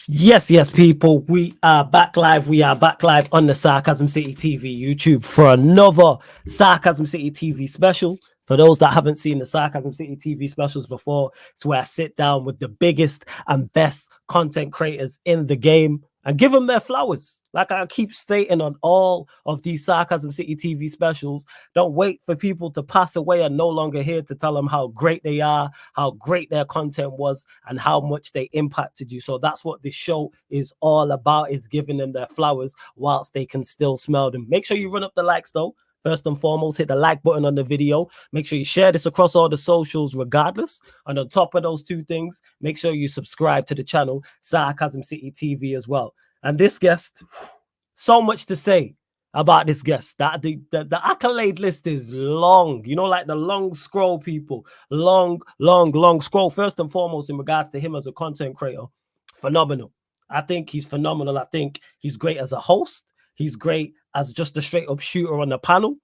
Yes, people. We are back live. We are back live on the Sarcasm City TV YouTube for another Sarcasm City TV special. For those that haven't seen the Sarcasm City TV specials before, it's where I sit down with the biggest and best content creators in the game and give them their flowers. Like I keep stating on all of these Sarcasm City TV specials, don't wait for people to pass away and no longer here to tell them how great they are, how great their content was, and how much they impacted you. So that's what this show is all about, is giving them their flowers whilst they can still smell them. Make sure you run up the likes though. First and foremost, hit the like button on the video. Make sure you share this across all the socials regardless. And on top of those two things, make sure you subscribe to the channel, Sarcasm City TV as well. And this guest, so much to say about this guest. That the accolade list is long. You know, like the long scroll, people. Long scroll. First and foremost, in regards to him as a content creator, phenomenal. I think he's phenomenal. I think he's great as a host. He's great as just a straight up shooter on the panel.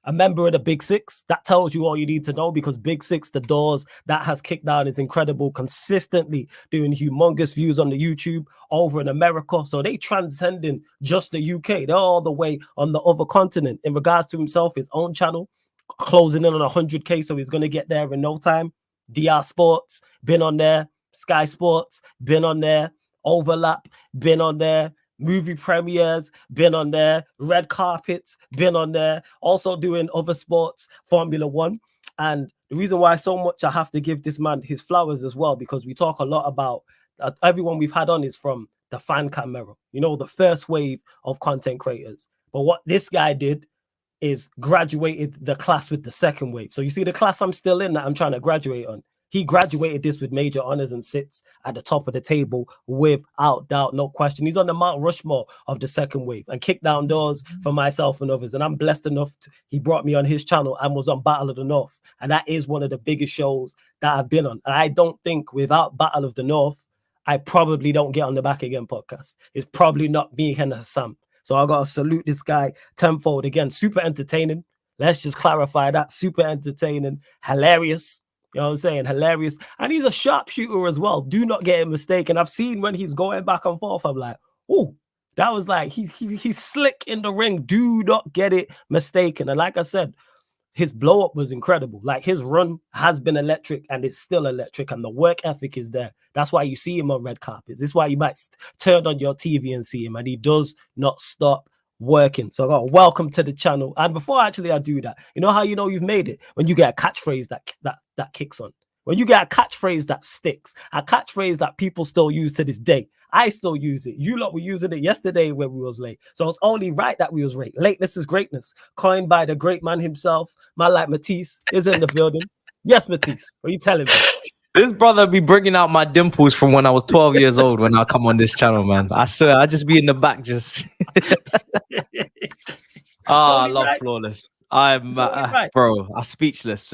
A member of the Big Six. That tells you all you need to know, because Big Six, the doors that has kicked down, is incredible. Consistently doing humongous views on the YouTube over in America. So they transcending just the UK. They're all the way on the other continent. In regards to himself, his own channel, closing in on 100K. So he's going to get there in no time. DR Sports, been on there. Sky Sports, been on there. Overlap, been on there. Movie premieres, been on there. Red carpets, been on there. Also doing other sports, Formula One. And the reason why so much I have to give this man his flowers as well, because we talk a lot about everyone we've had on is from the fan camera, you know, the first wave of content creators. But what this guy did is graduated the class with the second wave. So you see the class I'm still in that I'm trying to graduate on. He graduated this with major honors and sits at the top of the table without doubt, no question. He's on the Mount Rushmore of the second wave and kicked down doors for myself and others. And I'm blessed enough he brought me on his channel and was on Battle of the North. And that is one of the biggest shows that I've been on. And I don't think without Battle of the North, I probably don't get on the Back Again podcast. It's probably not me and Hassan. So I got to salute this guy tenfold. Again, super entertaining. Let's just clarify that. Super entertaining, hilarious. You know what I'm saying? Hilarious. And he's a sharpshooter as well. Do not get it mistaken. I've seen when he's going back and forth, I'm like, oh, that was like, he's slick in the ring. Do not get it mistaken. And like I said, his blow up was incredible. Like his run has been electric and it's still electric, and the work ethic is there. That's why you see him on red carpets. This is why you might turn on your TV and see him, and he does not stop working. So I got welcome to the channel. And before actually I do that, you know how you know you've made it? When you get a catchphrase that kicks on. When you get a catchphrase that sticks, a catchphrase that people still use to this day. I still use it. You lot were using it yesterday when we was late. So it's only right that we was late. Lateness is greatness. Coined by the great man himself. Man like Matisse is in the building. Yes, Matisse. What are you telling me? This brother be bringing out my dimples from when I was 12 years old when I come on this channel, man. I swear, I just be in the back just... I love right. Flawless. I'm right. Bro, I'm speechless.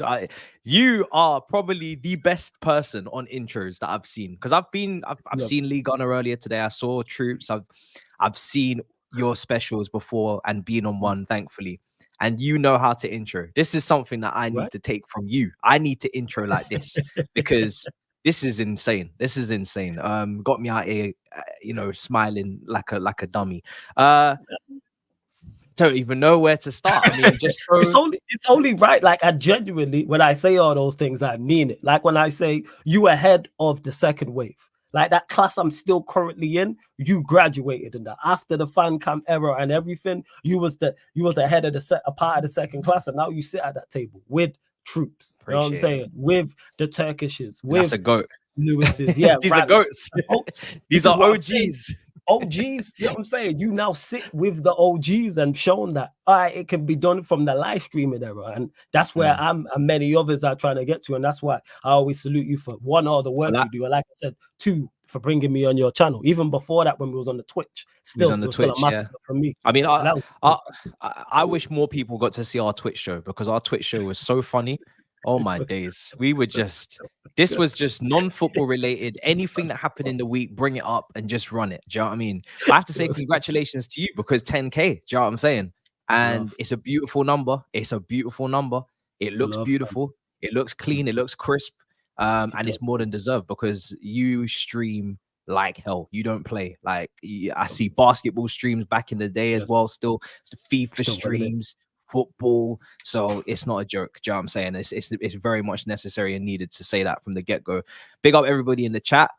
You are probably the best person on intros that I've seen, because I've seen Lee Gunner earlier today. I saw Troops. I've seen your specials before and been on one, thankfully. And you know how to intro. This is something that I need to take from you. I need to intro like this because this is insane. This is insane. Got me out here, smiling like a dummy. Don't even know where to start. I mean, just it's only right. Like I genuinely, when I say all those things, I mean it. Like when I say you ahead of the second wave. Like that class I'm still currently in, you graduated in that. After the fan cam era and everything, you was ahead of a part of the second class, and now you sit at that table with Troops. You know what I'm saying? With the Turkishes, with that's a goat. Lewis's, yeah. These are goats. These are OGs. OGs, you know what I'm saying? You now sit with the OGs and shown that it can be done from the live streaming era. And that's where I'm and many others are trying to get to. And that's why I always salute you for one, all the work you do. And like I said, two, for bringing me on your channel. Even before that, when we was on the Twitch, still on the Twitch, still from me. I mean, I wish more people got to see our Twitch show, because our Twitch show was so funny. Oh my days. This was just non-football related. Anything that happened in the week, bring it up and just run it. Do you know what I mean? But I have to say congratulations to you, because 10K, do you know what I'm saying? And it's a beautiful number. It's a beautiful number. It looks beautiful. It looks clean. It looks crisp. And it's more than deserved, because you stream like hell. You don't play. Like, I see basketball streams back in the day as well. Still, it's the FIFA streams, football. So it's not a joke. Do you know what I'm saying? It's very much necessary and needed to say that from the get-go. Big up everybody in the chat.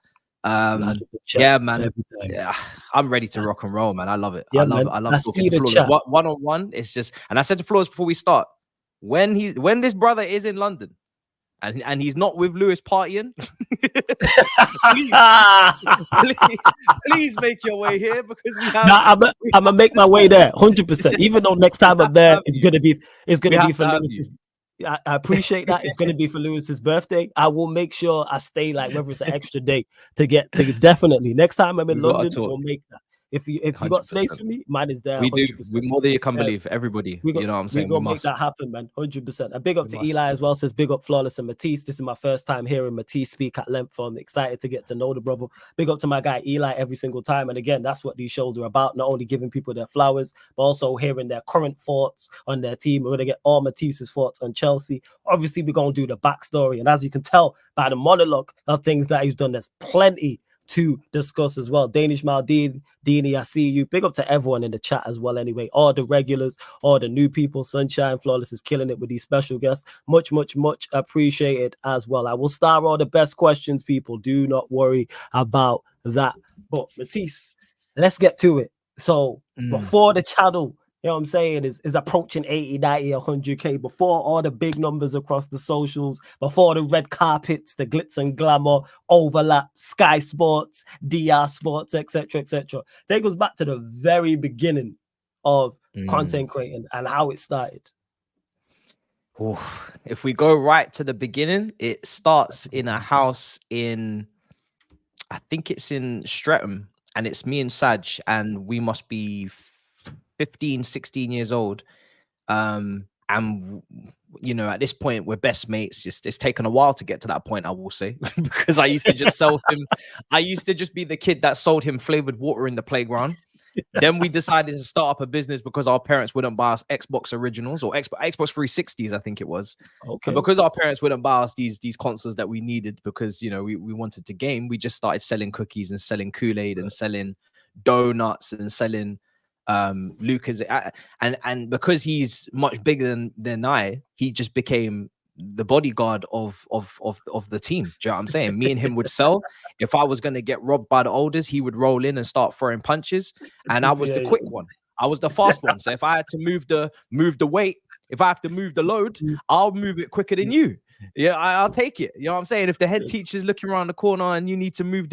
Yeah, man. Yeah, I'm ready to rock and roll, man. I love it. Yeah, I love it. I love talking to Flawless. One-on-one. It's just, and I said to Flawless before we start, when this brother is in London and he's not with Lewis partying, please make your way here, because we have. I'm gonna make my way there 100%. Even though next time I'm there, it's gonna be for Lewis's. I appreciate that. It's going to be for Lewis's birthday. I will make sure I stay, like, whether it's an extra day to definitely. Next time I'm in London, we'll make that. If you got space for me, mine is there. We 100%. We more than you can believe. Everybody, you know what I'm saying? We're gonna make that happen, man. 100%. A big up to Eli as well. Says big up Flawless and Matisse. This is my first time hearing Matisse speak at length. I'm excited to get to know the brother. Big up to my guy Eli every single time. And again, that's what these shows are about. Not only giving people their flowers, but also hearing their current thoughts on their team. We're gonna get all Matisse's thoughts on Chelsea. Obviously, we're gonna do the backstory. And as you can tell by the monologue of things that he's done, there's plenty to discuss as well. Danish Maldini, I see you. Big up to everyone in the chat as well. Anyway, all the regulars, all the new people. Sunshine Flawless is killing it with these special guests. Much appreciated as well. I will star all the best questions, people. Do not worry about that. But Matisse, let's get to it. So before the channel, you know what I'm saying, is approaching 80, 90, 100K, before all the big numbers across the socials, before the red carpets, the glitz and glamour, overlap, Sky Sports, DR Sports, etc. Take us back to the very beginning of content creating and how it started. If we go right to the beginning, it starts in a house in, I think it's in Streatham, and it's me and Saj, and we must be 15, 16 years old. And you know, at this point we're best mates. It's taken a while to get to that point, I will say, because I used to just sell him. I used to just be the kid that sold him flavored water in the playground. Then we decided to start up a business because our parents wouldn't buy us Xbox originals or Xbox 360s, I think it was. Okay. And because our parents wouldn't buy us these consoles that we needed, because, you know, we wanted to game, we just started selling cookies and selling Kool-Aid and selling donuts and selling Lucas, and because he's much bigger than I, he just became the bodyguard of the team. Do you know what I'm saying? Me and him would sell. If I was going to get robbed by the oldest, he would roll in and start throwing punches, and I was the quick one. I was the fast one. So if I had to move the weight, if I have to move the load, I'll move it quicker than you. Yeah, I'll take it. You know what I'm saying? If the head teacher's looking around the corner and you need to move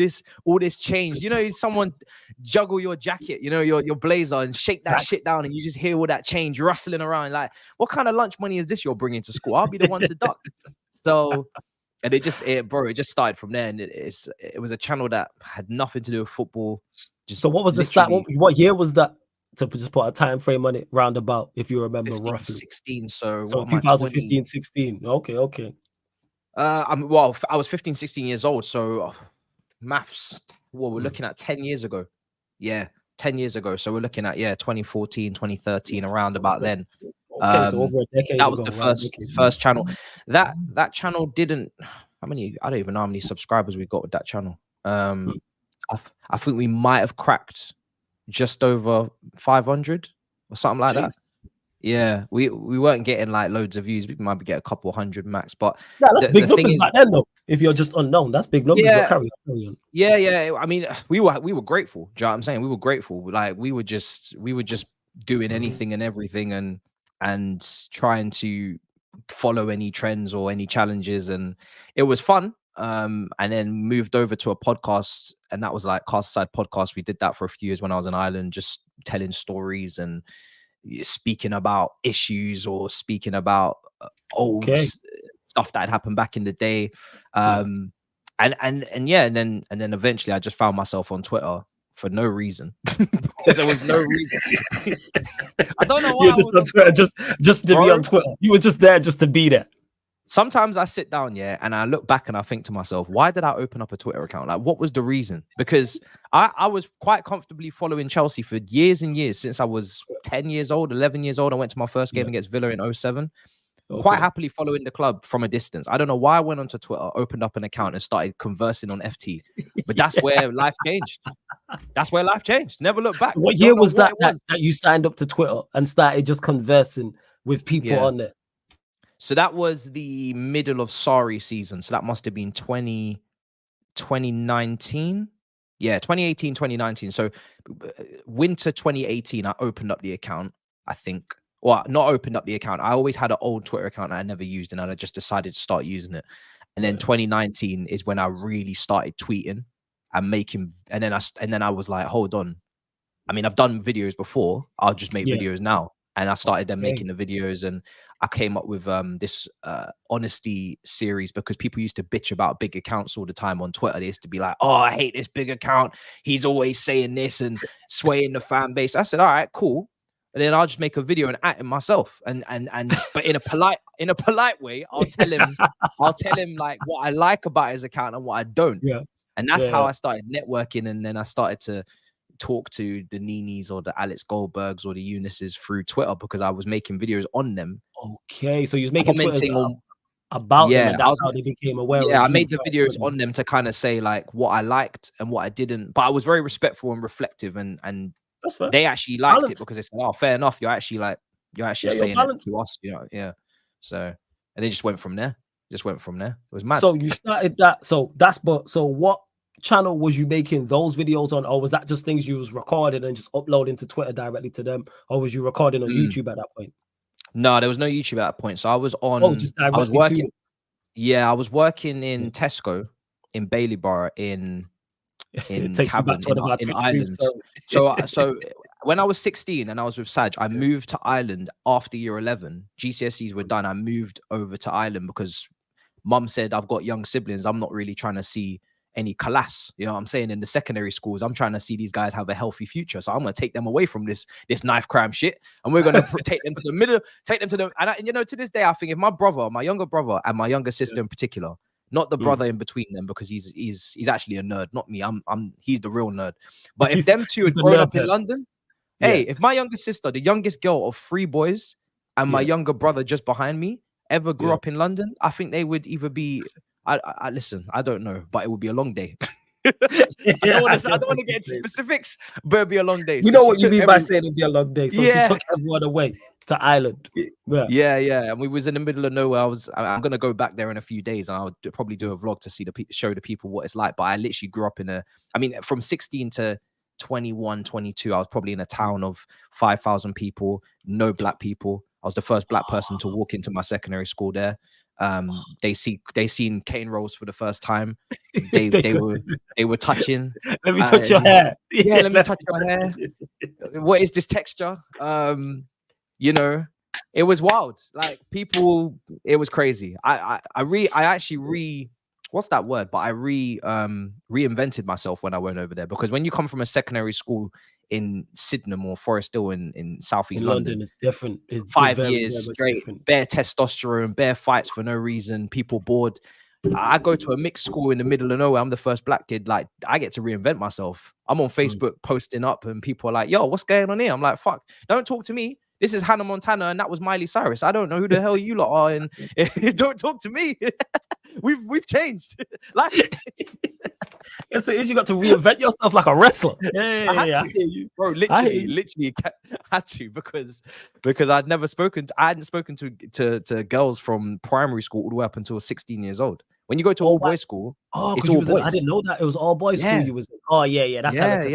all this change, you know, someone juggle your jacket, you know, your blazer, and shake that shit down, and you just hear all that change rustling around. Like, what kind of lunch money is this you're bringing to school? I'll be the one to duck. So, and it just started from there. And it was a channel that had nothing to do with football. So what was the start? What year was that? To just put a time frame on it, roundabout, if you remember 15, roughly. 16. So 2015, 16. Okay. I was 15, 16 years old. So maths, we're looking at 10 years ago. Yeah, 10 years ago. So we're looking at 2014, 2013, around about then. Okay, so over a decade. That was the first channel. That channel didn't. I don't even know how many subscribers we got with that channel. I think we might have cracked just over 500 or something like that. Yeah, we weren't getting like loads of views. We might be getting a couple hundred max, but that's big numbers back then, though. If you're just unknown, that's big numbers. Carry on. Yeah. I mean, we were grateful. Do you know what I'm saying? We were grateful. Like we were just doing anything and everything and trying to follow any trends or any challenges, and it was fun. And then moved over to a podcast, and that was like Casterside Podcast. We did that for a few years when I was in Ireland, just telling stories and speaking about issues or speaking about old stuff that had happened back in the day. And then eventually I just found myself on Twitter for no reason. Because there was no reason. I don't know why. You're just on Twitter just to be on Twitter. You were just there just to be there. Sometimes I sit down, and I look back and I think to myself, why did I open up a Twitter account? Like, what was the reason? Because I was quite comfortably following Chelsea for years and years, since I was 10 years old, 11 years old. I went to my first game against Villa in 2007. quite happily following the club from a distance. I don't know why I went onto Twitter, opened up an account, and started conversing on FT. But that's where life changed. That's where life changed. Never looked back. So what year was that you signed up to Twitter and started just conversing with people on there? So that was the middle of Sari season. So that must have been 2019. Yeah, 2018, 2019. So winter 2018, I opened up the account, I think. Well, not opened up the account. I always had an old Twitter account that I never used, and I just decided to start using it. And then 2019 is when I really started tweeting and making. And then I was like, hold on. I mean, I've done videos before. I'll just make videos now. And I started then making the videos, and I came up with this honesty series, because people used to bitch about big accounts all the time on Twitter. They used to be like, oh, I hate this big account. He's always saying this and swaying the fan base. I said, all right, cool. And then I'll just make a video and at him myself. But in a polite way, I'll tell him like what I like about his account and what I don't. Yeah. And that's how I started networking. And then I started to talk to the Ninis or the Alex Goldbergs or the Eunices through Twitter, because I was making videos on them. Okay, so you was making commenting on about them, and that's how they became aware of you. I made the videos on them to kind of say like what I liked and what I didn't, but I was very respectful and reflective, and that's fair. They actually liked it, because they said, oh, fair enough, you're actually saying it to us, so, and they just went from there. It was mad. So you started that. So what channel was you making those videos on, or was that just things you was recording and just uploading to Twitter directly to them, or was you recording on YouTube at that point? No, there was no YouTube at that point. So I was on. I was working. I was working in Tesco in Bailey Borough in Cavan in Ireland. So when I was 16 and I was with Saj, I moved to Ireland after year 11. GCSEs were done. I moved over to Ireland because Mum said, I've got young siblings. I'm not really trying to see any class, you know what I'm saying, in the secondary schools. I'm trying to see these guys have a healthy future, so I'm going to take them away from this knife crime shit, and we're going to take them to the middle, and to this day I think if my younger brother and my younger sister in particular, not the brother in between them, because he's actually a nerd, not me, he's the real nerd, but if them two had grown up in London, if my younger sister, the youngest girl of 3 boys, and my younger brother just behind me ever grew up in London, I think they would either be I listen, I don't know, but it would be a long day. I don't want to get into specifics, but it'd be a long day. You know what you mean by saying it'd be a long day. So she took everyone away to Ireland. Yeah. And we was in the middle of nowhere. I'm gonna go back there in a few days, and I'll probably do a vlog to show the people what it's like. But I literally grew up from 16 to 21, 22, I was probably in a town of 5,000 people, no black people. I was the first black person to walk into my secondary school there. They seen cane rolls for the first time. They were touching. Let me touch your hair. Yeah, let me touch your hair. What is this texture? It was wild. Like people, it was crazy. I actually what's that word? But I reinvented myself when I went over there, because when you come from a secondary school in Sydenham or Forest Hill in southeast London, it's different. It's 5 years straight, bare testosterone, bare fights for no reason, people bored. I go to a mixed school in the middle of nowhere. I'm the first black kid. Like, I get to reinvent myself. I'm on Facebook posting up, and people are like, "Yo, what's going on here?" I'm like, "Fuck, don't talk to me. This is Hannah Montana, and that was Miley Cyrus. I don't know who the hell you lot are, and don't talk to me." We've changed. Like, so you got to reinvent yourself like a wrestler. I had to, bro. Literally had to, because I hadn't spoken to girls from primary school all the way up until 16 years old. When you go to all boys school, it's all boys. I didn't know that it was all boys school. You was that's that's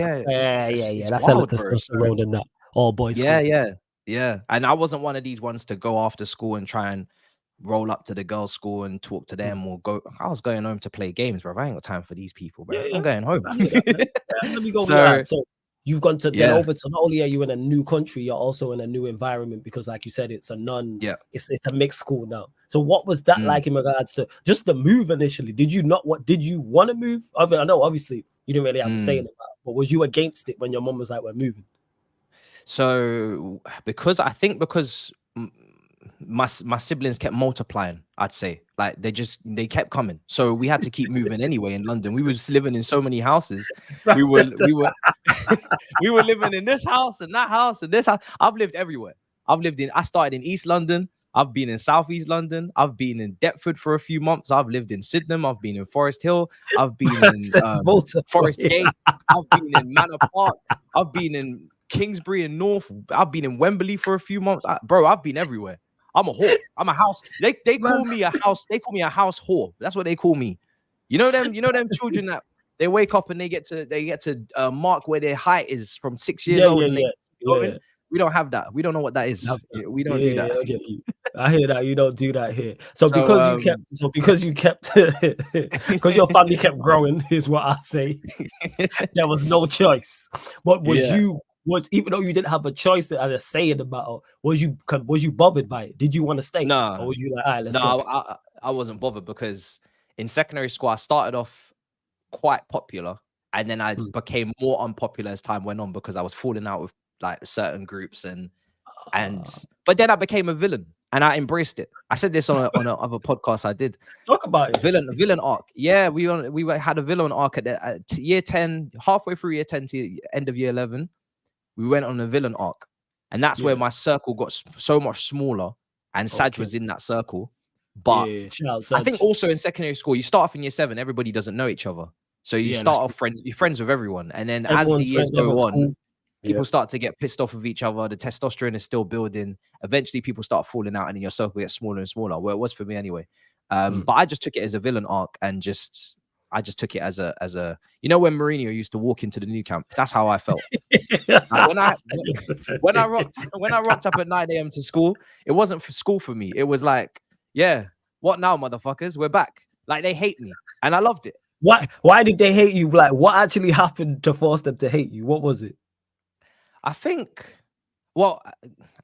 testosterone and that all boys school. Yeah. And I wasn't one of these ones to go after school and try and roll up to the girls' school and talk to them, or go. I was going home to play games, bro. I ain't got time for these people, bro. I'm going home. Let me go. So you've gone to then over to, not only are you in a new country, you're also in a new environment, because like you said, it's a it's a mixed school now. So what was that like in regards to just the move initially? Did you want to move? I know obviously you didn't really have to say it about it, but was you against it when your mom was like, we're moving? So because my siblings kept multiplying, I'd say, like they kept coming, so we had to keep moving anyway. In London, we was living in so many houses. We were living in this house and that house and this house. I've lived everywhere. I started in East London, I've been in Southeast London. I've been in Deptford for a few months. I've lived in Sydenham. I've been in Forest Hill. I've been in Forest Gate. I've been in Manor Park. I've been in Kingsbury and North. I've been in Wembley for a few months. Bro, I've been everywhere. I'm a whore. I'm a house. They call me a house. They call me a house whore. That's what they call me. You know them children that they wake up and they get to mark where their height is from 6 years old. We don't have that. We don't know what that is. We don't do that. I get you. I hear that. You don't do that here. So because your family kept growing, is what I say. There was no choice. What was even though you didn't have a choice and a say in the matter, was you bothered by it? Did you want to stay? No. Or was you like, all right, let's go? I wasn't bothered because in secondary school I started off quite popular, and then I became more unpopular as time went on because I was falling out with like certain groups but then I became a villain and I embraced it. I said this on a other podcast I did. Talk about it. Villain arc. Yeah, we had a villain arc at year 10, halfway through year 10 to end of year 11. We went on a villain arc, and that's where my circle got so much smaller, and Saj was in that circle. But I think also in secondary school, you start off in year 7, everybody doesn't know each other, so you start off you're friends with everyone, and then as the years go on, people start to get pissed off with each other. The testosterone is still building. Eventually, people start falling out, and then your circle gets smaller and smaller. Well, it was for me anyway. But I just took it as a villain arc, and I just took it as a you know, when Mourinho used to walk into the new camp, that's how I felt. Like when I rocked up at 9 a.m. to school, it wasn't for school for me. It was like, yeah, what now, motherfuckers? We're back. Like, they hate me, and I loved it. Why did they hate you? Like, what actually happened to force them to hate you? What was it? I think, well,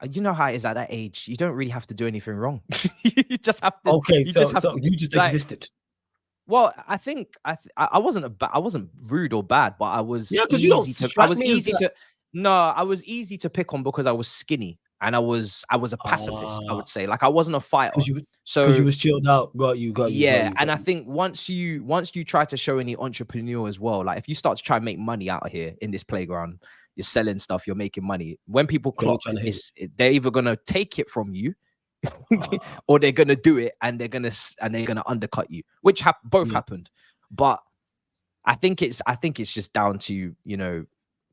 you know how it is at that age. You don't really have to do anything wrong. You just have to. Okay, so you just existed. Well, I think I wasn't I wasn't rude or bad, but I was I was easy to pick on because I was skinny and I was a pacifist. I would say, like, I wasn't a fighter. Because you was chilled out. Got you. And I think once you try to show any entrepreneur as well, like if you start to try and make money out of here in this playground, you're selling stuff, you're making money. When people clock, they're either gonna take it from you, or they're gonna do it and they're gonna undercut you, which both happened. But I think it's just down to, you know,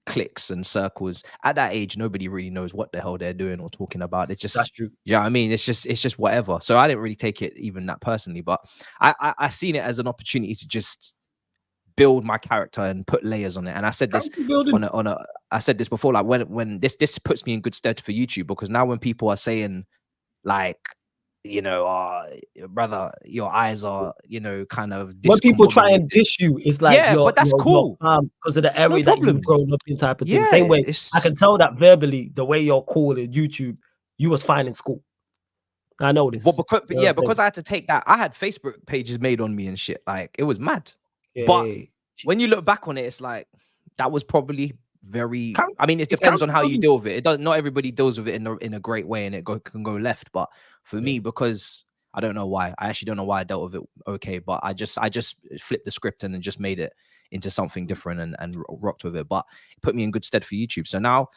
cliques and circles. At that age, nobody really knows what the hell they're doing or talking about. It's just, that's true. Yeah, I mean, it's just whatever. So I didn't really take it even that personally, but I seen it as an opportunity to just build my character and put layers on it. And I said this I said this before, like when this puts me in good stead for YouTube, because now when people are saying, like, you know, brother, your eyes are, you know, kind of, when people try and dish you, it's like, but that's cool because of the area that you've grown up in, type of thing. Same way, I can tell that verbally, the way you're cool in YouTube, you was fine in school. I know this. Well, because I had to take that. I had Facebook pages made on me and shit. Like, it was mad. But when you look back on it, it's like, that was probably very, I mean, it depends on how you deal with it. It doesn't, not everybody deals with it in a great way, and it can go left. But for me, because I don't know why, I actually don't know why I dealt with it okay, but I just flipped the script and then just made it into something different and rocked with it. But it put me in good stead for YouTube. So now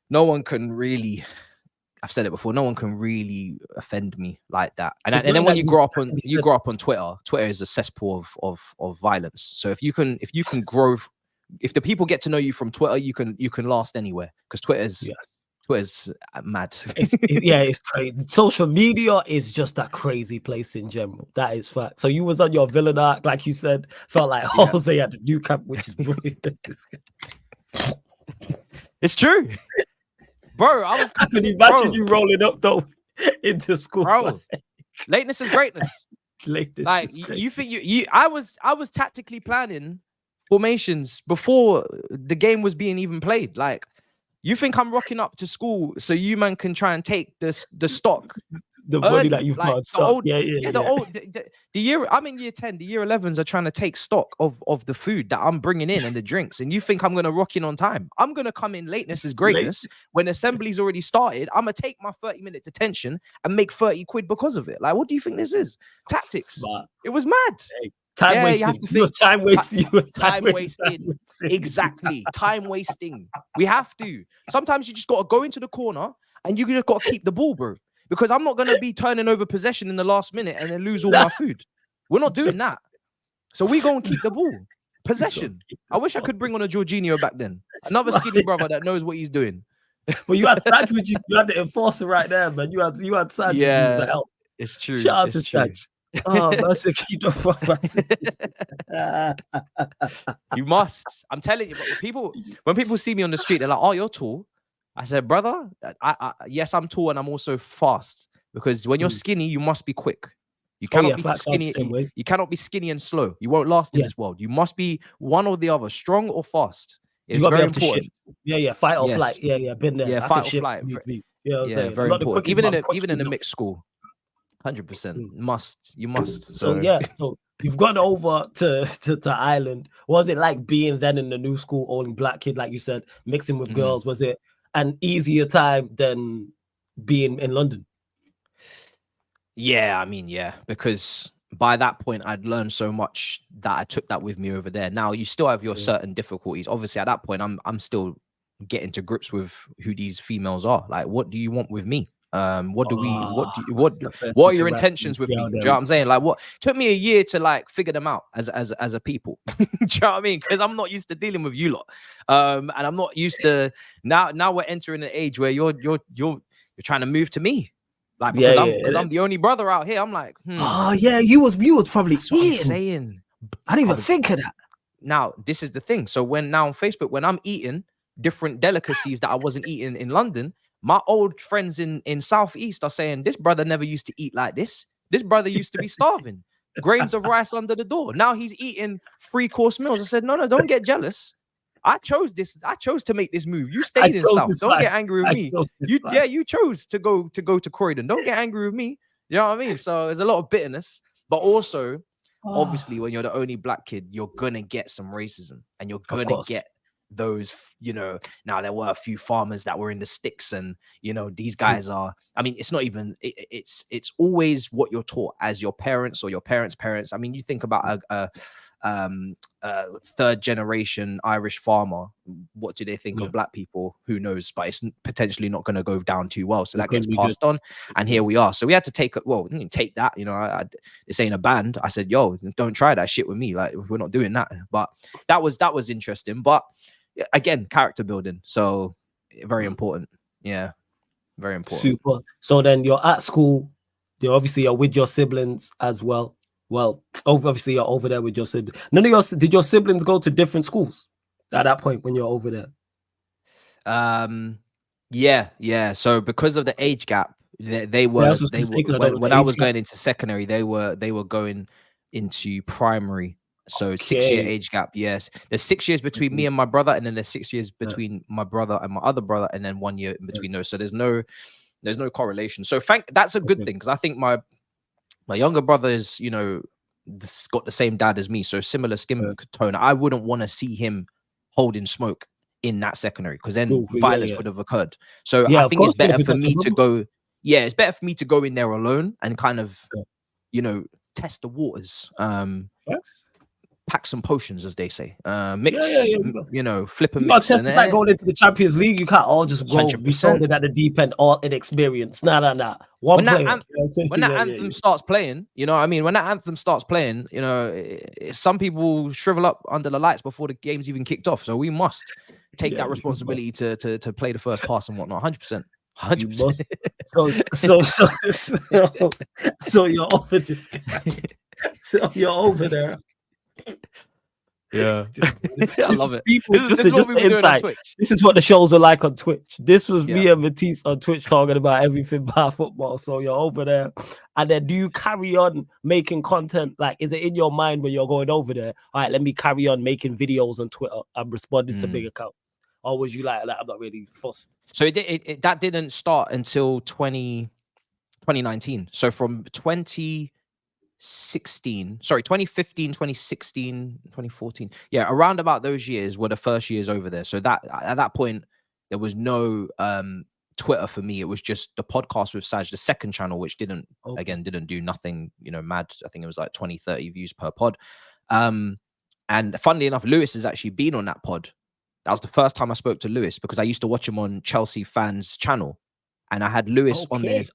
no one can really, I've said it before, no one can really offend me like that. And then when you grow up on Twitter is a cesspool of violence. So if you can grow, if the people get to know you from Twitter, you can last anywhere, because Twitter's mad. It's crazy. Social media is just a crazy place in general. That is fact. So you was on your villain arc, like you said, felt like Jose at the new camp, which is brilliant. It's true. Bro, I can imagine you rolling up though into school. Bro, lateness is greatness. You think I was tactically planning formations before the game was being even played. Like, you think I'm rocking up to school so you man can try and take the stock, the money that you've got. The year, I'm in year 10, the year 11s are trying to take stock of the food that I'm bringing in and the drinks. And you think I'm gonna rock in on time? I'm gonna come in lateness is greatness. When assembly's already started, I'm gonna take my 30-minute detention and make 30 quid because of it. Like, what do you think this is? Tactics. Smart. It was mad. Time wasting. You have to think. Time wasting. Exactly. Time wasting. We have to. Sometimes you just got to go into the corner and you just got to keep the ball, bro. because I'm not going to be turning over possession in the last minute and then lose all my food. We're not doing that. So we go and keep the ball. Possession. I wish I could bring on a Jorginho back then. Another skinny brother that knows what he's doing. Well, you had Sanj with you. You had the enforcer right there, man. You had Sanj. Yeah, with you. Help. It's true. Shout out to Sanj. Oh, that's a keep You must. I'm telling you, when people see me on the street, they're like, "Oh, you're tall." I said, "Brother, yes, I'm tall, and I'm also fast. Because when you're skinny, you must be quick. You cannot be skinny. You cannot be skinny and slow. You won't last in this world. You must be one or the other, strong or fast. It's very important. Fight or flight. Been there. Yeah, fight or flight. Yeah, very important. Even in a mixed school, 100%. You must. So you've gone over to Ireland. What was it like being then in the new school, only black kid, like you said, mixing with girls? Was it an easier time than being in London? Yeah, I mean, because by that point I'd learned so much that I took that with me over there. Now you still have your certain difficulties. Obviously, at that point, I'm still getting to grips with who these females are. Like, what do you want with me? What are your intentions with me? Do you know what I'm saying? Like, what took me a year to like figure them out as a people. Do you know what I mean? Because I'm not used to dealing with you lot. And I'm not used to now we're entering an age where you're trying to move to me. Like, because I'm the only brother out here. I'm like, oh yeah, you was probably saying. I didn't even think of that. Now, this is the thing. So now on Facebook, when I'm eating different delicacies that I wasn't eating in London, my old friends in Southeast are saying, this brother never used to eat like this. This brother used to be starving. Grains of rice under the door. Now he's eating 3-course meals. I said, no, don't get jealous. I chose this. I chose to make this move. You stayed in South. Don't get angry with me. You chose to go to Croydon. Don't get angry with me. You know what I mean? So there's a lot of bitterness, but also, obviously, when you're the only black kid, you're gonna get some racism, and you're gonna get those. Now there were a few farmers that were in the sticks, and these guys are. I mean, it's not even. It's always what you're taught as your parents or your parents' parents. I mean, you think about a third generation Irish farmer. What do they think of black people? Who knows? But it's potentially not going to go down too well. So that gets passed on, and here we are. So we had to take that. This ain't a band. I said, yo, don't try that shit with me. Like, we're not doing that. But that was interesting. But again, character building. So very important. Yeah, very important. Super. So then you're at school. You're with your siblings as well. Well, obviously you're over there with your siblings. Did your siblings go to different schools at that point when you're over there? Yeah. So because of the age gap, they were when I was going into secondary, they were going into primary. So 6-year age gap. Yes, there's 6 years between me and my brother, and then there's 6 years between my brother and my other brother, and then 1 year in between those. So there's no correlation. So that's a good thing, because I think my younger brother is, got the same dad as me, so similar skin tone. I wouldn't want to see him holding smoke in that secondary, because then violence would have occurred. So I think it's better for me to go. Yeah, it's better for me to go in there alone and kind of, test the waters. Pack some potions, as they say. Mix, flip and mix. It's like going into the Champions League. You can't all just go be thrown at the deep end, all inexperienced. Nah. When that anthem starts playing, when that anthem starts playing, some people shrivel up under the lights before the game's even kicked off. So we must take that responsibility to play the first pass and whatnot. 100%. 100%. So you're over this guy. So you're over there. Yeah, I love it. This is what the shows are like on Twitch. This was me and Matisse on Twitch talking about everything bar football. So you're over there, and then do you carry on making content? Like, is it in your mind when you're going over there? All right, let me carry on making videos on Twitter and responding to big accounts, or was you like I'm not really fussed? So that didn't start until 2019. So from 2015, 2016, 2014. Yeah, around about those years were the first years over there. So that at that point, there was no Twitter for me. It was just the podcast with Saj, the second channel, which didn't do nothing, mad. I think it was like 20, 30 views per pod. And funnily enough, Lewis has actually been on that pod. That was the first time I spoke to Lewis, because I used to watch him on Chelsea Fans channel. and I had Lewis on it.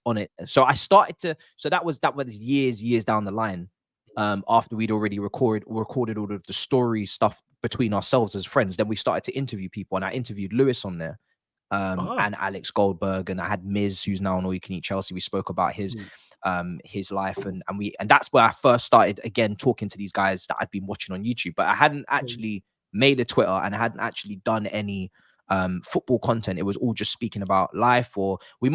So I started to. So that was years down the line. After we'd already recorded all of the story stuff between ourselves as friends, then we started to interview people, and I interviewed Lewis on there. And Alex Goldberg, and I had Miz, who's now on All You Can Eat Chelsea. We spoke about his life, and that's where I first started again talking to these guys that I'd been watching on YouTube, but I hadn't actually made a Twitter, and I hadn't actually done any football content. It was all just speaking about life, or we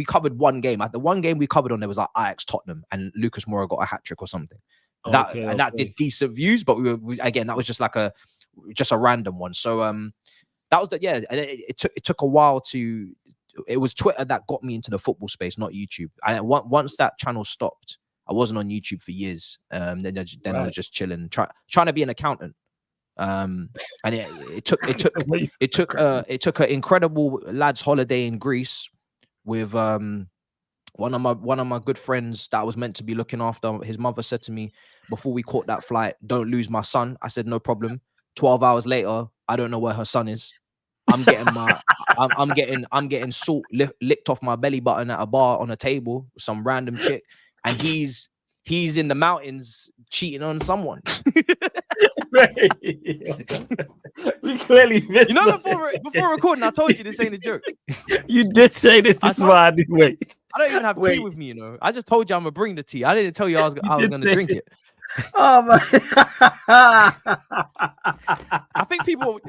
covered one game. The one game we covered on there was like Ajax Tottenham, and Lucas Moura got a hat trick or something. That did decent views, but we again, that was just like a random one. So that was it took a while to. It was Twitter that got me into the football space, not YouTube. And once that channel stopped, I wasn't on YouTube for years. Then I was just chilling, trying to be an accountant. And it took an incredible lads holiday in Greece with one of my good friends that I was meant to be looking after. His mother said to me before we caught that flight, "Don't lose my son." I said, "No problem." 12 hours later, I don't know where her son is. I'm getting salt licked off my belly button at a bar on a table with some random chick, and he's in the mountains cheating on someone. We clearly missed. You know, before recording, I told you this ain't a joke. You did say this. This is why I didn't wait. I don't even have tea with me, you know. I just told you I'm gonna bring the tea. I didn't tell you I was gonna drink it. Oh my! I think people.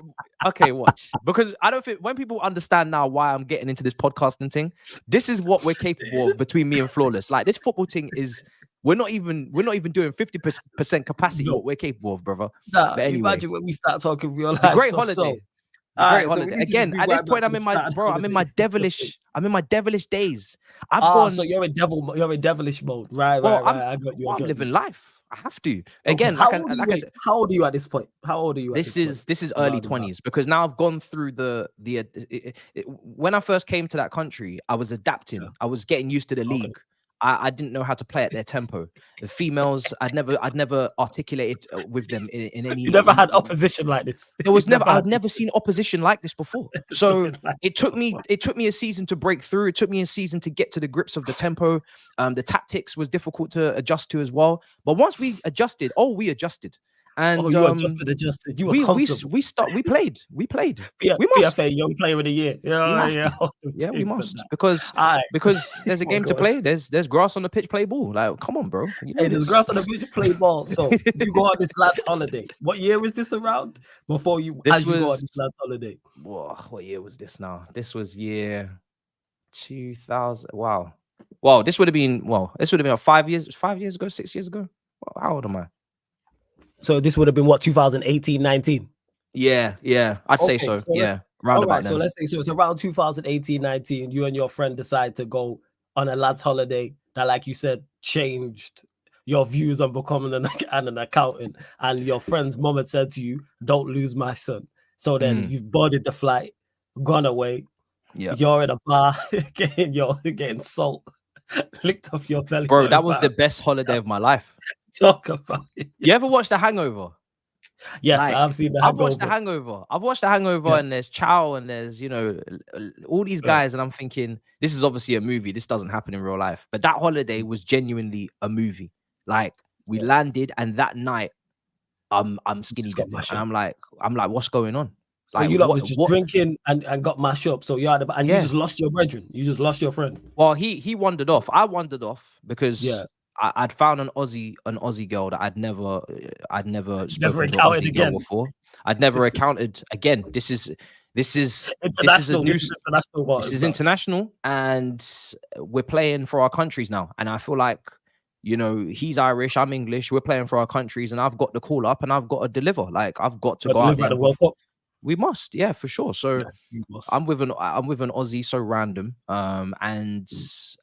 Okay, watch, because I don't think when people understand now why I'm getting into this podcasting thing. This is what we're capable of between me and Flawless. Like, this football thing is. We're not even doing 50% capacity. What we're capable of, brother. Nah, but anyway, imagine when we start talking real life. It's a great stuff, holiday. So. Great holiday. So again, at this point, I'm in my devilish days. So you're in devilish mode, right? Right. I got you. I'm living life. I have to. Again, I said, how old are you at this point? How old are you? This is early 20s, because now I've gone through when I first came to that country, I was adapting. Yeah. I was getting used to the league. I didn't know how to play at their tempo. The females, I'd never articulated with them in any. You never had opposition like this. There was I'd never seen opposition like this before. So it took me a season to break through. It took me a season to get to the grips of the tempo. The tactics was difficult to adjust to as well. But once we adjusted, we adjusted. And you adjusted. You was we played. PFA Young Player of the Year. Yeah, we must, because there's a game to play. There's grass on the pitch. Play ball. Like, come on, bro. There's grass on the pitch. Play ball. So you go on this lads holiday. What year was this around? Before you go on this lads holiday. What year was this now? This was year 2000. Wow. This would have been 5 years. 5 years ago. 6 years ago. How old am I? So this would have been what, 2018, 19? Yeah, I'd say so. Yeah, round about then. So let's say it's around 2018, 19. You and your friend decide to go on a lads holiday that, like you said, changed your views on becoming an accountant. And your friend's mom had said to you, "Don't lose my son." So then you've boarded the flight, gone away. Yeah, you're in a bar getting salt licked off your belly. Bro, that was the best holiday of my life. Talk about it. You ever watched The Hangover? Yes, I've seen The Hangover. I've watched The Hangover, and there's Chow, and there's all these guys, and I'm thinking, this is obviously a movie. This doesn't happen in real life. But that holiday was genuinely a movie. Like, we landed, and that night, I'm skinny dipping, and I'm like, what's going on? So like, you was just drinking and got mashed up. So you just lost your brethren. You just lost your friend. Well, he wandered off. I wandered off because I'd found an Aussie girl that I'd never spoken to an Aussie girl before. I'd never encountered. Again, this is international. This is international, and we're playing for our countries now. And I feel like, he's Irish, I'm English. We're playing for our countries, and I've got the call up, and I've got to deliver. Like, I've got to go out there. The World Cup. We must, yeah, for sure. So I'm with an Aussie, so random, and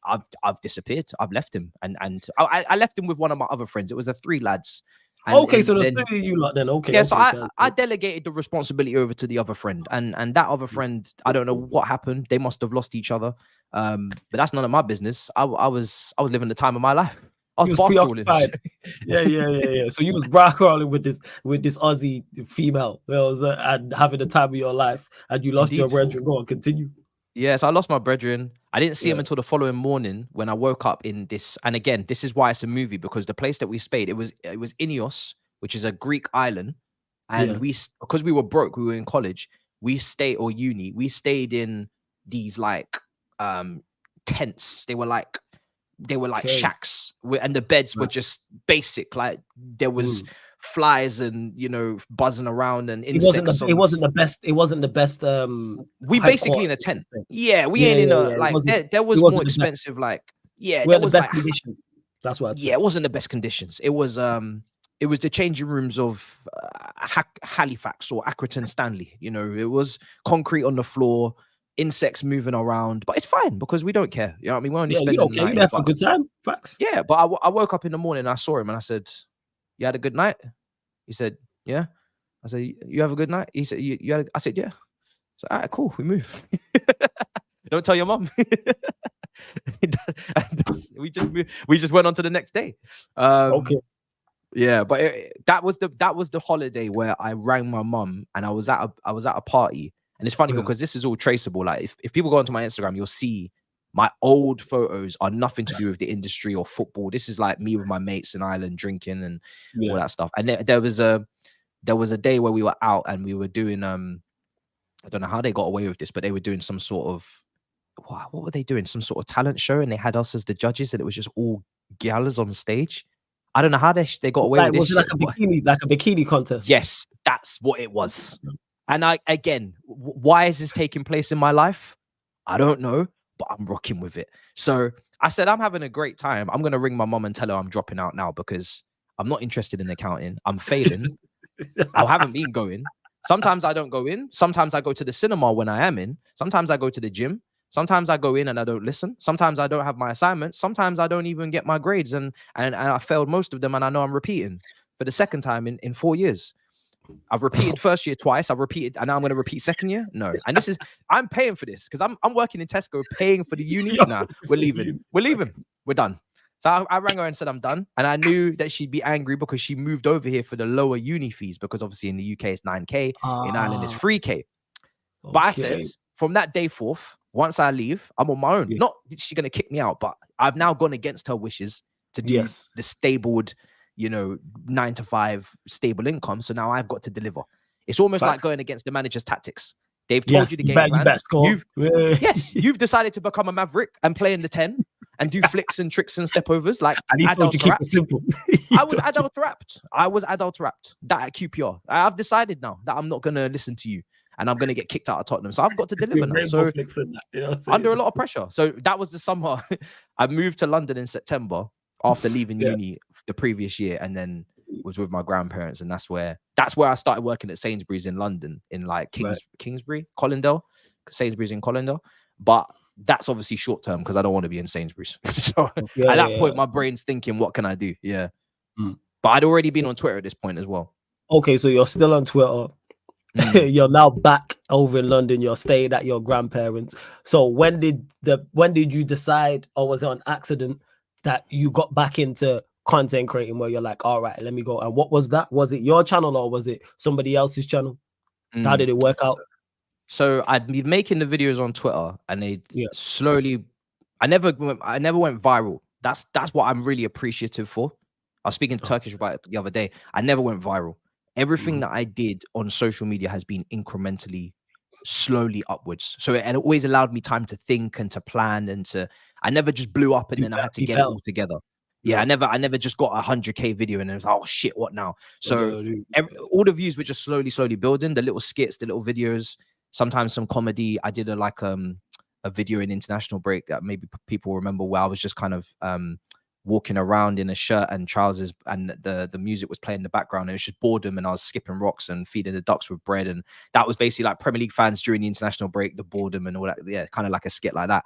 I've disappeared. I've left him, and I left him with one of my other friends. It was the three lads. So there's three of you lot then. Okay. Yeah, so I delegated the responsibility over to the other friend, and that other friend, I don't know what happened. They must have lost each other, but that's none of my business. I was living the time of my life. I was preoccupied. Yeah. So you was bar crawling with this Aussie female, and having the time of your life, and you lost your brethren. Go on, continue. Yeah, so I lost my brethren. I didn't see him until the following morning when I woke up in this. And again, this is why it's a movie, because the place that we stayed, it was Ineos, which is a Greek island, and because we were broke, we were in college, we stayed or uni, we stayed in these like tents. They were like shacks, and the beds were just basic. Like there was flies and buzzing around and insects. It wasn't the best. It wasn't the best. We basically in a tent. Yeah, we ain't in a like. There was more expensive. Like there was the best like conditions. That's what. It wasn't the best conditions. It was the changing rooms of Halifax or Accrington Stanley. It was concrete on the floor, insects moving around, but it's fine because we don't care. You know what I mean? We're only spending the night. You there for a good time. Facts. Yeah, but I woke up in the morning and I saw him and I said, "You had a good night?" He said, "Yeah." I said, "You have a good night?" He said, "You had." I said, "Yeah." So, all right, cool. We move. Don't tell your mom. We just moved. We just went on to the next day. Okay. Yeah, but that was the holiday where I rang my mom and I was at a party. And it's funny because this is all traceable. Like if people go onto my Instagram, you'll see my old photos are nothing to do with the industry or football. This is like me with my mates in Ireland drinking and all that stuff. And there was a day where we were out and we were doing I don't know how they got away with this, but they were doing some sort of what were they doing? Some sort of talent show, and they had us as the judges, and it was just all gals on stage. I don't know how they got away with this. Was it like a bikini contest? Yes, that's what it was. And why is this taking place in my life? I don't know, but I'm rocking with it. So I said, I'm having a great time. I'm going to ring my mom and tell her I'm dropping out now because I'm not interested in accounting. I'm failing. I haven't been going. Sometimes I don't go in. Sometimes I go to the cinema when I am in. Sometimes I go to the gym. Sometimes I go in and I don't listen. Sometimes I don't have my assignments. Sometimes I don't even get my grades. And I failed most of them. And I know I'm repeating for the second time in 4 years. I've repeated first year twice. I've repeated, and now I'm going to repeat second year. No, and I'm paying for this because I'm working in Tesco, paying for the uni. Nah, we're leaving. We're done. So I rang her and said I'm done, and I knew that she'd be angry because she moved over here for the lower uni fees because obviously in the UK it's 9k, in Ireland it's 3k. But I said from that day forth, once I leave, I'm on my own. Not that she's going to kick me out, but I've now gone against her wishes to do the stabled, 9 to 5 stable income. So now I've got to deliver. It's almost like going against the manager's tactics. They've told you the game plan. You've decided to become a maverick and play in the 10 and do flicks and tricks and stepovers like adult keep it simple. I was adult wrapped. That at QPR. I've decided now that I'm not going to listen to you and I'm going to get kicked out of Tottenham. So I've got to deliver now. So under a lot of pressure. So that was the summer. I moved to London in September after leaving uni the previous year, and then was with my grandparents, and that's where I started working at Sainsbury's in London, in like Kingsbury, Colindale, Sainsbury's in Colindale. But that's obviously short term because I don't want to be in Sainsbury's. So at that point, my brain's thinking, what can I do? Yeah. But I'd already been on Twitter at this point as well. Okay, so you're still on Twitter. You're now back over in London. You're staying at your grandparents. So when did you decide, or was it an accident that you got back into content creating where you're like, all right, let me go? And what was that? Was it your channel or was it somebody else's channel? How did it work out? So I'd be making the videos on Twitter, and they slowly. I never went viral. That's what I'm really appreciative for. I was speaking to Turkish about it the other day. I never went viral. Everything that I did on social media has been incrementally, slowly upwards. So it always allowed me time to think and to plan and to. I never just blew up and then I had to get it all together. Yeah, I never just got 100k video and it was, oh shit, what now? So all the views were just slowly building. The little skits, the little videos, sometimes some comedy. I did a video in international break that maybe people remember, where I was just kind of walking around in a shirt and trousers, and the music was playing in the background, and it was just boredom, and I was skipping rocks and feeding the ducks with bread, and that was basically like Premier League fans during the international break, the boredom and all that. Yeah, kind of like a skit like that.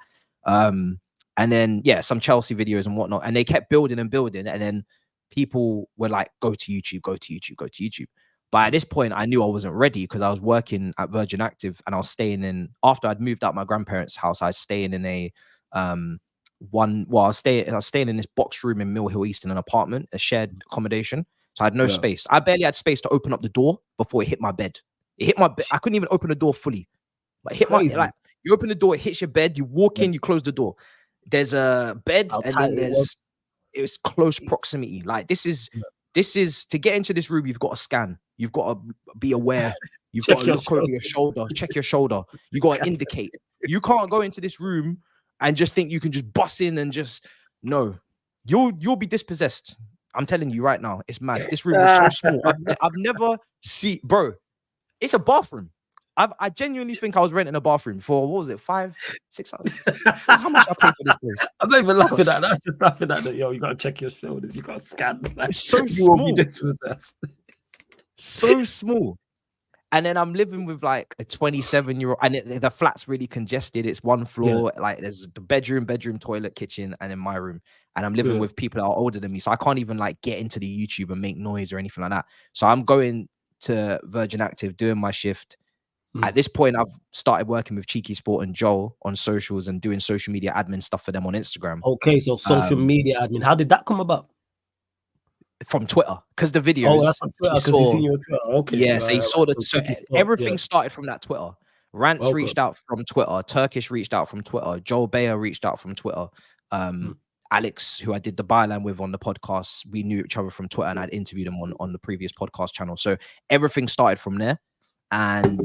And then some Chelsea videos and whatnot, and they kept building, and then people were like, go to YouTube. But at this point, I knew I wasn't ready because I was working at Virgin Active, and I was staying in, after I'd moved out my grandparents' house, I was staying in a I was staying in this box room in Mill Hill East in an apartment, a shared accommodation. So I had no space. I barely had space to open up the door before it hit my bed. It hit my bed. I couldn't even open the door fully. But it hit my, like, You open the door, it hits your bed. You walk in, you close the door. There's a bed, and then it's close proximity. Like this is to get into this room. You've got to scan. You've got to be aware. You've got to look over your shoulder. Check your shoulder. You got to indicate. You can't go into this room and just think you can just bust in and just no. You'll be dispossessed. I'm telling you right now, it's mad. This room is so small. I've never seen, bro. It's a bathroom. I genuinely think I was renting a bathroom for, what was it, 5, 6 hours? How much I paid for this place? I'm not even laughing at that. That's just laughing at that. Yo, you gotta check your shoulders. You gotta scan. Like, it's so you small. will be dispossessed. So small. And then I'm living with like a 27-year-old, and the flat's really congested. It's one floor, like there's the bedroom, toilet, kitchen, and in my room. And I'm living with people that are older than me, so I can't even like get into the YouTube and make noise or anything like that. So I'm going to Virgin Active, doing my shift. At this point, I've started working with Cheeky Sport and Joel on socials and doing social media admin stuff for them on Instagram. Okay, so social media admin. How did that come about? From Twitter, because the videos. Oh, that's from Twitter, because he's seen your Twitter. Okay. Yeah, so he saw everything started from that Twitter. Rants reached out from Twitter. Turkish reached out from Twitter. Joel Bayer reached out from Twitter. Alex, who I did the byline with on the podcast, we knew each other from Twitter, and I'd interviewed him on the previous podcast channel. So everything started from there. And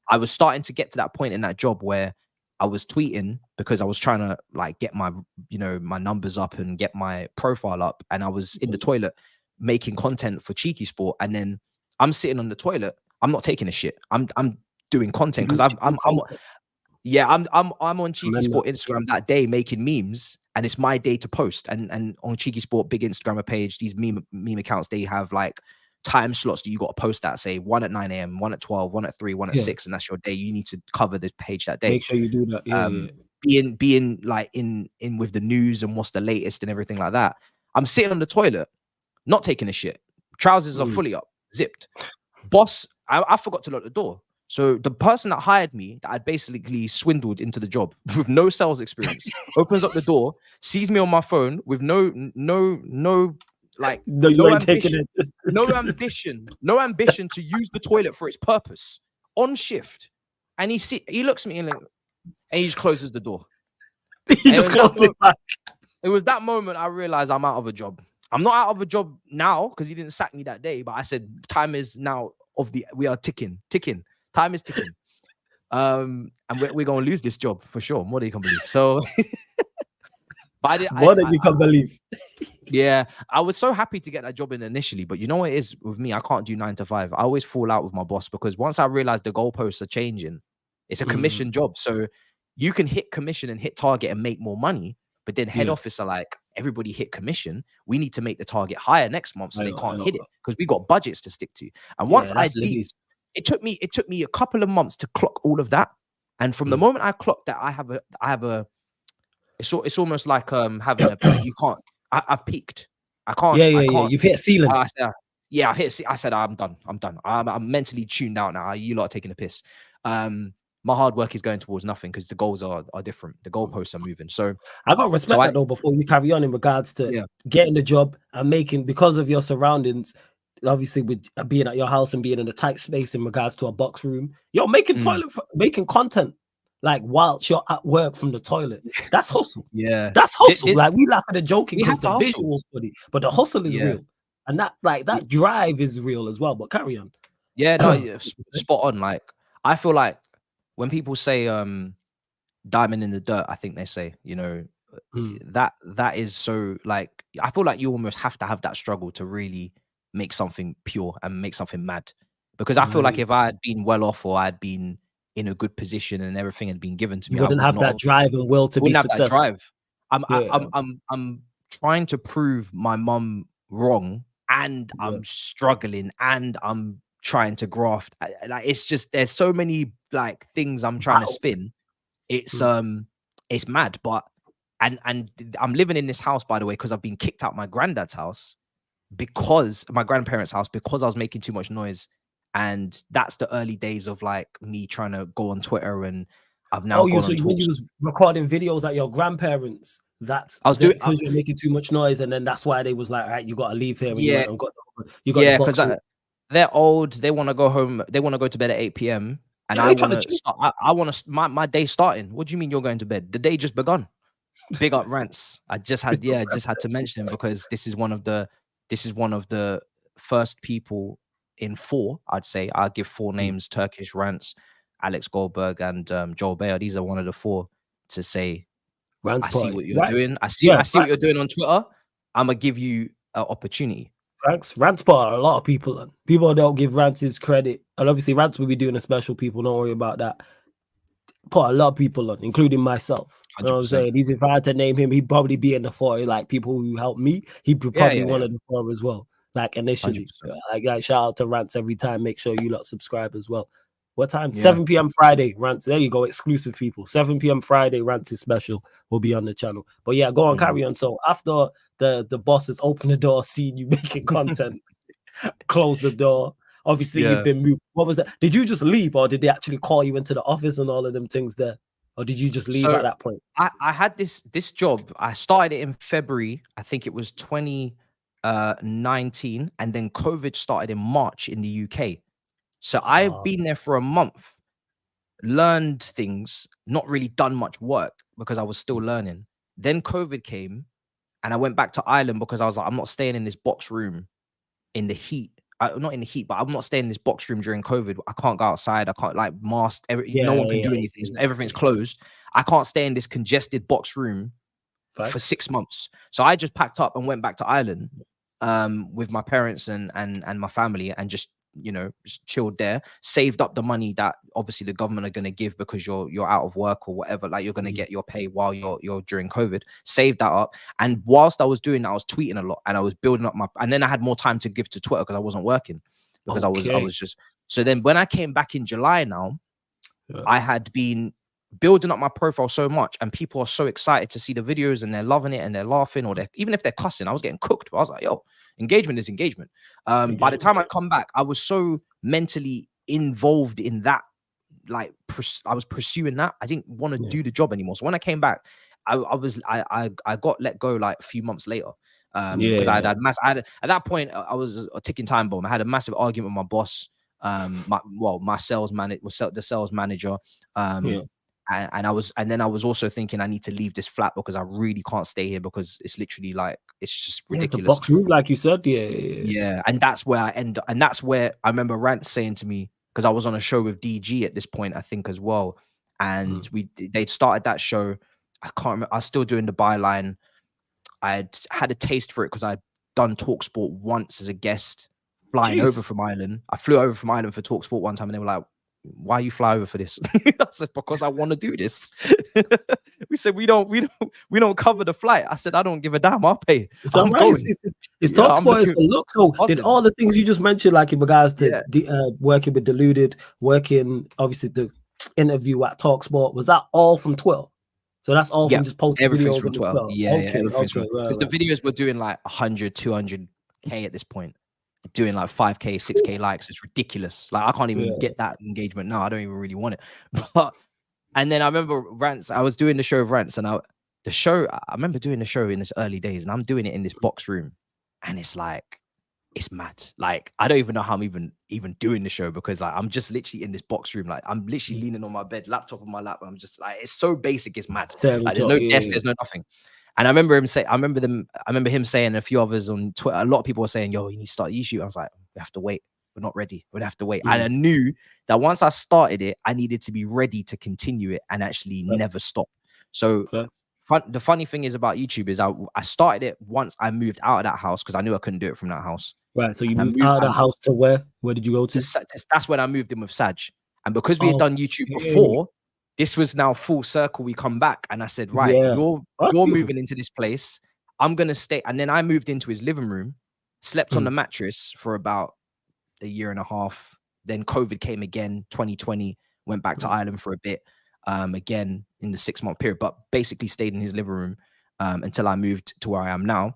I was starting to get to that point in that job where I was tweeting because I was trying to like get my, my numbers up and get my profile up. And I was in the toilet making content for Cheeky Sport. And then I'm sitting on the toilet. I'm not taking a shit. I'm doing content because I'm on Cheeky Sport Instagram that day making memes, and it's my day to post. And on Cheeky Sport big Instagram page, these meme accounts, they have like time slots that you got to post at, say 1 at 9 a.m, 1 at 12, 1 at 3, 1 at 6, and that's your day. You need to cover this page that day. Make sure you do that. Being like in with the news and what's the latest and everything like that. I'm sitting on the toilet, not taking a shit. Trousers are fully up, zipped. Boss, I forgot to lock the door. So the person that hired me, that I'd basically swindled into the job with no sales experience, opens up the door, sees me on my phone with no ambition to use the toilet for its purpose on shift. And he looks at me and he just closes the door. He just closed it back. It was that moment I realized I'm out of a job. I'm not out of a job now because he didn't sack me that day, but I said time is now we are ticking. Time is ticking. And we're gonna lose this job for sure, more than you can believe. So more than you can believe. Yeah, I was so happy to get that job in initially, but you know what it is with me? I can't do 9 to 5. I always fall out with my boss because once I realized the goalposts are changing, it's a commission job. So you can hit commission and hit target and make more money, but then head office are like, everybody hit commission. We need to make the target higher next month so they can't hit it because we got budgets to stick to. And once I did, it took me a couple of months to clock all of that. And from the moment I clocked that, I have a it's almost like having you can't. I've peaked. I can't. You've hit a ceiling. I said I'm done. I'm mentally tuned out now. You lot are taking a piss. My hard work is going towards nothing because the goals are different. The goalposts are moving. So I got to respect that though. Before you carry on in regards to getting the job and making, because of your surroundings, obviously with being at your house and being in a tight space in regards to a box room, you're making making content. Like whilst you're at work from the toilet, that's hustle. Yeah, that's hustle. Like we laugh at the joking because the visuals funny, but the hustle is real, and that drive is real as well. But carry on. Yeah, no, spot on. Like I feel like when people say diamond in the dirt, I think they say that is so like I feel like you almost have to have that struggle to really make something pure and make something mad. Because I feel like if I had been well off or I'd been in a good position and everything had been given to me, you wouldn't have that drive and will to be successful. That drive. I'm trying to prove my mum wrong, and I'm struggling, and I'm trying to graft. Like it's just there's so many like things I'm trying to spin. It's mad, but and I'm living in this house, by the way, because I've been kicked out my granddad's house because my grandparents' house because I was making too much noise. And that's the early days of like me trying to go on Twitter, and I've now gone on when you was recording videos at your grandparents, I was doing because you're making too much noise, and then that's why they was like, all right, you got to leave here. You got because they're old. They want to go home. They want to go to bed at 8 p.m. and I want to start. I want to my day starting. What do you mean you're going to bed? The day just begun. Big up Rants. I just had to mention him because this is one of the first people in 4. I'd say I'll give 4 names: Turkish Rants, Alex Goldberg, and Joel Bayer. These are one of the 4 to say, Rants I see party. what you're doing. I see what you're doing on Twitter. I'm gonna give you an opportunity. Rants part a lot of people on. People don't give Rants his credit, and obviously Rants will be doing a special. People don't worry about that. Put a lot of people on, including myself. 100%. You know what I'm saying? If I had to name him, he'd probably be in the 4. Like people who helped me, he'd be probably one of the 4 as well. Like initially, like shout out to Rants every time. Make sure you lot subscribe as well. What time? 7 p.m. Friday, Rants. There you go, exclusive people. 7 p.m. Friday, Rants is special. Will be on the channel. But yeah, go on, carry on. So after the bosses open the door, seeing you making content, close the door. Obviously, you've been moved. What was that? Did you just leave, or did they actually call you into the office and all of them things there, or did you just leave at that point? I had this job. I started it in February. I think it was 2019, and then COVID started in March in the UK. So I've been there for a month, learned things, not really done much work because I was still learning. Then COVID came, and I went back to Ireland because I was like, I'm not staying in this box room in the heat. Not in the heat, but I'm not staying in this box room during COVID. I can't go outside. I can't like mask. No one can do anything. Everything's closed. I can't stay in this congested box room for 6 months. So I just packed up and went back to Ireland with my parents and my family, and just just chilled there. Saved up the money that obviously the government are going to give because you're out of work or whatever. Like you're going to get your pay while you're during COVID. Saved that up, and whilst I was doing that, I was tweeting a lot and I was building up and then I had more time to give to Twitter because I wasn't working because I was just. So then when I came back in July now, I had been building up my profile so much, and people are so excited to see the videos and they're loving it and they're laughing, or even if they're cussing. I was getting cooked, but I was like, yo, engagement is engagement. By the time I come back, I was so mentally involved in that, like I was pursuing that. I didn't want to do the job anymore. So when I came back, I got let go like a few months later. Because I had at that point I was a ticking time bomb. I had a massive argument with my boss, my sales manager, the sales manager. And then I was also thinking I need to leave this flat because I really can't stay here because it's literally like it's just ridiculous. It's a box room, like you said. Yeah. And that's where I end up, and that's where I remember Rants saying to me, because I was on a show with DG at this point, I think as well, and they'd started that show. I can't remember. I was still doing the byline. I had a taste for it because I'd done TalkSport once as a guest, flying over from Ireland. I flew over from Ireland for TalkSport one time, and they were like, why you fly over for this? I said, because I want to do this. We said we don't cover the flight. I said, I don't give a damn. I'll pay. So it's TalkSport is a look. So did all the things you just mentioned, like in regards to working with Deluded, working obviously the interview at TalkSport, was that all from Twitter? So that's all from just posting videos from Twitter. Everything's from because the videos were doing like 100, 200K at this point. Doing like 5K, 6K likes. It's ridiculous. Like I can't even get that engagement now. I don't even really want it. But and then I remember Rants. I was doing the show of Rants, and I remember doing the show in this early days, and I'm doing it in this box room, and it's like it's mad. Like I don't even know how I'm even doing the show because like I'm just literally in this box room. Like I'm literally leaning on my bed, laptop on my lap, and I'm just like it's so basic. It's mad. Like there's no desk, there's no nothing. And I remember him saying, and a few others on Twitter, a lot of people were saying, yo, you need to start YouTube. I was like, we have to wait. We're not ready. We'd have to wait. And I knew that once I started it, I needed to be ready to continue it and actually never stop. So the funny thing is about YouTube is I started it once I moved out of that house because I knew I couldn't do it from that house. Right. So you moved out of the house to where? Where did you go to? That's when I moved in with Saj. And because we had done YouTube before, this was now full circle. We come back and I said, right, you're moving into this place. I'm going to stay. And then I moved into his living room, slept on the mattress for about a year and a half. Then COVID came again, 2020, went back to Ireland for a bit, again in the 6-month period, but basically stayed in his living room until I moved to where I am now.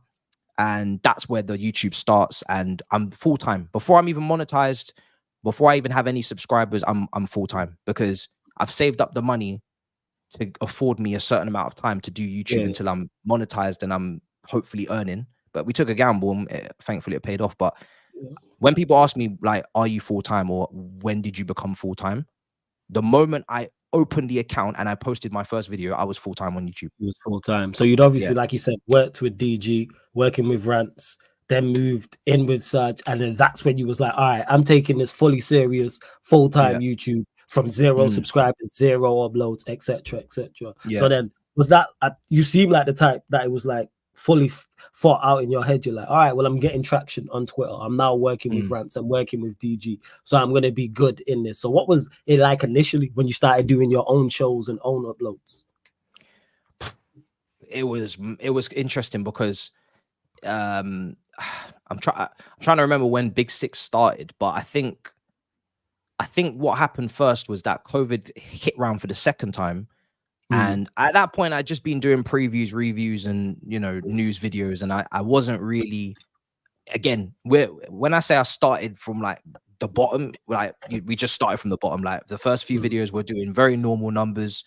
And that's where the YouTube starts. And I'm full-time. Before I'm even monetized, before I even have any subscribers, I'm full-time because I've saved up the money to afford me a certain amount of time to do YouTube until I'm monetized and I'm hopefully earning. But we took a gamble and thankfully it paid off. But when people ask me like, are you full-time or when did you become full-time? The moment I opened the account and I posted my first video, I was full-time on YouTube. It was full-time. So you'd obviously, like you said, worked with DG, working with Rants, then moved in with Surge, and then that's when you was like, all right, I'm taking this fully serious, full-time YouTube from 0 subscribers, 0 uploads, etc., etc. So then was that you seem like the type that it was like fully thought out in your head. You're like, all right, well, I'm getting traction on Twitter. I'm now working with Rants. I'm working with DG. So I'm going to be good in this. So what was it like initially when you started doing your own shows and own uploads? It was interesting because I'm trying to remember when Big Six started, but I think what happened first was that COVID hit round for the second time. And at that point, I'd just been doing previews, reviews, and news videos, and I wasn't really. Again, when I say I started from like the bottom, like we just started from the bottom. Like the first few videos were doing very normal numbers,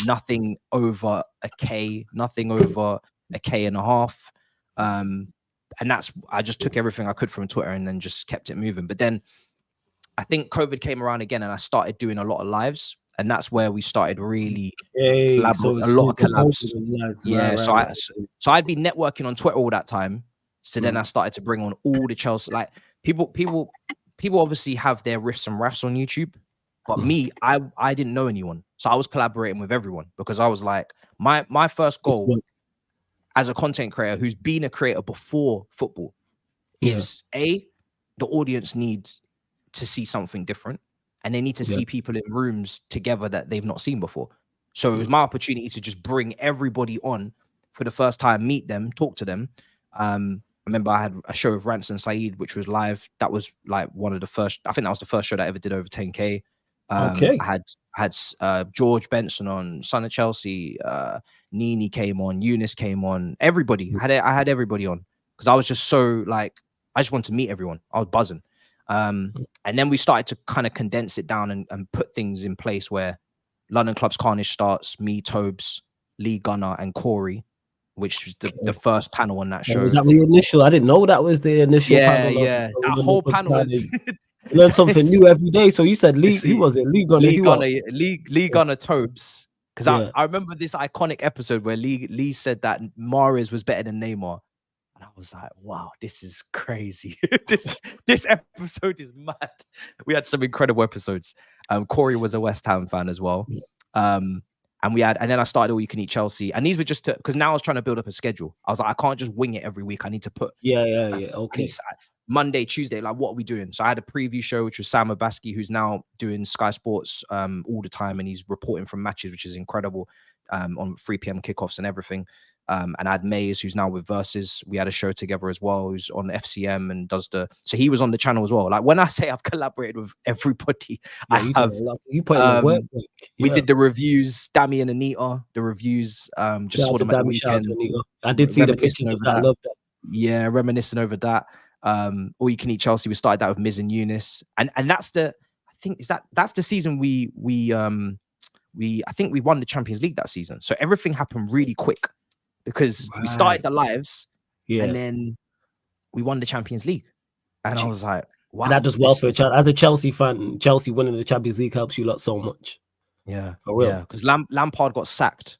nothing over a K, nothing over a K&a-half, and I just took everything I could from Twitter and then just kept it moving. But then I think COVID came around again, and I started doing a lot of lives. And that's where we started really a lot of collabs. So I'd be networking on Twitter all that time. So then I started to bring on all the Chelsea, like people obviously have their riffs and raffs on YouTube, but me, I didn't know anyone. So I was collaborating with everyone because I was like, my first goal as a content creator who's been a creator before football is the audience needs to see something different. And they need to see people in rooms together that they've not seen before. So it was my opportunity to just bring everybody on for the first time, meet them, talk to them. I remember I had a show with Rants and Saeed, which was live. That was like one of the first. I think that was the first show that I ever did over 10K. I had George Benson on, Son of Chelsea. Nini came on, Eunice came on. Everybody I had everybody on because I was just so like I just wanted to meet everyone. I was buzzing. And then we started to kind of condense it down and put things in place where London Clubs Carnage starts, me, Tobes, Lee Gunner, and Corey, which was the first panel on that show. Was that the initial? I didn't know that was the initial panel. Yeah, that whole panel was learn something new every day. So you said Lee, who was it? Lee Gunner, Lee Gunner, Tobes. Because I remember this iconic episode where Lee said that Mahrez was better than Neymar. And I was like, wow, this is crazy. this episode is mad. We had some incredible episodes. Corey was a West Ham fan as well. And then I started All You Can Eat Chelsea. And these were just because now I was trying to build up a schedule. I was like, I can't just wing it every week. I need to put okay. Monday, Tuesday, like what are we doing? So I had a preview show, which was Sam Abaski, who's now doing Sky Sports all the time. And he's reporting from matches, which is incredible, on 3 p.m. kickoffs and everything. And I had Mays, who's now with Versus. We had a show together as well, who's on FCM and so he was on the channel as well. Like when I say I've collaborated with everybody, you put in the work. We did the reviews, Dammy and Anita, the reviews. Just saw them at the weekend. I did see the pictures of that. I love that. Yeah, reminiscing over that. All You Can Eat Chelsea. We started that with Miz and Eunice, and that's that's the season I think we won the Champions League that season. So everything happened really quick. Because we started the lives, and then we won the Champions League, and I was like, "Wow!" And that does well for a child. As a Chelsea fan, Chelsea winning the Champions League helps you lot so much. Yeah, for real. Yeah, because Lampard got sacked.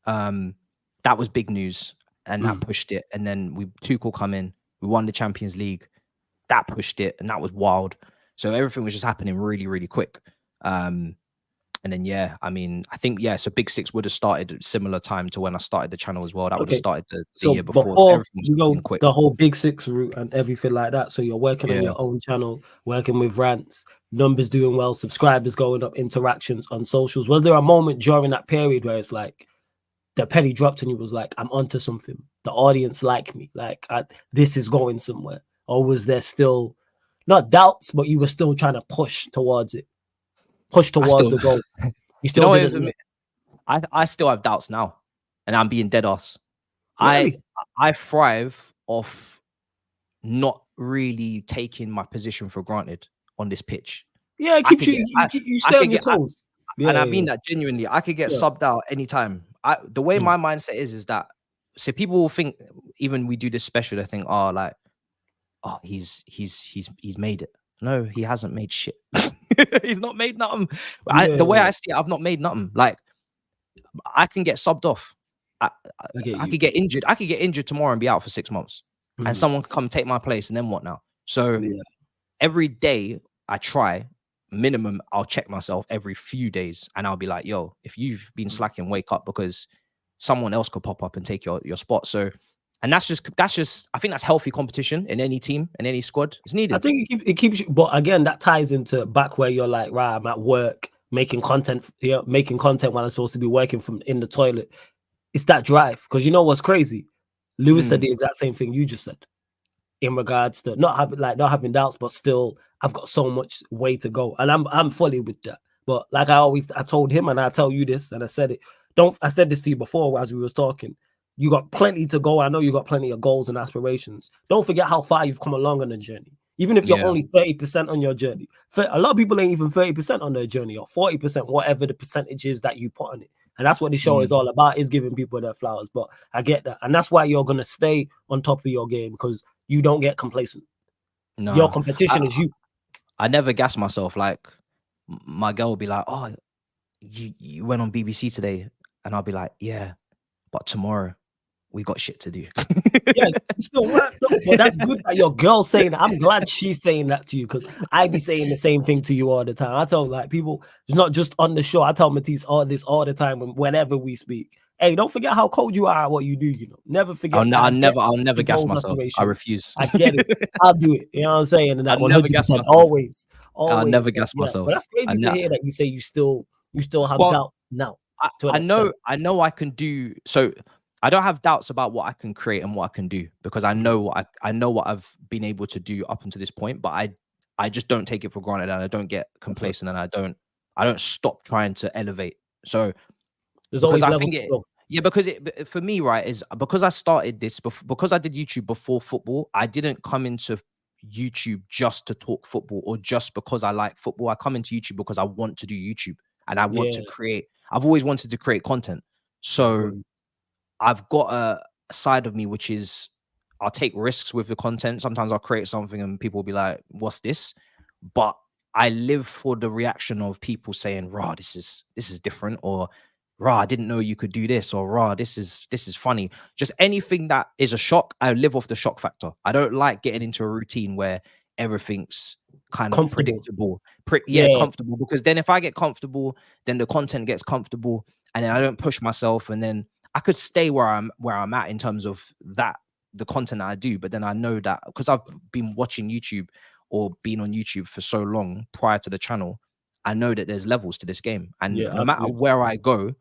That was big news, and that pushed it. And then Tuchel come in, we won the Champions League, that pushed it, and that was wild. So everything was just happening really, really quick. And then, I mean, I think, so Big Six would have started at similar time to when I started the channel as well. That would have started the year before you go the whole Big Six route and everything like that. So you're working on your own channel, working with Rants, numbers doing well, subscribers going up, interactions on socials. Was there a moment during that period where it's like the penny dropped and you was like, I'm onto something. The audience like me. Like this is going somewhere. Or was there still not doubts, but you were still trying to push towards it? Push towards the goal. You still I still have doubts now, and I'm being dead ass. Really? I thrive off not really taking my position for granted on this pitch. Yeah, it keeps you stay on your toes. And I mean that genuinely. I could get subbed out anytime. The way my mindset is that so people will think, even we do this special, they think, he's made it. No, he hasn't made shit. He's not made nothing. The way I see it, I've not made nothing. Like, I can get subbed off. I could get injured. I could get injured tomorrow and be out for 6 months. And someone could come take my place, and then what now? So every day I try, minimum, I'll check myself every few days, and I'll be like, yo, if you've been slacking, wake up, because someone else could pop up and take your spot. So, and that's just I think that's healthy competition in any team, in any squad. It's needed. I think it keeps you, but again, that ties into back where you're like, right, I'm at work making content, making content while I'm supposed to be working from in the toilet. It's that drive, because you know what's crazy? Lewis said the exact same thing you just said, in regards to not having doubts, but still, I've got so much way to go, and I'm fully with that. But like I told him, and I tell you this, and I said it. I said this to you before as we was talking. You got plenty to go. I know you got plenty of goals and aspirations. Don't forget how far you've come along on the journey. Even if you're only 30% on your journey, a lot of people ain't even 30% on their journey, or 40%, whatever the percentage is that you put on it. And that's what the show is all about, is giving people their flowers. But I get that. And that's why you're going to stay on top of your game, because you don't get complacent. No, your competition is you. I never gas myself. Like, my girl will be like, oh, you went on BBC today. And I'll be like, yeah, but tomorrow we got shit to do. Yeah, you still work though. But that's good that your girl's saying that. I'm glad she's saying that to you, because I be saying the same thing to you all the time. I tell like people, it's not just on the show. I tell Matisse all this all the time whenever we speak. Hey, don't forget how cold you are at what you do. You know, never forget. I'll never gas myself. I refuse. I get it. I'll do it. You know what I'm saying? And that 100%. Always. I'll never gas myself. But that's crazy to hear that you say you still have doubt now. I know I can do. So I don't have doubts about what I can create and what I can do, because I know what I've been able to do up until this point. But I just don't take it for granted, and I don't get complacent, and I don't stop trying to elevate. So there's always levels. Because for me, right, is because I started this because I did YouTube before football. I didn't come into YouTube just to talk football, or just because I like football. I come into YouTube because I want to do YouTube, and I want to create. I've always wanted to create content. So I've got a side of me which is, I'll take risks with the content. Sometimes I'll create something and people will be like, what's this? But I live for the reaction of people saying, rah, this is different, or rah, I didn't know you could do this, or rah, this is funny. Just anything that is a shock, I live off the shock factor. I don't like getting into a routine where everything's kind of predictable, comfortable, because then if I get comfortable, then the content gets comfortable, and then I don't push myself, and then I could stay where I'm at in terms of the content that I do. But then I know that because I've been watching YouTube or been on YouTube for so long prior to the channel, I know that there's levels to this game, and no matter where I go,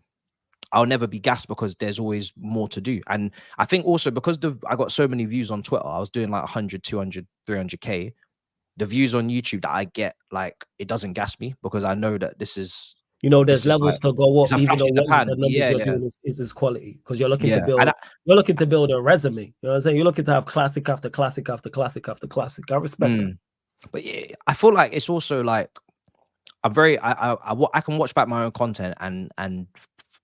I'll never be gassed, because there's always more to do. And I think also because I got so many views on Twitter, I was doing like 100, 200, 300K. The views on YouTube that I get, like, it doesn't gas me, because I know that this is, there's levels to go up, even though the numbers you're doing is quality, because you're looking to build a resume. You know what I'm saying? You're looking to have classic after classic after classic after classic. I respect that. But yeah, I feel like it's also like I'm very I can watch back my own content and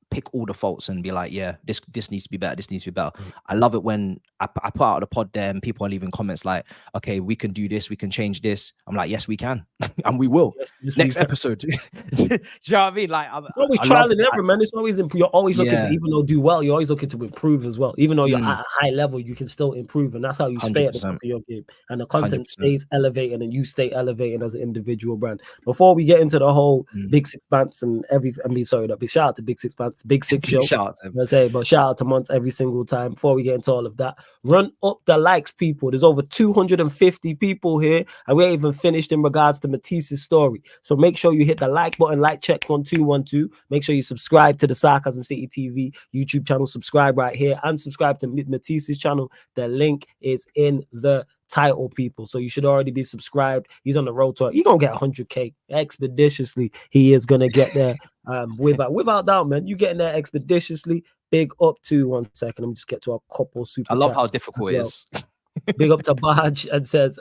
pick all the faults and be like, yeah, this needs to be better, this needs to be better. I love it when I put out the pod there and people are leaving comments like, okay, we can do this, we can change this. I'm like, yes, we can. And we will. Yes, next episode. Do you know what I mean? Like, it's always trial and error, man. It's always you're always looking to, even though do well, you're always looking to improve as well. Even though you're at a high level, you can still improve, and that's how you stay at the top of your game. And the content 100%. Stays elevated, and you stay elevated as an individual brand. Before we get into the whole Big Six Pants and that big shout out to Big Six Pants, Big Six Show. Shout out to him. But shout out to Monts every single time. Before we get into all of that, run up the likes, people. There's over 250 people here, and we ain't even finished in regards to Matisse's story. So make sure you hit the like button, like check 1212. Make sure you subscribe to the Sarcasm City TV YouTube channel. Subscribe right here, and subscribe to Matisse's channel. The link is in the title, people. So you should already be subscribed. He's on the road to, you're gonna get 100K expeditiously. He is gonna get there without doubt, man. You getting there expeditiously. Big up to 1 second. Let me just get to a couple super. I love how difficult it is. Big up to Poch, and says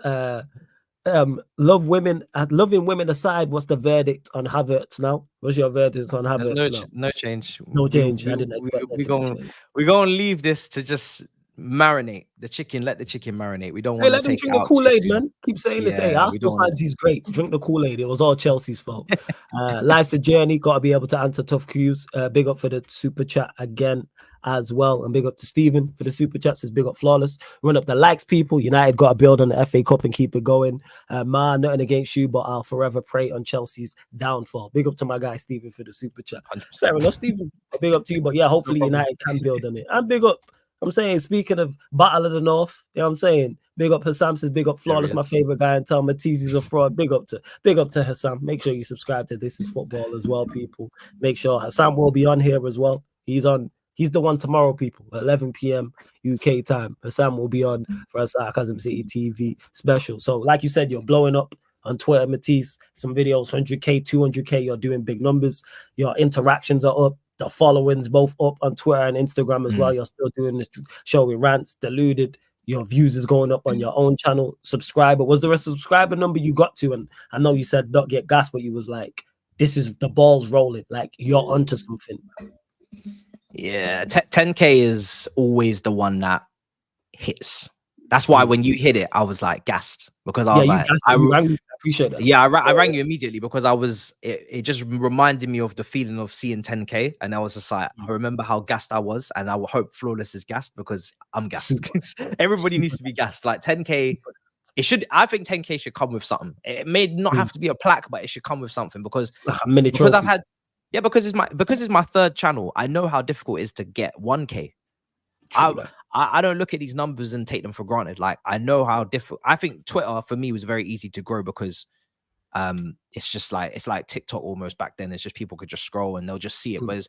loving women aside, what's the verdict on Havertz now? What's your verdict on Havertz now? No change. No change. I didn't expect we're gonna leave this to just marinate the chicken. Let the chicken marinate. We don't Hey, want to let him take it drink the out too Kool-Aid, soon. man. Keep saying this. Hey, Yeah, we Arsenal don't want fans, he's great. Drink the Kool-Aid. It was all Chelsea's fault. Life's a journey. Got to be able to answer tough cues. Big up for the super chat again as well. And big up to Stephen for the super chat. Says big up Flawless. Run up the likes, people. United got to build on the FA Cup and keep it going. Ma, nothing against you, but I'll forever pray on Chelsea's downfall. Big up to my guy Stephen for the super chat. 100%. Fair enough, Stephen. Big up to you. But yeah, hopefully United can build on it. And big up. I'm saying, speaking of Battle of the North, you know what I'm saying? Big up Hassam says, big up Flawless, my favorite guy, and tell Matisse is a fraud. Big up to Hassam. Make sure you subscribe to This Is Football as well, people. Make sure Hassam will be on here as well. He's the one tomorrow, people, at 11 p.m. UK time. Hassam will be on for a Sarcasm City TV special. So, like you said, you're blowing up on Twitter, Matisse. Some videos, 100K, 200K. You're doing big numbers. Your interactions are up. The followings both up on Twitter and Instagram as well. You're still doing this show with Rants, Deluded. Your views is going up on your own channel. Subscriber. Was there a subscriber number you got to? And I know you said not get gas, but you was like, this is the ball's rolling. Like you're onto something. Yeah, 10K is always the one that hits. That's why when you hit it, I was like gassed because I was like, you rang me. I appreciate that. Yeah, I rang you immediately because I was. It just reminded me of the feeling of seeing 10K, and I was just like, I remember how gassed I was, and I will hope Flawless is gassed because I'm gassed. Everybody needs to be gassed. Like 10K, it should. I think 10K should come with something. It may not have to be a plaque, but it should come with something because I've had. Yeah, because it's my third channel. I know how difficult it is to get 1K. I don't look at these numbers and take them for granted. Like I know how difficult. I think Twitter for me was very easy to grow because it's just like it's like TikTok almost back then. It's just people could just scroll and they'll just see it. Whereas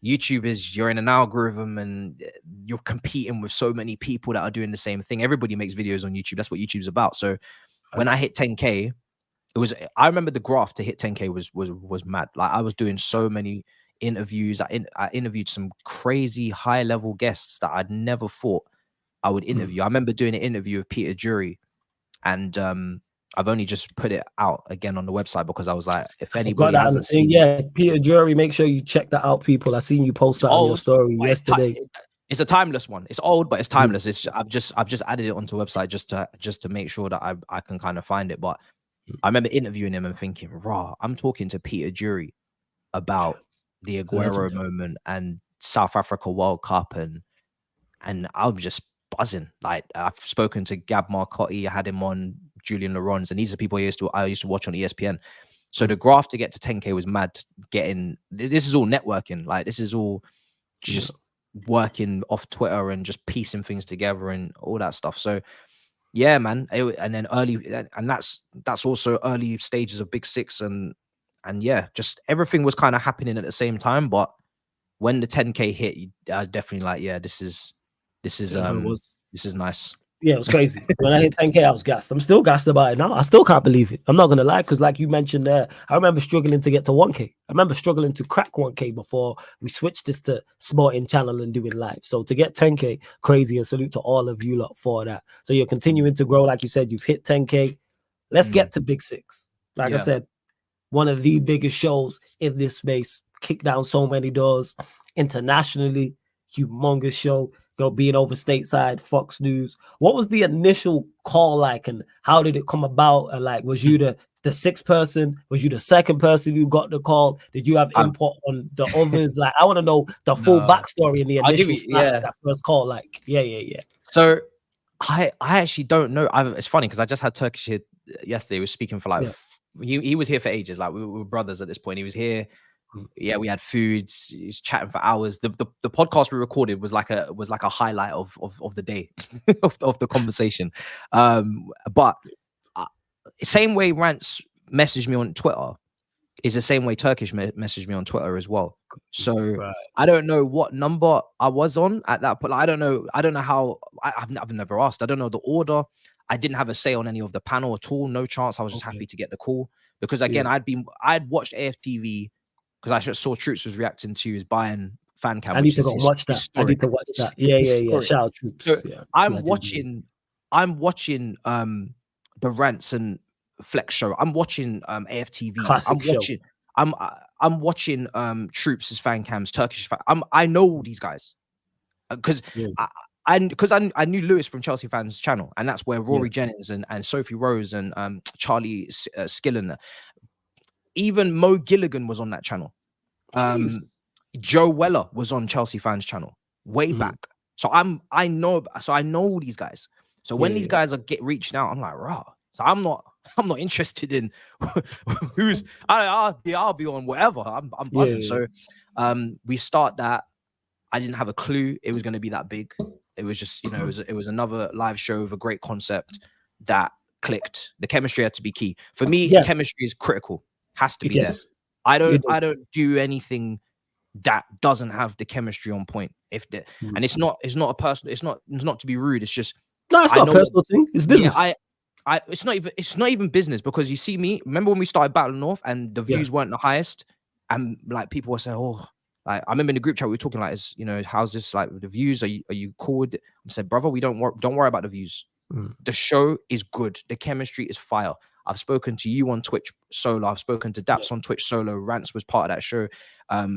YouTube is you're in an algorithm and you're competing with so many people that are doing the same thing. Everybody makes videos on YouTube. That's what YouTube's about. So when I hit 10K, I remember the graph to hit 10K was mad. Like I was doing so many interviews. I interviewed some crazy high level guests that I'd never thought I would interview. I remember doing an interview with Peter Jury, and I've only just put it out again on the website because I was like, if anybody hasn't seen it, Peter Jury, make sure you check that out, people. I seen you post that on your story yesterday. It's a timeless one. It's old, but it's timeless. It's I've just added it onto the website just to make sure that I can kind of find it. But I remember interviewing him and thinking, raw, I'm talking to Peter Jury about the Aguero moment and South Africa World Cup, and I'm just buzzing. Like I've spoken to Gab Marcotti, I had him on, Julian Laurens, and these are people I used to watch on ESPN. So the graph to get to 10K was mad. This is all networking. Like this is all just working off Twitter and just piecing things together and all that stuff. So yeah, man. And then that's also early stages of Big Six and yeah, just everything was kind of happening at the same time. But when the 10K hit, I was definitely like, yeah, this is nice. Yeah, it was crazy. When I hit 10K, I was gassed. I'm still gassed about it now. I still can't believe it. I'm not gonna lie, because like you mentioned there, I remember struggling to get to 1K. I remember struggling to crack 1K before we switched this to Sporting Channel and doing live. So to get 10K, crazy, and salute to all of you lot for that. So you're continuing to grow, like you said, you've hit 10K. Let's get to Big Six. Like I said, one of the biggest shows in this space, kicked down so many doors internationally, humongous show. Being over stateside, Fox News. What was the initial call like, and how did it come about? And like, was you the sixth person? Was you the second person who got the call? Did you have input on the others? Like, I want to know the full backstory and the initial that first call. Like, yeah. So I actually don't know. It's funny because I just had Turkish here yesterday. He was speaking for like he was here for ages. Like we were brothers at this point. He was here. Yeah, we had foods. He's chatting for hours. The podcast we recorded was like a highlight of the day of the conversation. But same way Rants messaged me on Twitter is the same way Turkish messaged me on Twitter as well. So I don't know what number I was on at that point. Like, I don't know how. I've never asked. I don't know the order. I didn't have a say on any of the panel at all. No chance. I was just happy to get the call because again, I'd watched AFTV. Because I just saw Troops was reacting to his Bayern fan cam. I need to go watch that. I need to watch that. Yeah. Shout out Troops. So I'm watching the Rants and Flex show. I'm watching AFTV. Classic I'm watching Troops' fan cams, Turkish fan. I know all these guys because because I knew Lewis from Chelsea Fans channel, and that's where Rory Jennings and Sophie Rose and Charlie Skillen, even Mo Gilligan was on that channel. Joe Weller was on Chelsea Fans channel way back. So I know all these guys. So when these guys are reaching out, I'm like, rah. So I'm not interested in who's I'll be on whatever. I'm buzzing. So we start that. I didn't have a clue it was going to be that big. It was just, it was another live show with a great concept that clicked. The chemistry had to be key. For me, chemistry is critical. Has to be there. I don't do anything that doesn't have the chemistry on point. And it's not a personal, it's not to be rude. It's just it's not a personal thing. It's business. It's not even business, because you see me. Remember when we started Battle North and the views weren't the highest, and like people were saying, "Oh," like I remember in the group chat we were talking like, how's this like with the views? Are you cool with it? I said, brother, don't worry about the views. The show is good. The chemistry is fire. I've spoken to you on Twitch solo. I've spoken to Daps on Twitch solo. Rants was part of that show.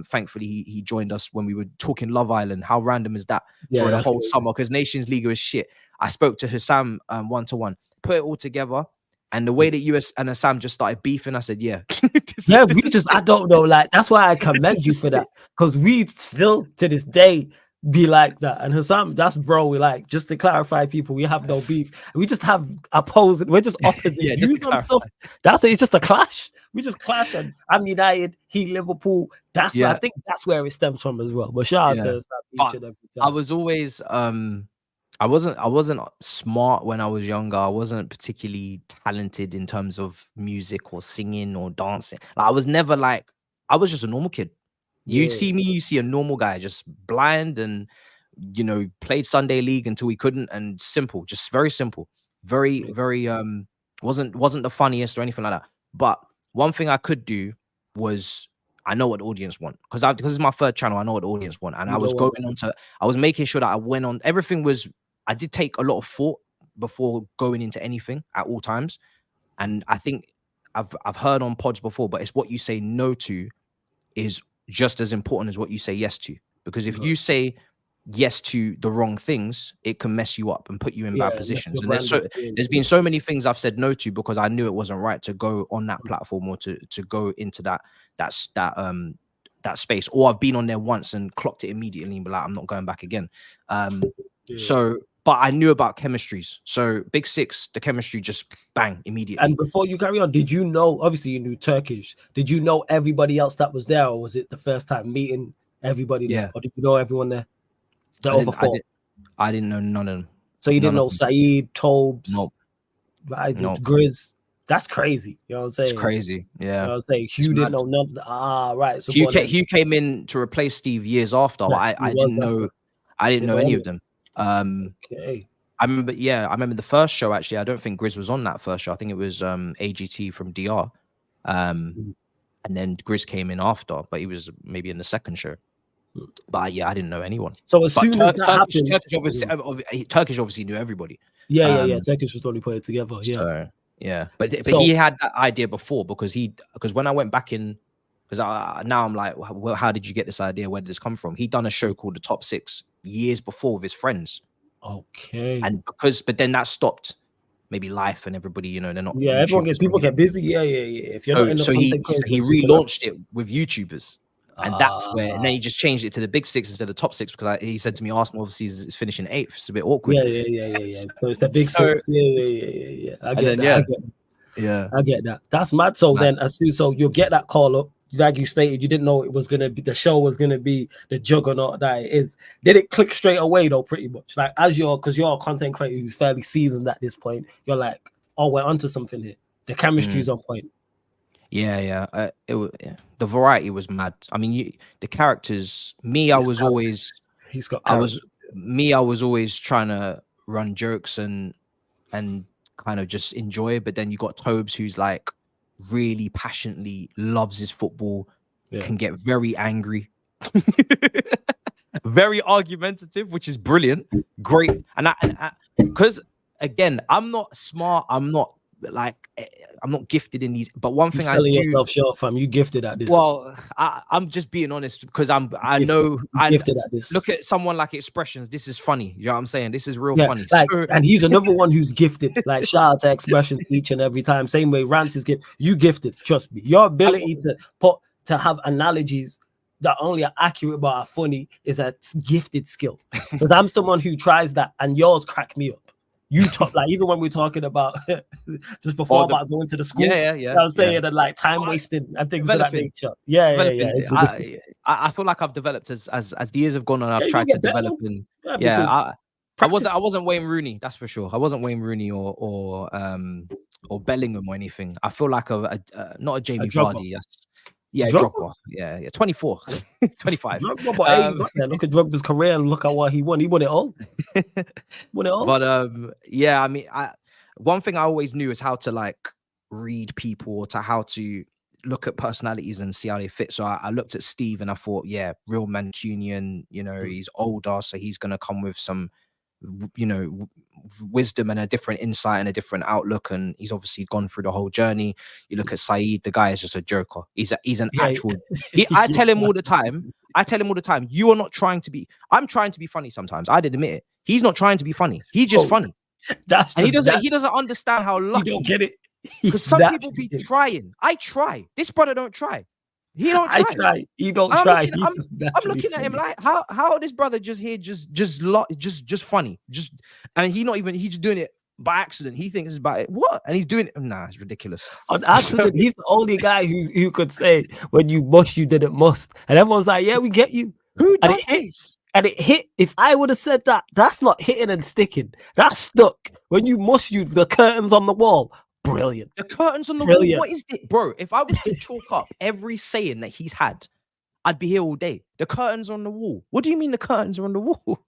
Thankfully, he joined us when we were talking Love Island. How random is that for the whole summer? Because Nations League was shit. I spoke to Hassam one-to-one, put it all together. And the way that you and Hassam just started beefing, I said, I don't know. Like, that's why I commend you for that. Because we still, to this day, be like that. And Hassam, that's bro. We like, just to clarify, people, we have no beef. We just have opposing. We're just opposite views on stuff. That's it. It's just a clash. We just clash. And I'm United. He Liverpool. That's I think that's where it stems from as well. But shout out to Hassam. I was always I wasn't smart when I was younger. I wasn't particularly talented in terms of music or singing or dancing. Like, I was never like, I was just a normal kid. You see me, you see a normal guy, just blind and, played Sunday League until he couldn't, and simple, just very simple. Very, wasn't the funniest or anything like that. But one thing I could do was, I know what the audience want, because it's my third channel. I know what the audience want. And I was making sure that I went on, I did take a lot of thought before going into anything at all times. And I think I've heard on pods before, but it's what you say no to is just as important as what you say yes to. Because if you say yes to the wrong things, it can mess you up and put you in bad positions. And there's been so many things I've said no to because I knew it wasn't right to go on that platform or to go into that space. Or I've been on there once and clocked it immediately and be like, I'm not going back again. But I knew about chemistries. So Big Six, the chemistry just bang immediately. And before you carry on, did you know, obviously you knew Turkish, did you know everybody else that was there, or was it the first time meeting everybody there? Or did you know everyone there? I didn't know none of them. So you didn't know Saeed, Tobes, nope. Grizz? That's crazy. You know what I'm saying? It's crazy. Yeah. You know what I'm saying? Hugh didn't know none. Right. So Hugh came in to replace Steve years after. I didn't know any of them. Okay. I remember the first show, actually. I don't think Grizz was on that first show. I think it was AGT from DR. And then Grizz came in after, but he was maybe in the second show. But I didn't know anyone. So as soon as that happened, Turkish obviously knew everybody. Turkish was totally put it together. But he had that idea before, because when I went back in, because now I'm like, well, how did you get this idea? Where did this come from? He'd done a show called The Top Six years before with his friends. Okay. But then that stopped. Maybe life and everybody, they're not. Yeah, people get busy. If you're not in the he relaunched it with YouTubers. And that's where, and then he just changed it to the Big Six instead of Top Six, because he said to me, Arsenal obviously is finishing 8th. It's a bit awkward. Yeah. So it's the Big Six. Yeah. I get that. That's mad. So then, so you'll get that call up. Like you stated, you didn't know it was gonna be, the show was gonna be the juggernaut that it is. Did it click straight away though? Pretty much, like, because you're a content creator who's fairly seasoned at this point. You're like, oh, we're onto something here. The chemistry's on point. The variety was mad. I mean, the characters. I was always trying to run jokes and kind of just enjoy. But then you got Tobes, who's like really passionately loves his football, can get very angry, very argumentative, which is brilliant, great. And because again, I'm not smart, I'm not I'm not gifted in these. But one You're thing I selling do. yourself short, fam. You gifted at this. Well, I'm just being honest because I gifted at this. Look at someone like Expressions. This is funny. You know what I'm saying? This is real funny. Like, and he's another one who's gifted. Like, shout out to Expressions each and every time. Same way Rants is gifted. You gifted. Trust me. Your ability to have analogies that only are accurate but are funny is a gifted skill. Because I'm someone who tries that, and yours crack me up. You talk like, even when we're talking about just before about going to the school, I was saying that like time wasting and things of that nature. I feel like I've developed as the years have gone on. I've tried to develop I wasn't Wayne Rooney, that's for sure. I wasn't Wayne Rooney or Bellingham or anything. I feel like not a Jamie Vardy. Drogba. Yeah, 24, 25. Drogba, but look at Drogba's career and look at what he won. He won it all. But I mean, one thing I always knew is how to like read people, or to how to look at personalities and see how they fit. So I looked at Steve and I thought, yeah, real Mancunian. You know, he's older, so he's gonna come with some, you know, wisdom and a different insight and a different outlook, and he's obviously gone through the whole journey. You look at Saeed, the guy is just a joker. He's an actual. I tell him all the time. You are not trying to be. I'm trying to be funny sometimes. I did admit it. He's not trying to be funny. He's just funny. He doesn't understand how lucky. You don't get it. Because some people be trying. I try. This brother don't try. He don't try. I try. He don't try. I'm looking at him like, how this brother just here, just funny, and he's just doing it by accident. He thinks it's by what, and he's doing it. Nah, it's ridiculous. On accident, he's the only guy who could say when you must, you didn't must, and everyone's like, yeah, we get you. Who does this? And it hit. If I would have said that, that's not hitting and sticking. That's stuck. When you must, you the curtains on the wall. Brilliant. The curtains on the wall. What is it, bro? If I was to chalk up every saying that he's had, I'd be here all day. The curtains on the wall. What do you mean the curtains are on the wall?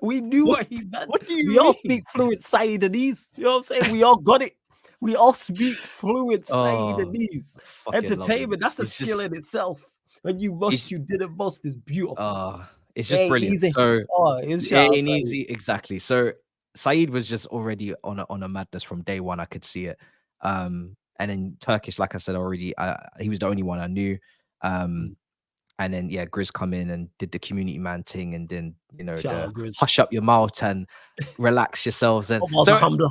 We knew what he meant. What do you mean? We all speak fluent Saedanese. You know what I'm saying? We all got it. We all speak fluent Saedanese. Entertainment, that's a skill in itself. When you must, you didn't must is beautiful. It's just brilliant. Easy. So it's easy. Exactly. So Saeed was just already on a madness from day one. I could see it. And then Turkish, like I said already, he was the only one I knew. And then Grizz come in and did the community man thing, and then hush up your mouth and relax yourselves. And and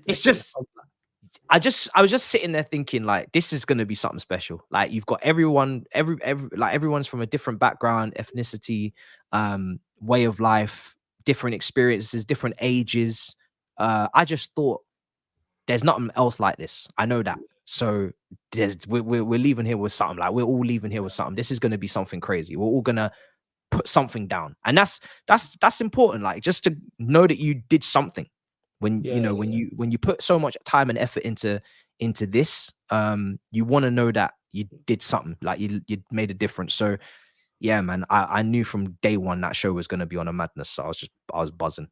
it's just. I was just sitting there thinking, like, this is gonna be something special. Like, you've got everyone, everyone's from a different background, ethnicity, way of life, different experiences, different ages. I just thought there's nothing else like this. I know that. So we're leaving here with something. Like, we're all leaving here with something. This is gonna be something crazy. We're all gonna put something down, and that's important. Like, just to know that you did something. When you put so much time and effort into this, you want to know that you did something, like you made a difference. So yeah, man, I knew from day one that show was going to be on a madness. So I was buzzing.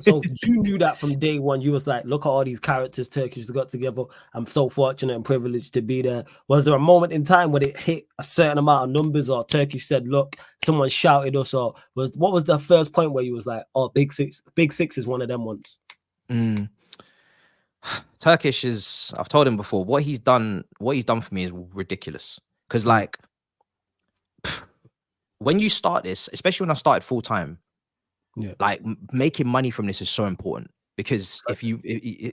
So you knew that from day one. You was like, look at all these characters Turkish got together. I'm so fortunate and privileged to be there. Was there a moment in time when it hit a certain amount of numbers, or Turkish said, look, someone shouted us, or what was the first point where you was like, oh, Big Six is one of them ones? Turkish is, I've told him before, what he's done for me is ridiculous. Because like, when you start this, especially when I started full time, like making money from this is so important, because if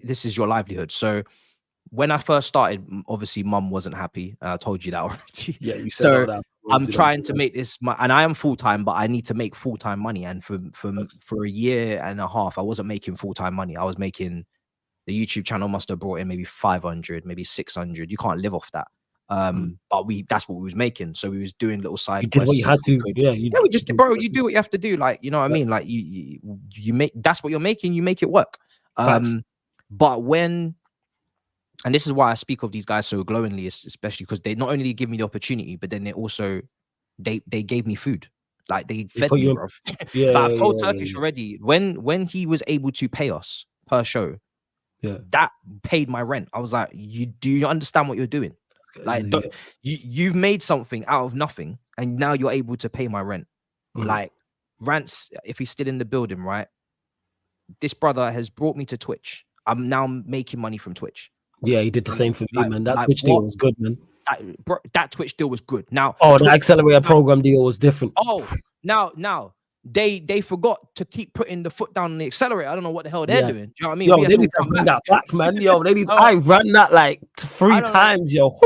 this is your livelihood. So when I first started, obviously mum wasn't happy. I told you that already. Yeah, you said so. I'm trying to make this, and I am full time, but I need to make full time money. And for a year and a half, I wasn't making full time money. I was making, the YouTube channel must have brought in maybe 500, maybe 600. You can't live off that. But that's what we was making. So we was doing little side quests. What you had to, we just, bro, you do what you have to do. Like, you know what I mean? Like you make, that's what you're making. You make it work. But when. And this is why I speak of these guys so glowingly, especially because they not only give me the opportunity, but then they gave me food. Like, they fed me, bro. I've told Turkish already, when he was able to pay us per show, that paid my rent. I was like, do you understand what you're doing? Like, you've made something out of nothing, and now you're able to pay my rent. Like, Rants, if he's still in the building, right? this brother has brought me to Twitch. I'm now making money from Twitch. Yeah, he did the same for me, man. That like Twitch deal was good, man. That Twitch deal was good. Now, the accelerator program deal was different. Now they forgot to keep putting the foot down on the accelerator. I don't know what the hell they're doing. Do you know what I mean? Yo, they need to bring that back, man. Yo, they need. I ran that like 3 times, yo.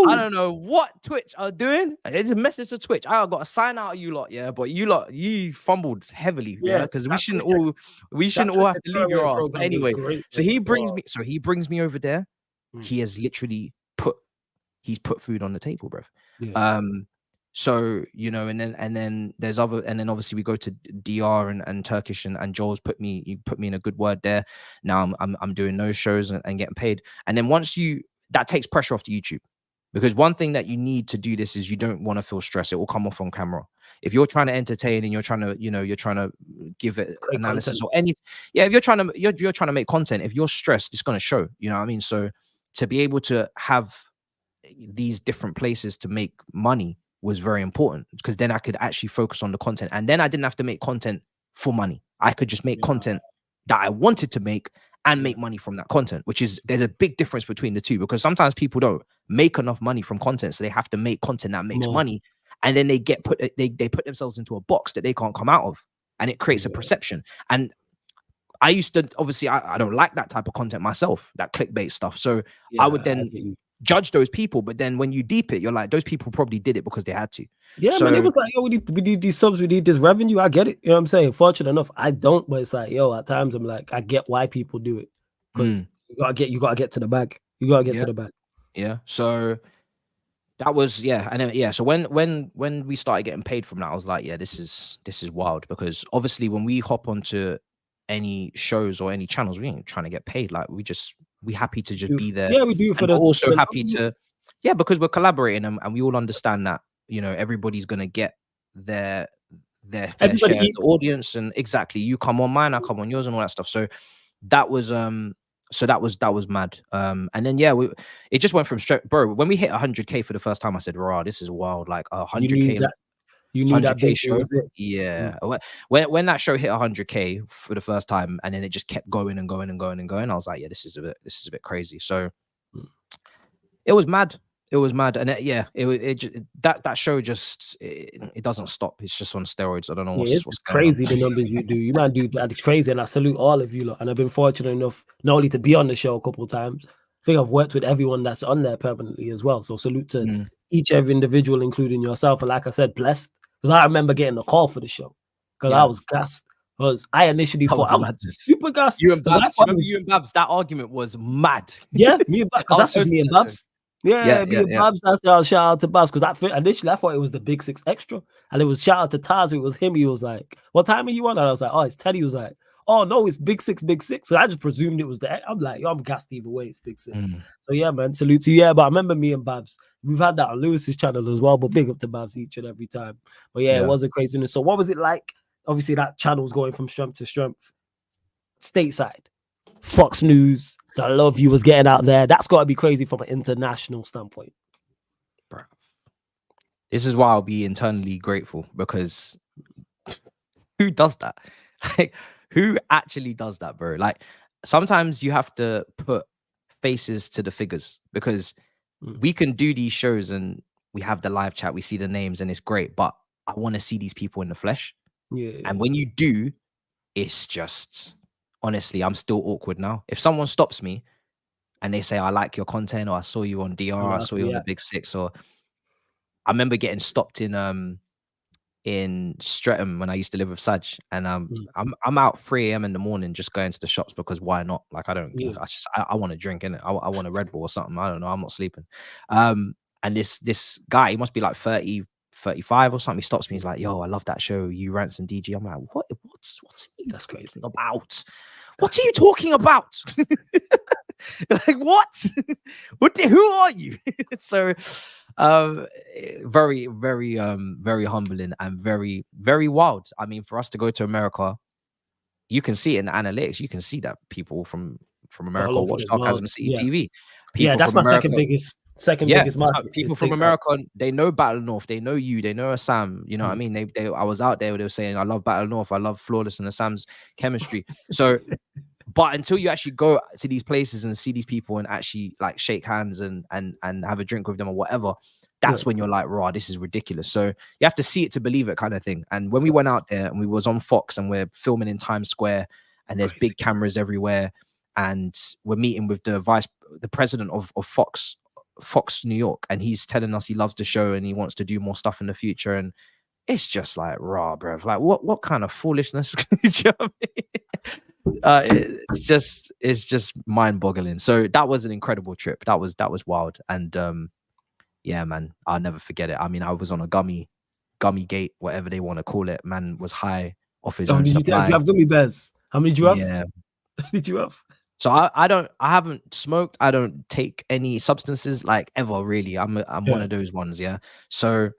I don't know what Twitch are doing. It's a message to Twitch. I got to sign out of you lot, yeah. But you fumbled heavily, yeah, because we shouldn't all have to leave your ass. But anyway, so he brings me over there. He has literally put food on the table, bro. Yeah. So, you know, and then there's then obviously we go to DR and Turkish and Joel's put me in a good word there. Now I'm doing those shows and getting paid. And then that takes pressure off to YouTube. Because one thing that you need to do this is you don't want to feel stressed. It will come off on camera. If you're trying to entertain and you're trying to give it great analysis content. Or anything, if you're trying to make content, if you're stressed, it's going to show. You know what I mean? So to be able to have these different places to make money was very important, because then I could actually focus on the content, and then I didn't have to make content for money. I could just make content that I wanted to make and make money from that content, there's a big difference between the two, because sometimes people don't make enough money from content, so they have to make content that makes money, and then they put themselves into a box that they can't come out of, and it creates a perception. And I used to, obviously, I don't like that type of content myself, that clickbait stuff. So I would then judge those people, but then when you deep it, you're like, those people probably did it because they had to. Yeah, so, man, it was like, yo, we need these subs, we need this revenue. I get it. You know what I'm saying? Fortunate enough, I don't, but it's like, yo, at times I'm like, I get why people do it, because you gotta get to the bag. You gotta get to the bag. Yeah. So that was and then so when we started getting paid from that, I was like, yeah, this is wild, because obviously when we hop onto any shows or any channels, we ain't trying to get paid. Like we happy to just be there. Yeah, we do for also happy to because we're collaborating, and we all understand that, you know, everybody's gonna get their fair share of the audience, and exactly, you come on mine, I come on yours, and all that stuff. So that was that was mad. And then it just went from straight, bro. When we hit 100K for the first time, I said, "Rah, this is wild!" Like 100K. You knew that big show. Yeah. When that show hit 100K for the first time, and then it just kept going and going and going and going, I was like, yeah, this is a bit crazy. So it was mad. It was mad. And that show just, it doesn't stop. It's just on steroids. I don't know what's crazy, the numbers you do. You man do that. It's crazy. And I salute all of you lot. And I've been fortunate enough not only to be on the show a couple of times, I think I've worked with everyone that's on there permanently as well. So salute to every individual, including yourself. And like I said, blessed. Because I remember getting a call for the show, because I was gassed. Because I initially thought I was super gassed. You and Babs, that argument was mad. Yeah, me and Babs, because that's just me and Babs. Yeah, me and Babs. That's shout out to Babs, because initially I thought it was the Big Six Extra, and it was shout out to Taz. It was him. He was like, "What time are you on?" And I was like, "Oh, it's Teddy." He was like, "Oh no, it's Big Six, Big Six." So I just presumed it was I'm like, yo, I'm gassed either way. It's Big Six. So yeah, man, salute to you. Yeah, but I remember me and Babs. We've had that on Lewis's channel as well, but big up to Babs each and every time. But it was a craziness. So what was it like? Obviously, that channel's going from strength to strength. Stateside, Fox News, the love you was getting out there. That's got to be crazy from an international standpoint. Bro, this is why I'll be internally grateful, because who does that? Like, who actually does that, bro? Like, sometimes you have to put faces to the figures, because we can do these shows and we have the live chat, we see the names, and it's great, but I want to see these people in the flesh. And when you do, it's just, honestly, I'm still awkward now. If someone stops me and they say, I like your content, or I saw you on DR, I saw you on the Big Six, or I remember getting stopped in Streatham when I used to live with Saj, and I'm out 3 a.m. in the morning just going to the shops, because why not? Like, I want to drink, innit? I want a Red Bull or something. I don't know. I'm not sleeping. And this guy, he must be like 30, 35 or something. He stops me. He's like, yo, I love that show, you, Rants and DG. I'm like, what's he That's crazy about? What are you talking about? Like, what? Who are you? So very, very, very humbling and very, very wild. I mean, for us to go to America, you can see it in the analytics. You can see that people from America watch Sarcasm City TV. That's my second biggest Second biggest market. People from America, they know Battle North, they know you, they know Assam. You know what I mean? I was out there, they were saying, I love Battle North, I love Flawless and Assam's chemistry. So, but until you actually go to these places and see these people and actually like shake hands and have a drink with them or whatever, that's when you're like, raw, this is ridiculous. So you have to see it to believe it, kind of thing. And when we went out there and we was on Fox and we're filming in Times Square and there's big cameras everywhere, and we're meeting with the president of Fox New York, and he's telling us he loves the show and he wants to do more stuff in the future, and it's just like, raw, bruv, like what kind of foolishness? You know what I mean? It's just mind-boggling. So that was an incredible trip. That was wild. And yeah, man, I'll never forget it. I mean, I was on a gummy gate, whatever they want to call it. Man was high off his own supply. Did you have gummy bears? How many did you have? Yeah. Did you have? So I haven't smoked. I don't take any substances like ever, really. I'm one of those ones, yeah. So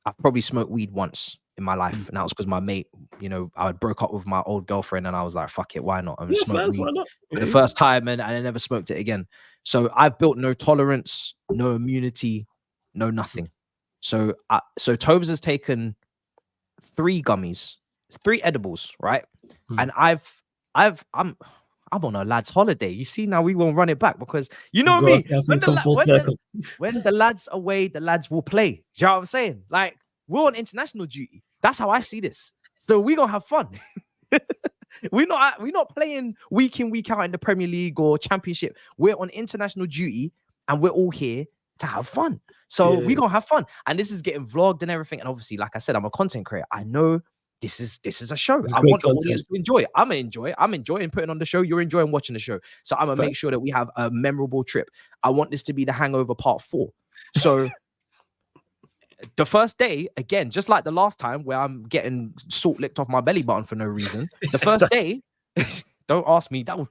I probably smoked weed once in my life, and that was because my mate, you know, I broke up with my old girlfriend, and I was like, fuck it, why not? I'm gonna smoke weed for the first time, and I never smoked it again. So I've built no tolerance, no immunity, no nothing. So Tobes has taken 3 gummies, 3 edibles, right? And I'm on a lad's holiday. You see, now we won't run it back because you know me. When the lads away, the lads will play. Do you know what I'm saying? Like, we're on international duty. That's how I see this. So we gonna have fun. We're not playing week in, week out in the Premier League or Championship. We're on international duty and we're all here to have fun. So we gonna have fun. And this is getting vlogged and everything. And obviously, like I said, I'm a content creator. I know this is a show. I want the audience to enjoy it. I'm enjoying putting on the show. You're enjoying watching the show. So I'm gonna make sure that we have a memorable trip. I want this to be the Hangover Part 4. So the first day, again, just like the last time where I'm getting salt licked off my belly button for no reason. The first day, don't ask me. I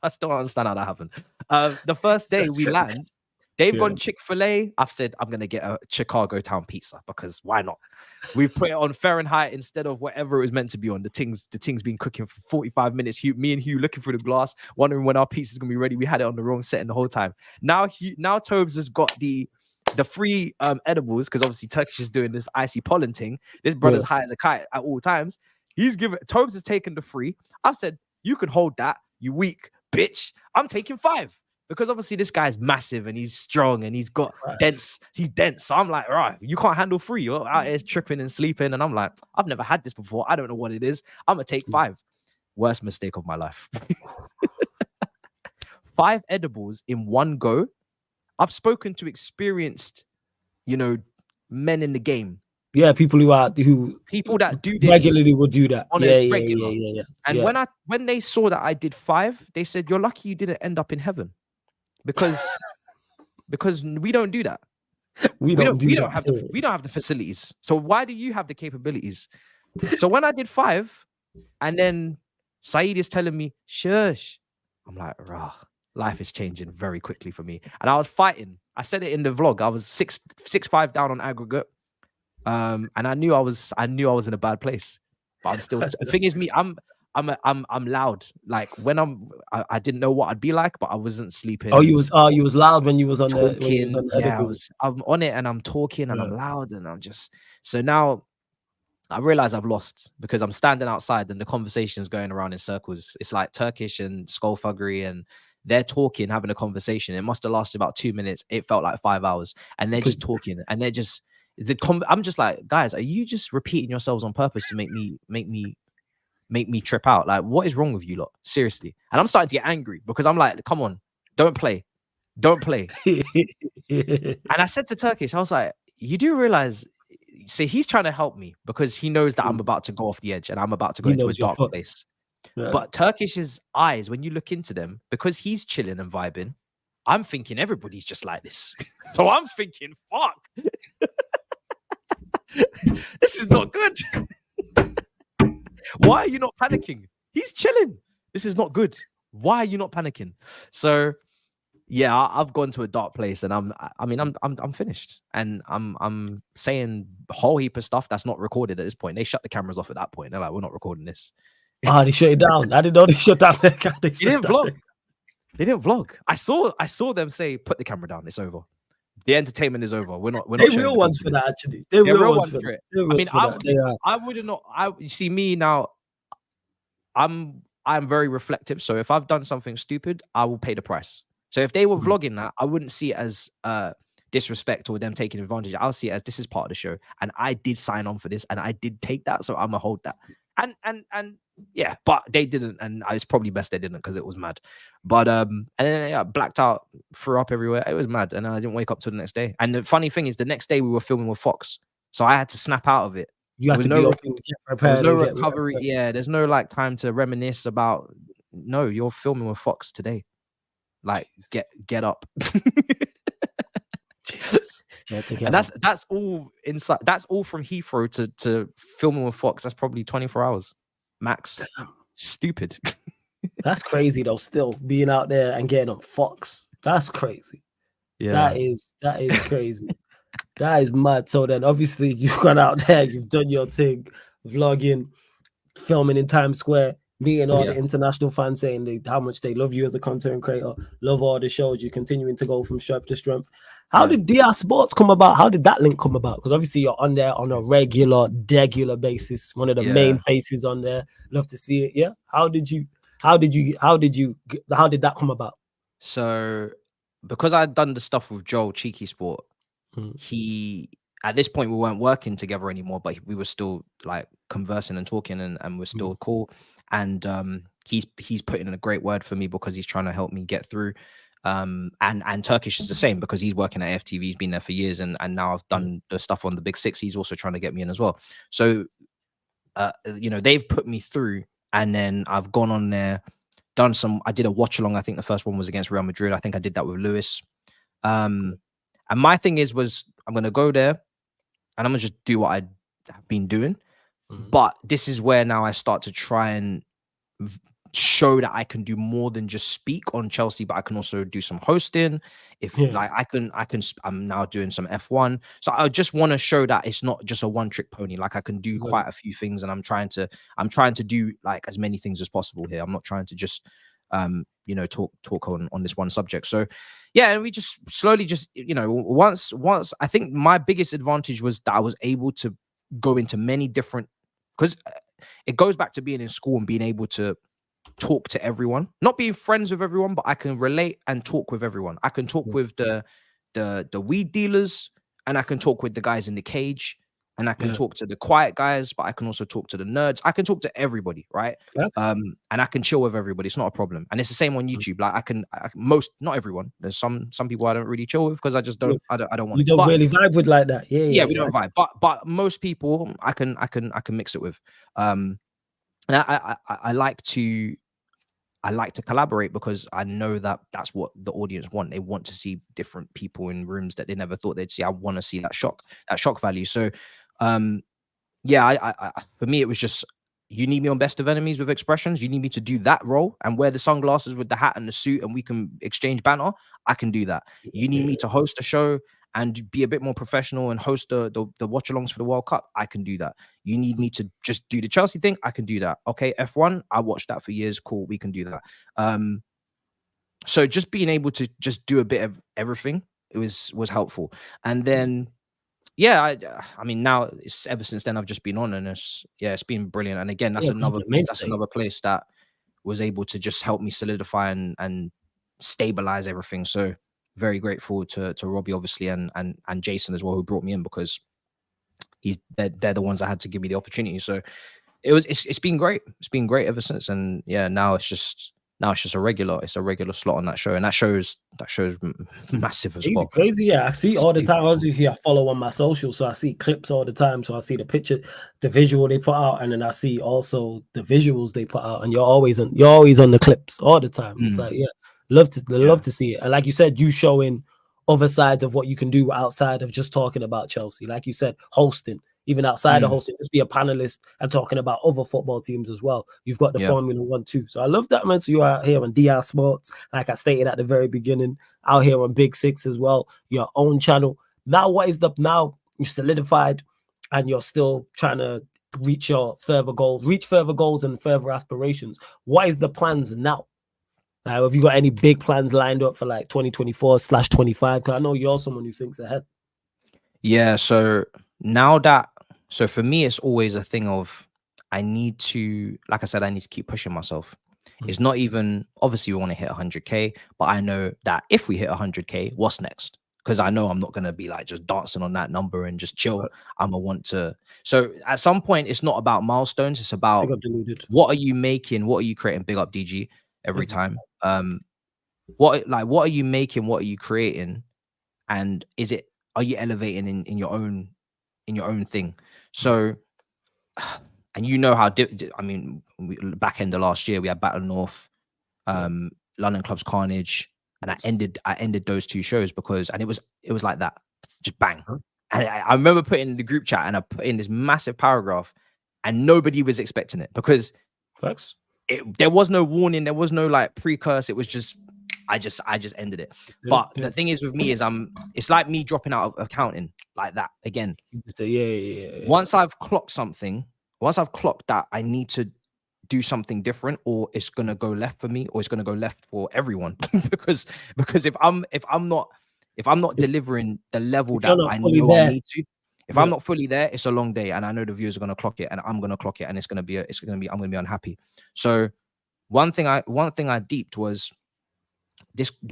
still don't understand how that happened. The first day we land, they've gone Chick-fil-A. I've said I'm gonna get a Chicago Town pizza because why not? We've put it on Fahrenheit instead of whatever it was meant to be on. The thing's been cooking for 45 minutes. Me and Hugh looking through the glass, wondering when our pizza's gonna be ready. We had it on the wrong setting the whole time. Now Tobes has got the free edibles because obviously Turkish is doing this icy pollen thing. This brother's high as a kite at all times. Tobes has taken the free. I've said, you can hold that, you weak bitch. I'm taking 5. Because obviously this guy's massive and he's strong and he's got dense. He's dense. So I'm like, right, you can't handle 3. You're out here tripping and sleeping. And I'm like, I've never had this before. I don't know what it is. I'm gonna take 5. Worst mistake of my life. 5 edibles in one go. I've spoken to experienced, you know, men in the game. Yeah, people that do this regularly would do that on a regular. Yeah. And when they saw that I did 5, they said, "You're lucky you didn't end up in heaven." Because we don't do that. We don't have the facilities. So why do you have the capabilities? So when I did 5, and then Saeed is telling me, shush, I'm like, rah, life is changing very quickly for me. And I was fighting. I said it in the vlog. I was 6'5" down on aggregate. And I knew I was in a bad place. But I'm still the thing is me, I'm loud. Like when I didn't know what I'd be like, but I wasn't sleeping. Oh, you was loud when you was on talking. I'm on it and I'm talking and I'm loud and I'm just. So now I realize I've lost because I'm standing outside and the conversation's going around in circles. It's like Turkish and skullfuggery and they're talking, having a conversation. It must have lasted about 2 minutes. It felt like 5 hours, and they're just talking and they're just. I'm just like, guys, are you just repeating yourselves on purpose to make me trip out? Like, what is wrong with you lot? Seriously. And I'm starting to get angry because I'm like, come on, don't play. And I said to Turkish, I was like, you do realize, see, he's trying to help me because he knows that I'm about to go off the edge and I'm about to go into a dark place. Yeah. But Turkish's eyes, when you look into them, because he's chilling and vibing, I'm thinking everybody's just like this. So I'm thinking, fuck. This is not good. Why are you not panicking? He's chilling. This is not good. Why are you not panicking? So yeah, I've gone to a dark place and I'm finished. And I'm saying a whole heap of stuff that's not recorded at this point. They shut the cameras off at that point. They're like, we're not recording this. They shut it down. I didn't know they shut down their camera. You didn't vlog. They didn't vlog. I saw them say, "Put the camera down. It's over. The entertainment is over. We're not They showing real the ones people for this." that, actually. They're They're real real ones ones for for that. it. They're I real mean, for that. They are. I wouldn't know. You see me now. I'm very reflective. So if I've done something stupid, I will pay the price. So if they were vlogging that, I wouldn't see it as disrespect or them taking advantage. I'll see it as this is part of the show, and I did sign on for this, and I did take that, so I'm gonna hold that. And yeah, but they didn't, and it's probably best they didn't because it was mad. But and then yeah, blacked out, threw up everywhere. It was mad, and I didn't wake up till the next day. And the funny thing is, the next day we were filming with Fox, so I had to snap out of it. You There have was to be no open, get there was prepared, no and get recovery. Yeah, there's no like time to reminisce about. No, you're filming with Fox today. Like, get up. Jesus. Together. And that's all inside. That's all from Heathrow to filming with Fox. That's probably 24 hours max. Damn. Stupid. That's crazy though. Still being out there and getting on Fox. That's crazy. Yeah. That is crazy. That is mad. So then obviously you've gone out there, you've done your thing, vlogging, filming in Times Square, meeting all the international fans saying how much they love you as a content creator, love all the shows, you're continuing to go from strength to strength. How did DR Sports come about? How did that link come about? Because obviously you're on there on a regular basis, one of the main faces on there. Love to see it. Yeah. How did that come about? So because I'd done the stuff with Joel, Cheeky Sport, he at this point we weren't working together anymore, but we were still like conversing and talking and we're still cool. And he's putting in a great word for me because he's trying to help me get through. And Turkish is the same because he's working at FTV, he's been there for years, and now I've done the stuff on the Big Six. He's also trying to get me in as well. So you know, they've put me through, and then I've gone on there, I did a watch along. I think the first one was against Real Madrid. I think I did that with Lewis. And my thing was I'm gonna go there and I'm gonna just do what I have been doing. But this is where now I start to try and show that I can do more than just speak on Chelsea, but I can also do some hosting. Like I'm now doing some F1. So I just want to show that it's not just a one-trick pony. Like I can do quite a few things, and I'm trying to do like as many things as possible here. I'm not trying to just you know, talk on this one subject. So yeah, and we just slowly you know, once I think my biggest advantage was that I was able to go into many different, because it goes back to being in school and being able to talk to everyone, not being friends with everyone, but I can relate and talk with everyone. I can talk with the weed dealers, and I can talk with the guys in the cage, and I can talk to the quiet guys, but I can also talk to the nerds. I can talk to everybody, right? And I can chill with everybody. It's not a problem. And it's the same on YouTube. Like I can not everyone. There's some people I don't really chill with because I just don't. I don't want. You don't really vibe with like that. Yeah, we don't vibe. But most people I can mix it with. And I like to collaborate because I know that that's what the audience want. They want to see different people in rooms that they never thought they'd see. I want to see that shock value. So, yeah, I for me, it was just, you need me on Best of Enemies with Expressions. You need me to do that role and wear the sunglasses with the hat and the suit, and we can exchange banter. I can do that. You need me to host a show and be a bit more professional and host the watch-alongs for the World Cup. I can do that. You need me to just do the Chelsea thing. I can do that. Okay, F1, I watched that for years. Cool, we can do that. So just being able to just do a bit of everything, it was helpful. And then yeah, I mean, now it's ever since then I've just been on, and it's been brilliant. And again, that's another place that was able to just help me solidify and stabilize everything. So very grateful to Robbie, obviously, and Jason as well, who brought me in, because they're the ones that had to give me the opportunity. So it's been great. It's been great ever since. And yeah, now it's just a regular slot on that show, and that show's massive as well. Crazy, yeah. I see all the time. Obviously, I follow on my social, so I see clips all the time. So I see the picture, the visual they put out, and then I see also the visuals they put out. And you're always on the clips all the time. It's like, yeah, love to see it. And like you said, you showing other sides of what you can do outside of just talking about Chelsea. Like you said, hosting. Even outside of hosting, just be a panelist and talking about other football teams as well. You've got the Formula 1 too. So I love that, man. So you're out here on DR Sports, like I stated at the very beginning, out here on Big Six as well, your own channel. Now, now you're solidified and you're still trying to reach further goals and further aspirations. What is the plans now? Have you got any big plans lined up for like 2024/25? Because I know you're someone who thinks ahead. Yeah, so now that, so for me, it's always a thing of, I need to, like I said, I need to keep pushing myself. It's not even, obviously we want to hit 100K, but I know that if we hit 100K, what's next? Because I know I'm not going to be like just dancing on that number and just chill. I'm going to want to. So at some point, it's not about milestones. It's about what are you making? What are you creating? Big up DG every time. What are you making? What are you creating? And are you elevating in your own thing? So, and you know how, I mean, back end of last year, we had Battle North, London Clubs Carnage, and I ended those two shows because, and it was like that, just bang. And I remember putting in the group chat, and I put in this massive paragraph, and nobody was expecting it because there was no warning, there was no like precursor. It was just, I just ended it. But the thing is with me is it's like me dropping out of accounting like that again. Once I've clocked something, once I've clocked that I need to do something different, or it's gonna go left for me, or it's gonna go left for everyone. because if I'm not delivering the level that I know I need to, if I'm not fully there, it's a long day, and I know the viewers are gonna clock it, and I'm gonna clock it, and I'm gonna be unhappy. So one thing I deeped was,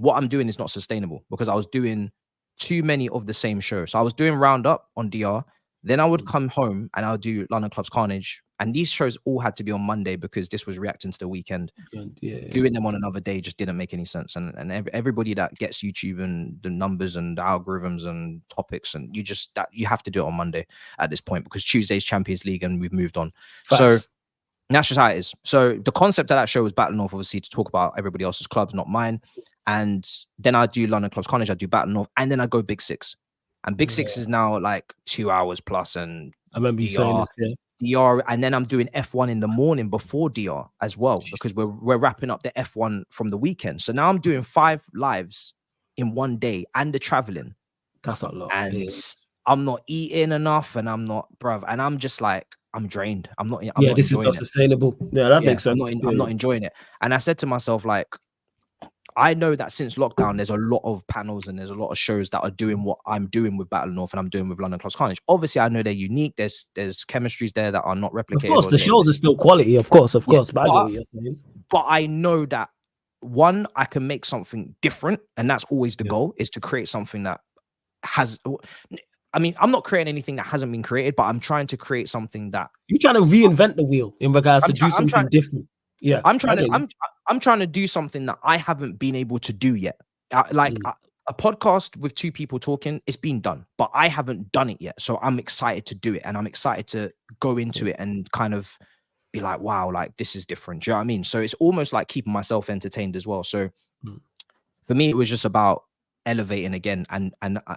what I'm doing is not sustainable, because I was doing too many of the same shows. So I was doing Roundup on DR, then I would come home and I would do London Clubs Carnage, and these shows all had to be on Monday because this was reacting to the weekend. Doing them on another day just didn't make any sense. And everybody that gets YouTube and the numbers and the algorithms and topics, and you have to do it on Monday at this point, because Tuesday's Champions League and we've moved on. So that's just how it is. So the concept of that show was Battle North, obviously, to talk about everybody else's clubs, not mine. And then I do London Clubs Carnage, I do Battle North, and then I go Big Six. And Big Six is now like 2 hours plus, and I remember you saying this, DR, and then I'm doing F1 in the morning before DR as well, because we're wrapping up the F1 from the weekend. So now I'm doing 5 lives in one day, and the traveling. That's a lot. And I'm not eating enough, and I'm not, bruv, and I'm just like, I'm drained. I'm not this is not sustainable. Yeah, that makes sense. I'm not enjoying it. And I said to myself, like, I know that since lockdown, there's a lot of panels and there's a lot of shows that are doing what I'm doing with Battle North and I'm doing with London Clubs Carnage. Obviously, I know they're unique. There's chemistries there that are not replicated. Of course, the shows are still quality. Of course. But I get what you're saying. But I know that, one, I can make something different, and that's always the goal, is to create something that has. I mean, I'm not creating anything that hasn't been created, but I'm trying to create something that you're trying to reinvent the wheel in regards to do something different. Yeah, I'm trying to do something that I haven't been able to do yet. A podcast with 2 people talking, it's been done, but I haven't done it yet. So I'm excited to do it, and I'm excited to go into it and kind of be like, wow, like this is different. Do you know what I mean? So it's almost like keeping myself entertained as well. So for me, it was just about elevating again, and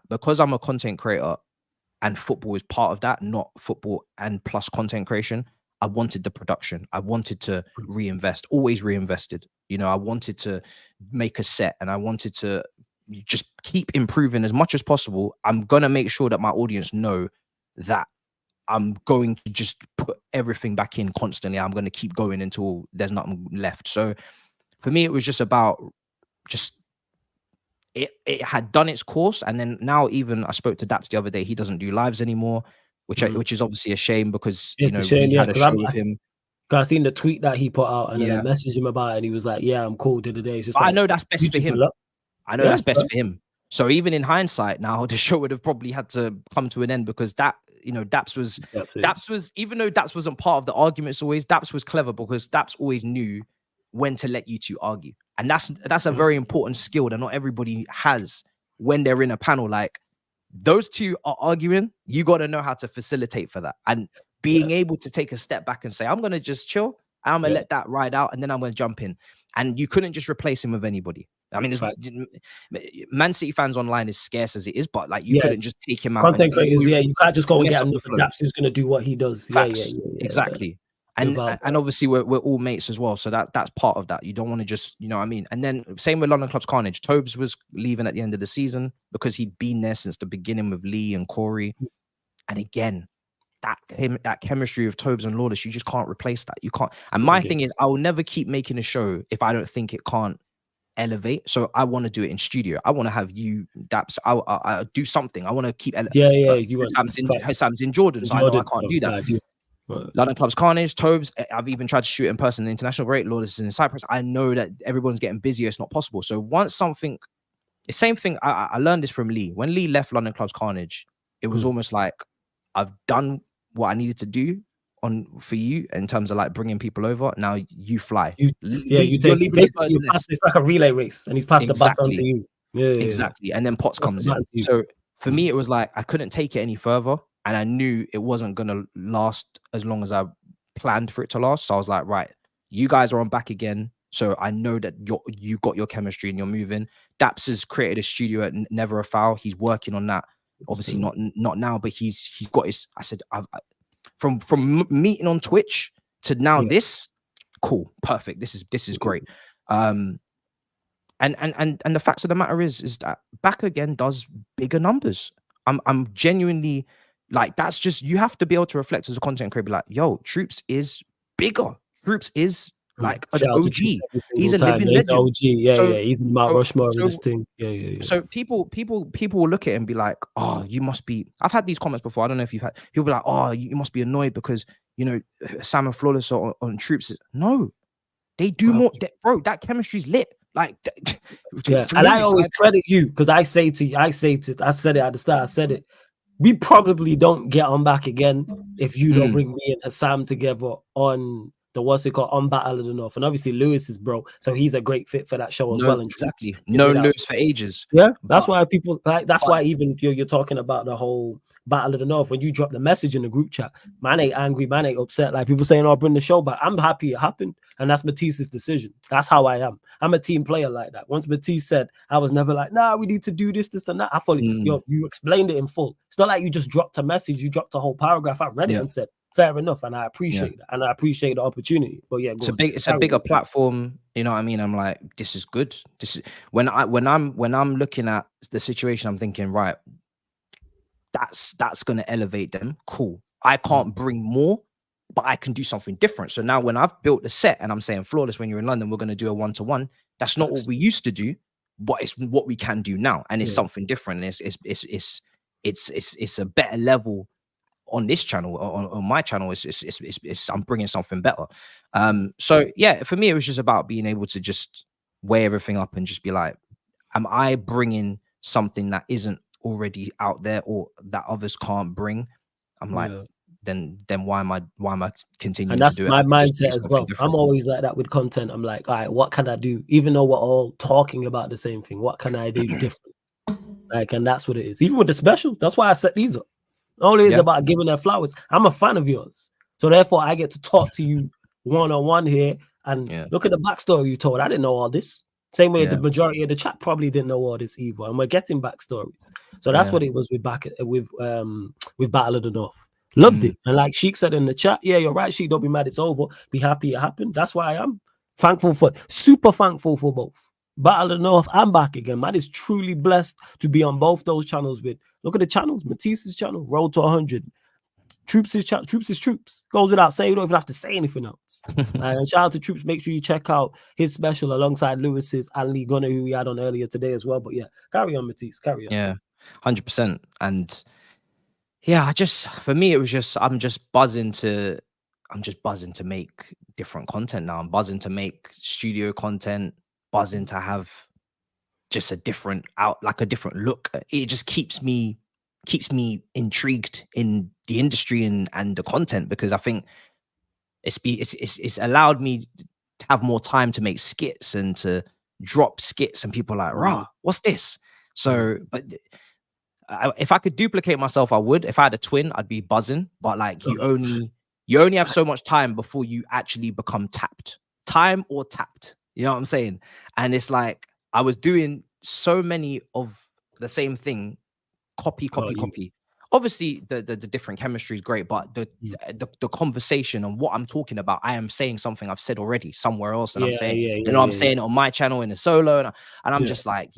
because I'm a content creator and football is part of that, not football and plus content creation, I wanted the production. I wanted to reinvest, always reinvested. You know, I wanted to make a set, and I wanted to just keep improving as much as possible. I'm going to make sure that my audience know that I'm going to just put everything back in constantly. I'm going to keep going until there's nothing left. So for me, it was just about it had done its course. And then now, even I spoke to Daps the other day, he doesn't do lives anymore, which is obviously a shame, because it's a shame, we had a show with him. I seen the tweet that he put out, and then I messaged him about it, and he was like, yeah, I'm cool the other day. I know that's best for him. I know that's best for him. So even in hindsight now, the show would have probably had to come to an end, because that, Daps was, even though Daps wasn't part of the arguments always, Daps was clever, because Daps always knew when to let you two argue. And that's a very important skill that not everybody has when they're in a panel. Like, those two are arguing, you got to know how to facilitate for that. And being able to take a step back and say, I'm going to just chill, I'm going to let that ride out, and then I'm going to jump in. And you couldn't just replace him with anybody. I mean, Man City fans online is scarce as it is, but like, you couldn't just take him out. Content creators, you can't just go and get another Daps who's going to do what he does. Exactly. And obviously we're all mates as well, so that's part of that. You don't want to just, you know what I mean? And then same with London Clubs Carnage. Tobes was leaving at the end of the season because he'd been there since the beginning with Lee and Corey. And again, that chemistry of Tobes and Lawless, you just can't replace that. You can't. And my thing is, I will never keep making a show if I don't think it can't elevate. So I want to do it in studio. I want to have you, Daps. I do something. I want to keep You want Sam's in Jordan, so I know I can't do that. Right. London Clubs Carnage, Tobes. I've even tried to shoot in person. International Great Lawless in Cyprus. I know that everyone's getting busier. It's not possible. So once something, the same thing. I learned this from Lee. When Lee left London Clubs Carnage, it was almost like I've done what I needed to do for you in terms of like bringing people over. Now you fly. You're leaving this bird's nest. It's like a relay race, and he's passed the baton to you. Exactly. And then Poch comes in. So for me, it was like I couldn't take it any further, and I knew it wasn't gonna last as long as I planned for it to last. So I was like, right, you guys are on back again. So I know that you got your chemistry and you're moving. Daps has created a studio at Never a Foul. He's working on that. Obviously not now, but he's got his. I said, from meeting on Twitch to now this, cool, perfect. This is great. And the facts of the matter is that Back Again does bigger numbers. I'm genuinely like, that's just, you have to be able to reflect as a content creator, be like, yo, Troops is bigger. Troops is like an OG. He's a living legend. OG. He's in Mount Rushmore in this thing. So people will look at it and be like, oh, you must be. I've had these comments before. I don't know if you've had people be like, oh, you must be annoyed because Sam and Flawless are on Troops. No, they do more. Bro, that chemistry's lit. Like, and I always credit you because I said it at the start. I said it. We probably don't get on Back Again if you don't bring me and Hassam together on the on Battle of the North. And obviously Lewis is bro, so he's a great fit for that show as well. And exactly. No Lewis for ages. Yeah, that's why people like. That's why even you're talking about the whole Battle of the North. When you drop the message in the group chat, man ain't angry, man ain't upset. Like people saying, "Oh, bring the show back." I'm happy it happened, and that's Matisse's decision. That's how I am. I'm a team player like that. Once Matisse said, I was never like, "Nah, we need to do this, and that." I thought, yo, you explained it in full. It's not like you just dropped a message. You dropped a whole paragraph. I read it and said, fair enough, and I appreciate that, and I appreciate the opportunity. But yeah, it's a bigger platform. You know what I mean? I'm like, this is good. This is when I'm looking at the situation, I'm thinking, right, that's gonna elevate them. Cool. I can't bring more, but I can do something different. So now when I've built the set and I'm saying, Flawless, when you're in London, we're gonna do a 1-to-1. That's not what we used to do, but it's what we can do now, and it's something different. And it's a better level. On this channel, on my channel, I'm bringing something better. So yeah, for me, it was just about being able to just weigh everything up and just be like, am I bringing something that isn't already out there or that others can't bring? I'm like, then why am I continuing to do it? And that's my mindset as well. I'm always like that with content. I'm like, all right, what can I do? Even though we're all talking about the same thing, what can I do different? Like, and that's what it is. Even with the special, that's why I set these up. Only is about giving their flowers. I'm a fan of yours, so therefore I get to talk to you one-on-one here and look at the backstory you told. I didn't know all this. Same way the majority of the chat probably didn't know all this either, and we're getting backstories. So that's what it was with Battle of the North. Loved it, and like Sheik said in the chat, yeah, you're right, Sheik. Don't be mad, it's over. Be happy it happened. That's why I am super thankful for both. Battle of the North, I'm Back Again. Man is truly blessed to be on both those channels with, look at the channels, Matisse's channel, Road to 100. Troops is Troops. Goes without saying, you don't even have to say anything else. And shout out to Troops. Make sure you check out his special alongside Lewis's and Lee Gunner, who we had on earlier today as well. But yeah, carry on, Matisse, carry on. Yeah, 100%. And yeah, for me, it was just, I'm just buzzing to make different content now. I'm buzzing to make studio content, buzzing to have just a different look. It just keeps me intrigued in the industry and the content, because I think it's allowed me to have more time to make skits and to drop skits, and people are like, rah, what's this? So, but if I could duplicate myself, I would. If I had a twin, I'd be buzzing. But like, you only have so much time before you actually become tapped. Time or tapped. You know what I'm saying? And it's like, I was doing so many of the same thing, copy. Obviously, the different chemistry is great, but the conversation and what I'm talking about, I am saying something I've said already somewhere else, and I'm saying, I'm saying it on my channel in a solo, and I'm just like,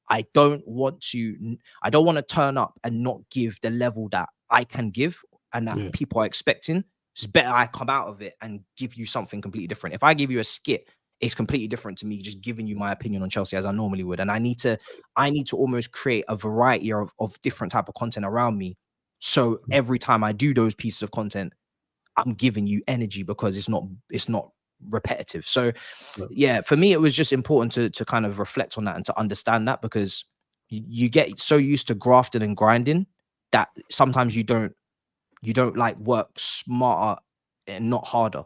I don't want to turn up and not give the level that I can give and that people are expecting. It's better I come out of it and give you something completely different. If I give you a skit it's completely different to me just giving you my opinion on Chelsea as I normally would. And I need to almost create a variety of different type of content around me. So every time I do those pieces of content, I'm giving you energy because it's not repetitive. So yeah, for me, it was just important to kind of reflect on that and to understand that, because you get so used to grafting and grinding that sometimes you don't like work smarter and not harder.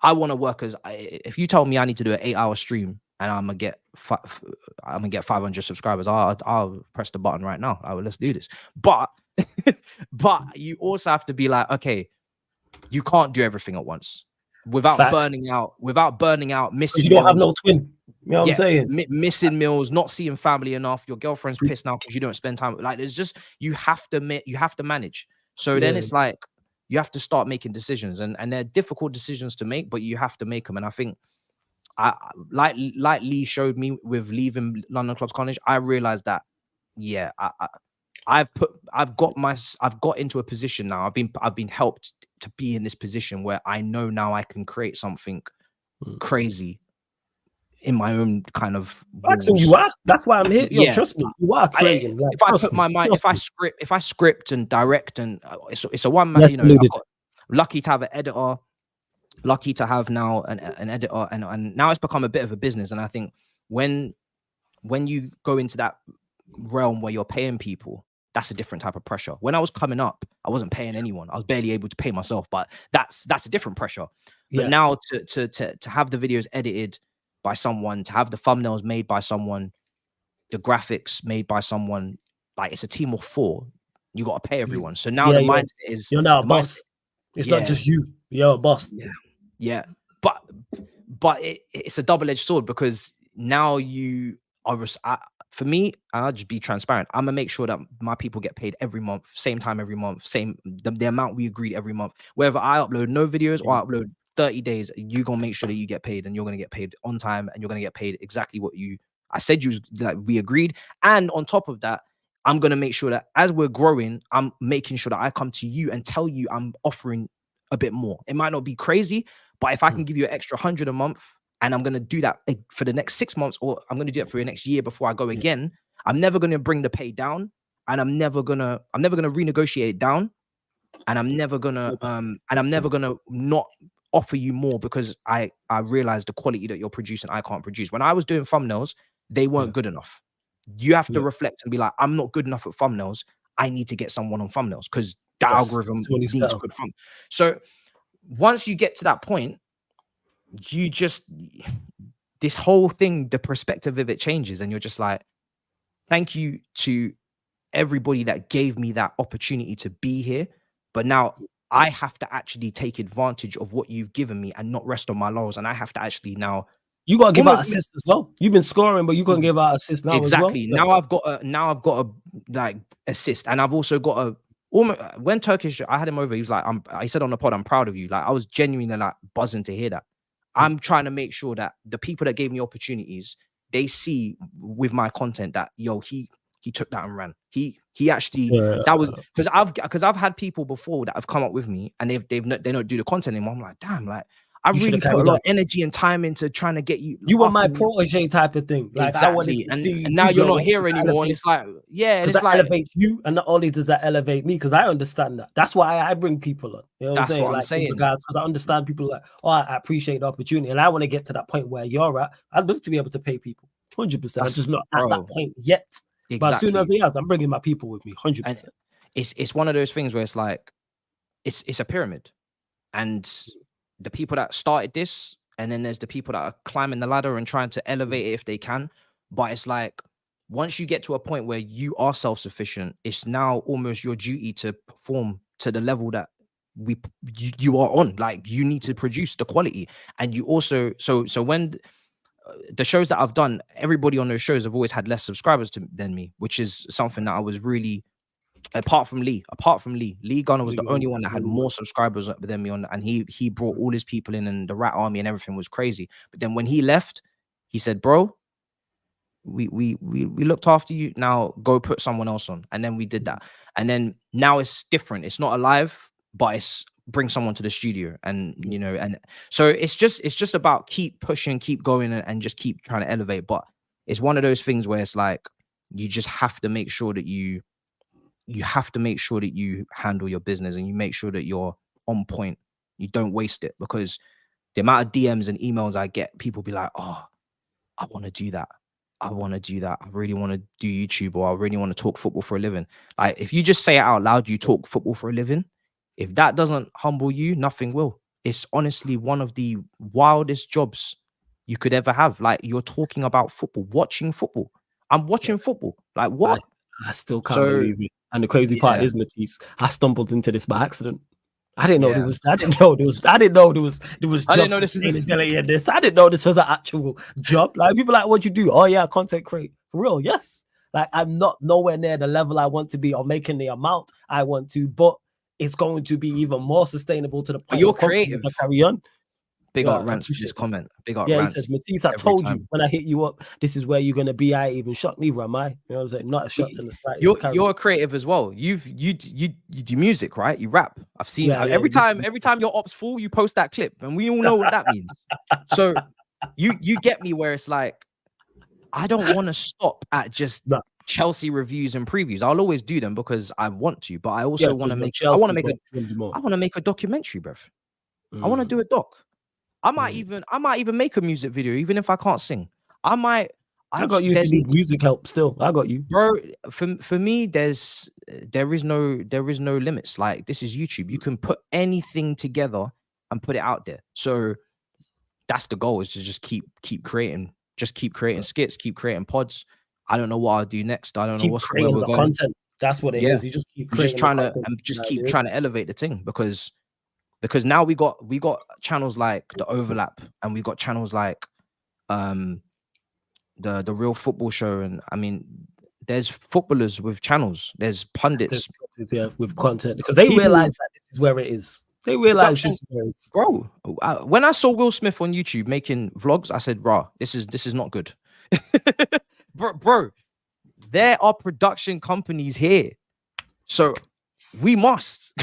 I want to work if you tell me I need to do an 8-hour stream and I'm gonna get 500 subscribers, I'll press the button right now. Let's do this. But you also have to be like, okay, you can't do everything at once without burning out, missing you don't meals. have no twin. You know what I'm saying? Missing meals, not seeing family enough. Your girlfriend's pissed now because you don't spend time. Like, there's just, you have to manage. So then it's like, you have to start making decisions, and they're difficult decisions to make, but you have to make them. And I think like Lee showed me with leaving London Clubs Carnage, I realized that, yeah, I've got into a position now. I've been helped to be in this position where I know now I can create something crazy in my own kind of walls. You are. That's why I'm here. Yo, trust me, you are creating. If I put my mind, if I script and direct, and it's a one man. You know, I've got, lucky to have an editor, lucky to have now an editor, and now it's become a bit of a business. And I think when you go into that realm where you're paying people, that's a different type of pressure. When I was coming up, I wasn't paying anyone. I was barely able to pay myself, but that's a different pressure. But now to have the videos edited by someone, to have the thumbnails made by someone, the graphics made by someone, like, it's a team of 4. You got to pay everyone. So now the mindset is, you're now a boss. It's not just you. You're a boss. Yeah. But it's a double-edged sword, because now you are, for me, I'll just be transparent. I'm gonna make sure that my people get paid every month, same time every month, same the amount we agreed every month. Whether I upload no videos or I upload 30 days, you're gonna make sure that you get paid, and you're gonna get paid on time, and you're gonna get paid exactly what I said we agreed. And on top of that, I'm gonna make sure that as we're growing, I'm making sure that I come to you and tell you I'm offering a bit more. It might not be crazy, but if I can give you an extra 100 a month, and I'm going to do that for the next 6 months, or I'm going to do it for the next year before I go again, I'm never going to bring the pay down, and I'm never going to renegotiate it down, and I'm never going to not offer you more, because I realize the quality that you're producing, I can't produce. When I was doing thumbnails, they weren't good enough. You have to reflect and be like, I'm not good enough at thumbnails. I need to get someone on thumbnails, because the algorithm needs good thumbnails. So once you get to that point, this whole thing, the perspective of it changes, and you're just like, thank you to everybody that gave me that opportunity to be here, but now I have to actually take advantage of what you've given me and not rest on my laurels. And I have to actually now, you gotta give out assists as well. You've been scoring, but you're gonna give out assists now exactly as well. Now I've got a like assist, and I've also got a, when Turkish, I had him over, he was like, I said on the pod, I'm proud of you. Like, I was genuinely like buzzing to hear that. I'm trying to make sure that the people that gave me opportunities, they see with my content that, yo, he took that and ran. He actually, that was, because I've had people before that have come up with me, and they don't do the content anymore. I'm like, damn, like, I really put a lot of energy and time into trying to get you. You were my protege type of thing. Like, exactly. I wanted to see and now you're not here anymore. And it's like, and it's like, elevate you, and not only does that elevate me, because I understand that. That's why I bring people on. You know what I'm saying? What I'm saying. Because I understand people like, oh, I appreciate the opportunity, and I want to get to that point where you're at. I'd love to be able to pay people 100%. I'm just not at that point yet. Exactly. But as soon as he has, I'm bringing my people with me 100%. And it's one of those things where it's like, it's a pyramid, and the people that started this, and then there's the people that are climbing the ladder and trying to elevate it if they can. But it's like, once you get to a point where you are self-sufficient, it's now almost your duty to perform to the level that you are on. Like, you need to produce the quality. And you also, so when the shows that I've done, everybody on those shows have always had less subscribers than me, which is something that I was really, apart from Lee Gunner was the only one that had more subscribers than me on, and he brought all his people in, and the Rat Army and everything was crazy. But then when he left, he said, bro, we looked after you, now go put someone else on. And then we did that, and then now it's different. It's not alive, but it's bring someone to the studio, and you know, and so it's just about keep pushing, keep going, and just keep trying to elevate. But it's one of those things where it's like you just have to make sure that you have to make sure that you handle your business and you make sure that you're on point. You don't waste it, because the amount of DMs and emails I get, people be like, oh, I want to do that. I want to do that. I really want to do YouTube, or I really want to talk football for a living. Like, if you just say it out loud, you talk football for a living. If that doesn't humble you, nothing will. It's honestly one of the wildest jobs you could ever have. Like, you're talking about football, watching football. I'm watching football. Like, what? I still can't believe it. And the crazy part is, Matisse, I stumbled into this by accident. I didn't know there was. I didn't know there was. I didn't know there was. There was. I didn't know this was sustainability in this. I didn't know this was an actual job. Like, people like, what you do? Oh yeah, content create. For real, yes. Like, I'm not nowhere near the level I want to be or making the amount I want to, but it's going to be even more sustainable to the point. But you're creative. Carry on. Big up Rants for this comment. Big up Rants. He says, Matisse, I told you when I hit you up, this is where you're gonna be. I ain't even shocked, neither am I. You know what I'm saying? Not a shot to the slightest. You're a creative as well. You do music, right? You rap. I've seen every time your ops fall, you post that clip, and we all know what that means. So you get me where it's like, I don't want to stop at just Chelsea reviews and previews. I'll always do them because I want to, but I also want to make Chelsea, I want to make a documentary, bruv. I want to do a doc. I might even make a music video, even if I can't sing. I got you if you need music help still. I got you. Bro, for me, there is no limits. Like, this is YouTube. You can put anything together and put it out there. So that's the goal, is to just keep creating. Just keep creating skits, keep creating pods. I don't know what I'll do next. I don't know what's where we're going. Content. That's what it is. You just keep trying to elevate the thing, because now we got channels like The Overlap, and we got channels like the Real Football Show, and I mean, there's footballers with channels, there's pundits with content, because they realize that this is where it is. They realize this is where it is. Bro, when I saw Will Smith on YouTube making vlogs, I said, bro, this is not good. bro, there are production companies here, so we must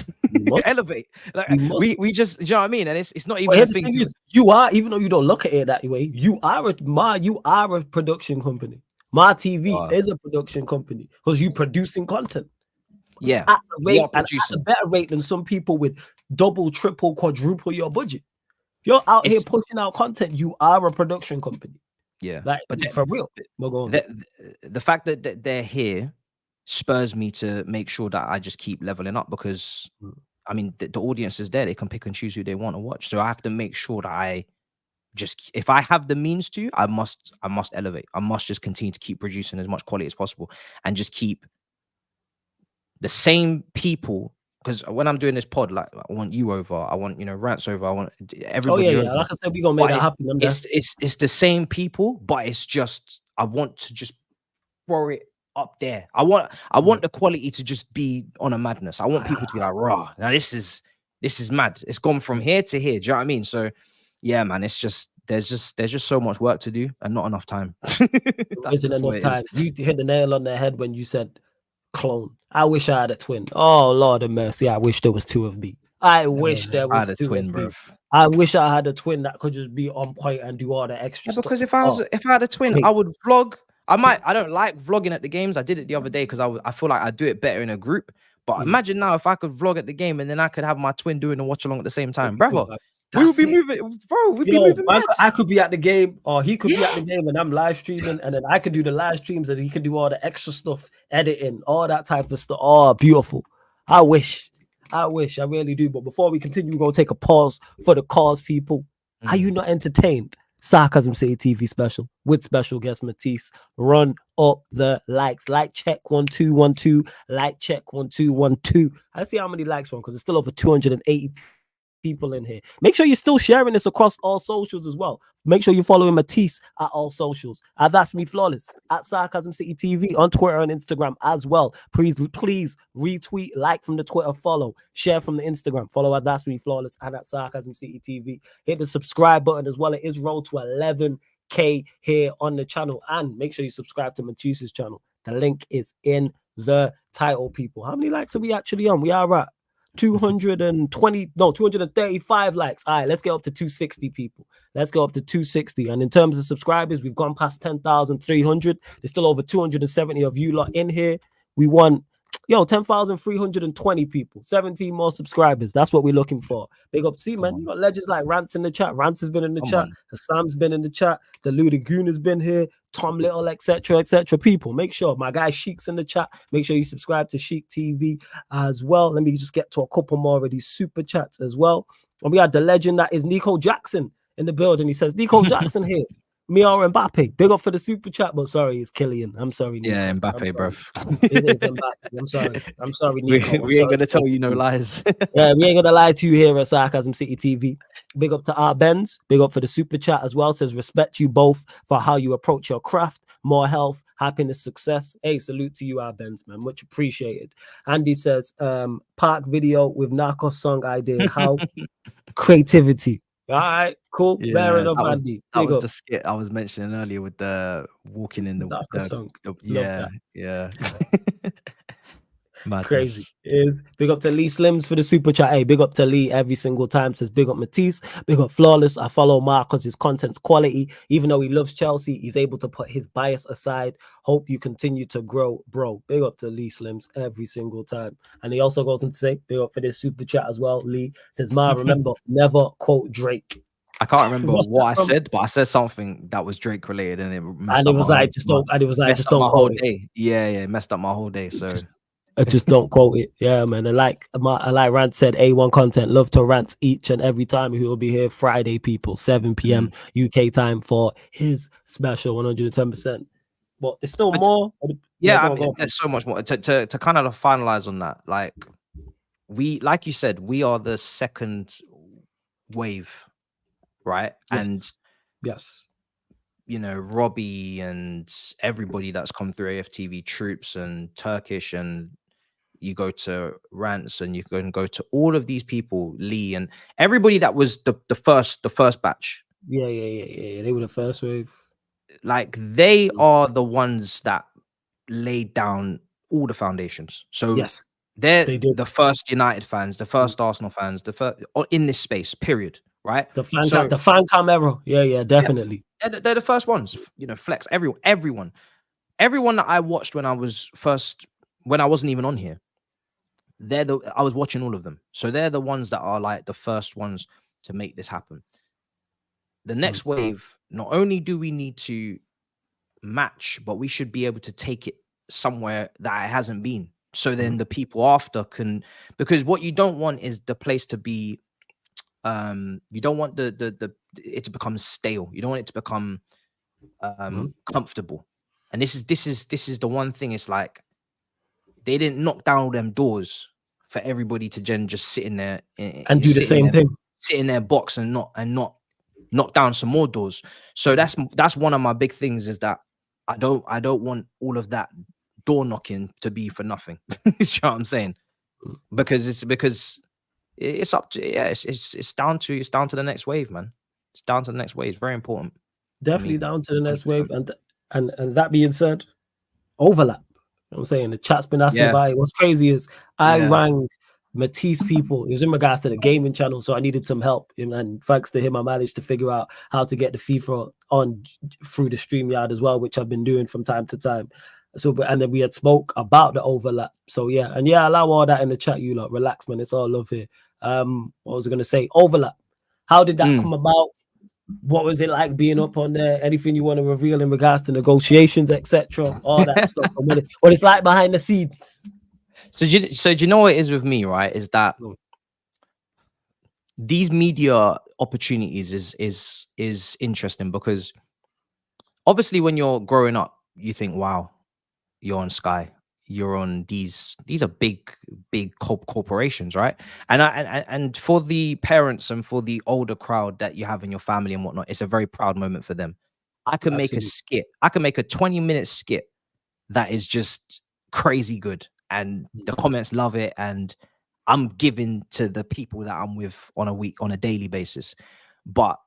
elevate. Like, we just, you know what I mean? And it's not even a thing. You are, even though you don't look at it that way, you are a production company. My TV is a production company, because you producing content. Yeah, at a better rate than some people with double, triple, quadruple your budget. If you're out here pushing out content, you are a production company. Yeah, like, but for real. The fact that they're here spurs me to make sure that I just keep leveling up, because I mean, the audience is there. They can pick and choose who they want to watch. So I have to make sure that I just, if I have the means to, I must elevate. I must just continue to keep producing as much quality as possible, and just keep the same people. Because when I'm doing this pod, like, I want you over, I want, you know, Rants over, I want everybody over. Like I said, we're gonna make that happen. It's the same people, but it's just, I want to just throw it up there. I want the quality to just be on a madness. I want people to be like, raw. Now this is mad. It's gone from here to here. Do you know what I mean? So yeah, man, it's just, there's just so much work to do and not enough time. There isn't enough time. You hit the nail on the head when you said clone. I wish I had a twin. Oh Lord of mercy, I wish there was two of me. I wish there was a twin, bro. I wish I had a twin that could just be on point and do all the extra stuff. Because if I had a twin, I would vlog. I don't like vlogging at the games. I did it the other day because I feel like I do it better in a group. But imagine now if I could vlog at the game and then I could have my twin doing a watch along at the same time, brother. We would be moving, bro. We'd be moving. I could be at the game, or he could be at the game, and I'm live streaming, and then I could do the live streams, and he could do all the extra stuff, editing, all that type of stuff. Oh, beautiful. I wish, I really do. But before we continue, we're gonna take a pause for the cause, people. Are you not entertained? Sarcasm City TV special with special guest Matisse. Run up the likes. Like check 1 2 1 2. Like check 1 2 1 2. I see how many likes from, because it's still over 280 people in here. Make sure you're still sharing this across all socials as well. Make sure you're following Matisse at all socials. That's me flawless at Sarcasm City TV on Twitter and Instagram as well. Please retweet, like from the Twitter, follow, share from the Instagram, follow at That's Me Flawless and at Sarcasm City TV. Hit the subscribe button as well. It is rolled to 11K here on the channel, and make sure you subscribe to Matisse's channel. The link is in the title, people. How many likes are we actually on? We are at 235 likes. All right, let's get up to 260 people. Let's go up to 260. And in terms of subscribers, we've gone past 10,300. There's still over 270 of you lot in here. We want 10,320 people, 17 more subscribers. That's what we're looking for. Big up, see, man. You got legends like Rants in the chat. Rants has been in the chat. Sam's been in the chat. The Luda Goon has been here. Tom Little, etc., etc. People, make sure my guy Sheik's in the chat. Make sure you subscribe to Sheik TV as well. Let me just get to a couple more of these super chats as well. And we had the legend that is Nico Jackson in the building. He says, Nico Jackson here. Me or Mbappe. Big up for the super chat, but sorry, it's Killian. I'm sorry, Nico. Yeah, Mbappe, bro. It's Mbappe. I'm sorry, Nico. We ain't gonna tell you no lies. Yeah, we ain't gonna lie to you here at Sarcasm City TV. Big up to our Benz. Big up for the super chat as well. Says respect you both for how you approach your craft. More health, happiness, success. Hey, salute to you, our Benz, man. Much appreciated. Andy says, park video with Narcos song idea. How creativity. All right, cool. Yeah, fair enough, Andy. That was the skit I was mentioning earlier with the walking in the song. Yeah. Madness. Crazy is big up to Lee Slims for the super chat. Hey, big up to Lee every single time. Says big up Matisse, big up Flawless. I follow Mark because his content's quality. Even though he loves Chelsea, he's able to put his bias aside. Hope you continue to grow, bro. Big up to Lee Slims every single time. And he also goes on to say big up for this super chat as well. Lee says, Ma, remember, never quote Drake. I can't remember what I said, but I said something that was Drake related, and it was like, just don't quote it. Day. Yeah, it messed up my whole day. So I just don't quote it. Yeah, man. I like Rant said, A1 content. Love to rant each and every time. He will be here Friday, people, 7 p.m. UK time for his special 110%. But there's still more. Yeah, I mean, there's so much more to kind of finalize on that. Like you said, we are the second wave, right? Yes. And yes, Robbie and everybody that's come through AFTV, Troops and Turkish, and you go to Rants, and you can go to all of these people, Lee and everybody that was the first batch. Yeah. They were the first wave. Like they are the ones that laid down all the foundations. So yes, they're the first United fans, the first Arsenal fans, the first in this space, period. Right? The fan cam era. Yeah, definitely. Yeah, they're the first ones. Flex, everyone that I watched when I wasn't even on here. I was watching all of them. So they're the ones that are like the first ones to make this happen. The next wave, not only do we need to match, but we should be able to take it somewhere that it hasn't been. So then the people after can, because what you don't want is the place to be, you don't want it to become stale. You don't want it to become comfortable. And this is the one thing. It's like they didn't knock down all them doors for everybody to just sit in there and do the same thing, sit in their box and not knock down some more doors. So that's one of my big things, is that I don't want all of that door knocking to be for nothing. You know what I'm saying? Because it's up to it's down to the next wave, man. It's down to the next wave. It's very important. Definitely down to the next wave. And that being said, overlap. You know what I'm saying? The chat's been asking about it. What's crazy is I rang Matisse people. It was in regards to the gaming channel, so I needed some help. And thanks to him, I managed to figure out how to get the FIFA on through the StreamYard as well, which I've been doing from time to time. So, and then we had spoke about the overlap. So allow all that in the chat. You lot, relax, man. It's all love here. What was I gonna say? Overlap. How did that come about? What was it like being up on there? Anything you want to reveal in regards to negotiations, etc., all that stuff, and what it's like behind the scenes. So do you know what it is with me, right? Is that these media opportunities is interesting, because obviously when you're growing up, you think, wow, you're on Sky, you're on these are big corporations, right? And for the parents and for the older crowd that you have in your family and whatnot, it's a very proud moment for them. I can make a skit. I can make a 20-minute skit that is just crazy good, and the comments love it, and I'm giving to the people that I'm with on a daily basis. But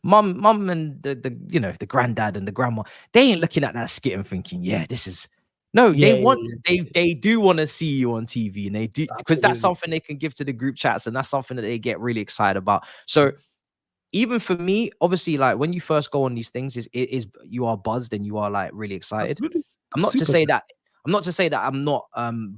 mum and the granddad and the grandma, they ain't looking at that skit and thinking, yeah, this is No, they do want to see you on TV, and they do, because that's something they can give to the group chats, and that's something that they get really excited about. So even for me, obviously, like when you first go on these things, you are buzzed and you are like really excited. I'm not to say that I'm not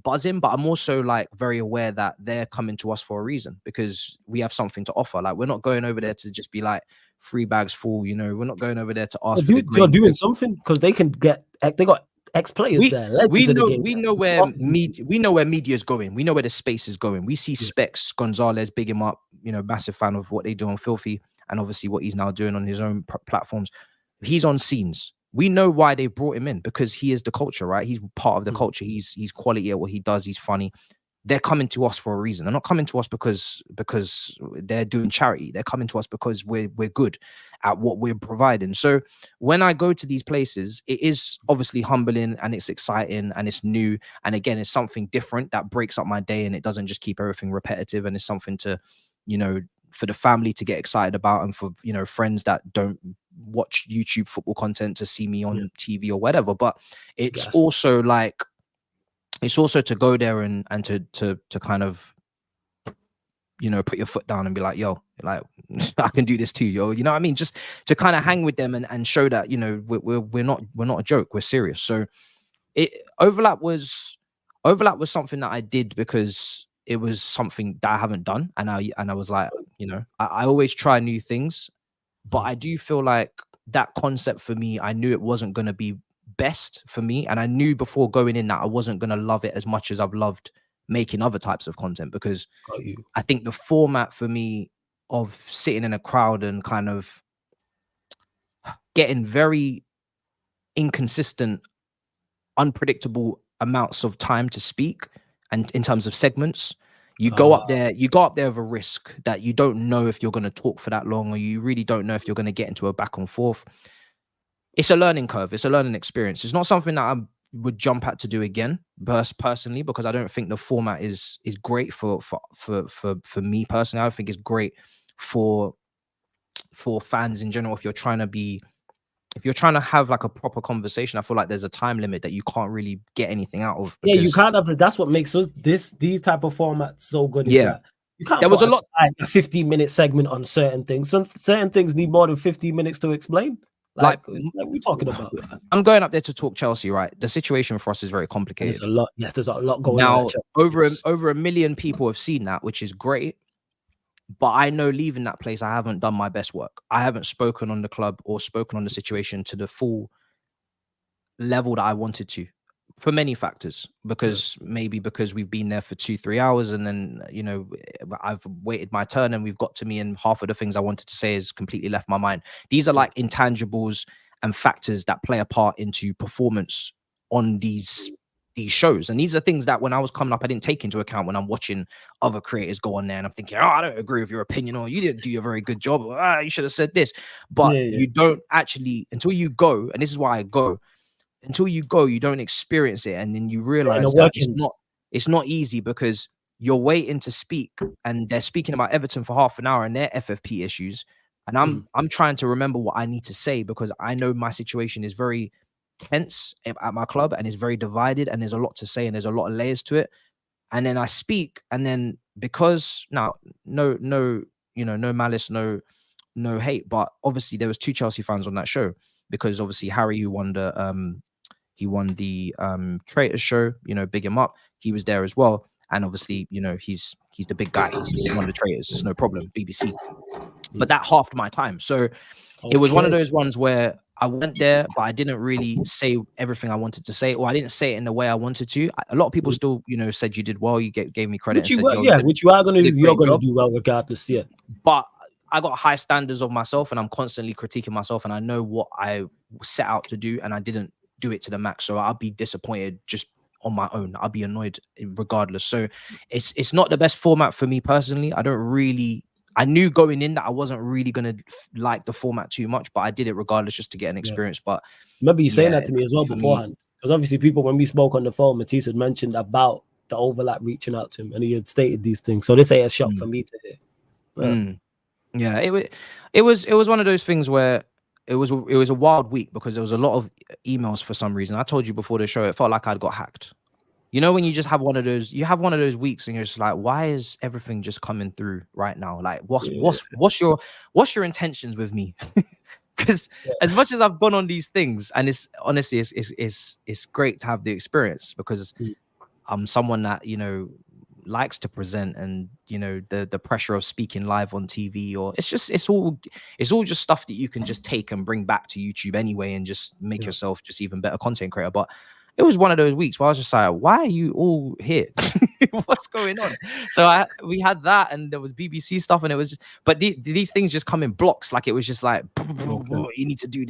buzzing, but I'm also like very aware that they're coming to us for a reason, because we have something to offer. Like, we're not going over there to just be like 3 bags full, you know. We're not going over there to ask for the You're doing something, because they got ex-players there, legends of the game. We know where media is going. We know where the space is going. We see Specs Gonzalez, big him up, you know, massive fan of what they do on Filthy, and obviously what he's now doing on his own platforms. He's on scenes. We know why they brought him in, because he is the culture, right? He's part of the culture. He's quality at what he does. He's funny. They're coming to us for a reason. They're not coming to us because they're doing charity. They're coming to us because we're good at what we're providing. So when I go to these places, it is obviously humbling, and it's exciting, and it's new. And again, it's something different that breaks up my day, and it doesn't just keep everything repetitive. And it's something to, you know, for the family to get excited about, and for, you know, friends that don't watch YouTube football content to see me on TV or whatever. But it's also like, it's also to go there and to kind of, you know, put your foot down and be like, yo, like, I can do this too, yo. You know what I mean? Just to kind of hang with them and show that, you know, we're not a joke, we're serious. So overlap was something that I did because it was something that I haven't done, and I was like, you know, I always try new things, but I do feel like that concept for me, I knew it wasn't going to be best for me, and I knew before going in that I wasn't going to love it as much as I've loved making other types of content, because I think the format for me of sitting in a crowd and kind of getting very inconsistent, unpredictable amounts of time to speak, and in terms of segments, you go up there with a risk that you don't know if you're going to talk for that long, or you really don't know if you're going to get into a back and forth. It's a learning curve. It's a learning experience. It's not something that I would jump at to do again, personally, because I don't think the format is great for me personally. I think it's great for fans in general. If you're trying to have like a proper conversation, I feel like there's a time limit that you can't really get anything out of. Yeah, you can't have. That's what makes these type of formats so good. Yeah, you can't. There was a 15-minute segment on certain things. Certain things need more than 15 minutes to explain. Like we're talking about. I'm going up there to talk Chelsea, right? The situation for us is very complicated. There's a lot. Yes, there's a lot going on. Now, over a million people have seen that, which is great. But I know leaving that place, I haven't done my best work. I haven't spoken on the club or spoken on the situation to the full level that I wanted to, for many factors. Because we've been there for 2-3 hours, and then, you know, I've waited my turn, and we've got to me, and half of the things I wanted to say has completely left my mind. These are like intangibles and factors that play a part into performance on these shows, and these are things that when I was coming up I didn't take into account when I'm watching other creators go on there, and I'm thinking, oh, I don't agree with your opinion, or you didn't do a very good job, or you should have said this. But you don't actually, until you go, and this is why I go, until you go, you don't experience it, and then you realize that it's not easy, because you're waiting to speak, and they're speaking about Everton for half an hour and their FFP issues, and I'm trying to remember what I need to say, because I know my situation is very tense at my club, and it's very divided, and there's a lot to say, and there's a lot of layers to it. And then I speak, and then, because now no malice, no hate, but obviously there was 2 Chelsea fans on that show, because obviously Harry, who won the Traitors show, you know, big him up, he was there as well, and obviously, you know, he's the big guy, he's one of the Traitors, it's no problem, BBC. But that halved my time. So it was one of those ones where I went there, but I didn't really say everything I wanted to say, or I didn't say it in the way I wanted to. A lot of people still, you know, said you did well. You gave me credit. Which you are going to do well regardless. Yeah. But I got high standards of myself, and I'm constantly critiquing myself, and I know what I set out to do, and I didn't do it to the max. So I'll be disappointed just on my own. I'll be annoyed regardless. So it's not the best format for me personally. I knew going in that I wasn't really going to like the format too much, but I did it regardless, just to get an experience. But remember you saying that to me as well beforehand, because obviously people, when we spoke on the phone, Matisse had mentioned about the overlap reaching out to him, and he had stated these things. So this ain't a shock for me to hear. Yeah, it was one of those things where it was a wild week because there was a lot of emails for some reason. I told you before the show, it felt like I'd got hacked. You know, when you just have one of those weeks and you're just like, why is everything just coming through right now? Like, what's your intentions with me? Because as much as I've gone on these things, and it's honestly it's great to have the experience, because I'm someone that, you know, likes to present, and you know, the pressure of speaking live on TV, or it's all just stuff that you can just take and bring back to YouTube anyway, and just make yourself just even better content creator. But it was one of those weeks where I was just like, why are you all here? What's going on? So we had that, and there was BBC stuff, and it was just, but these things just come in blocks. Like, it was just like, you need to do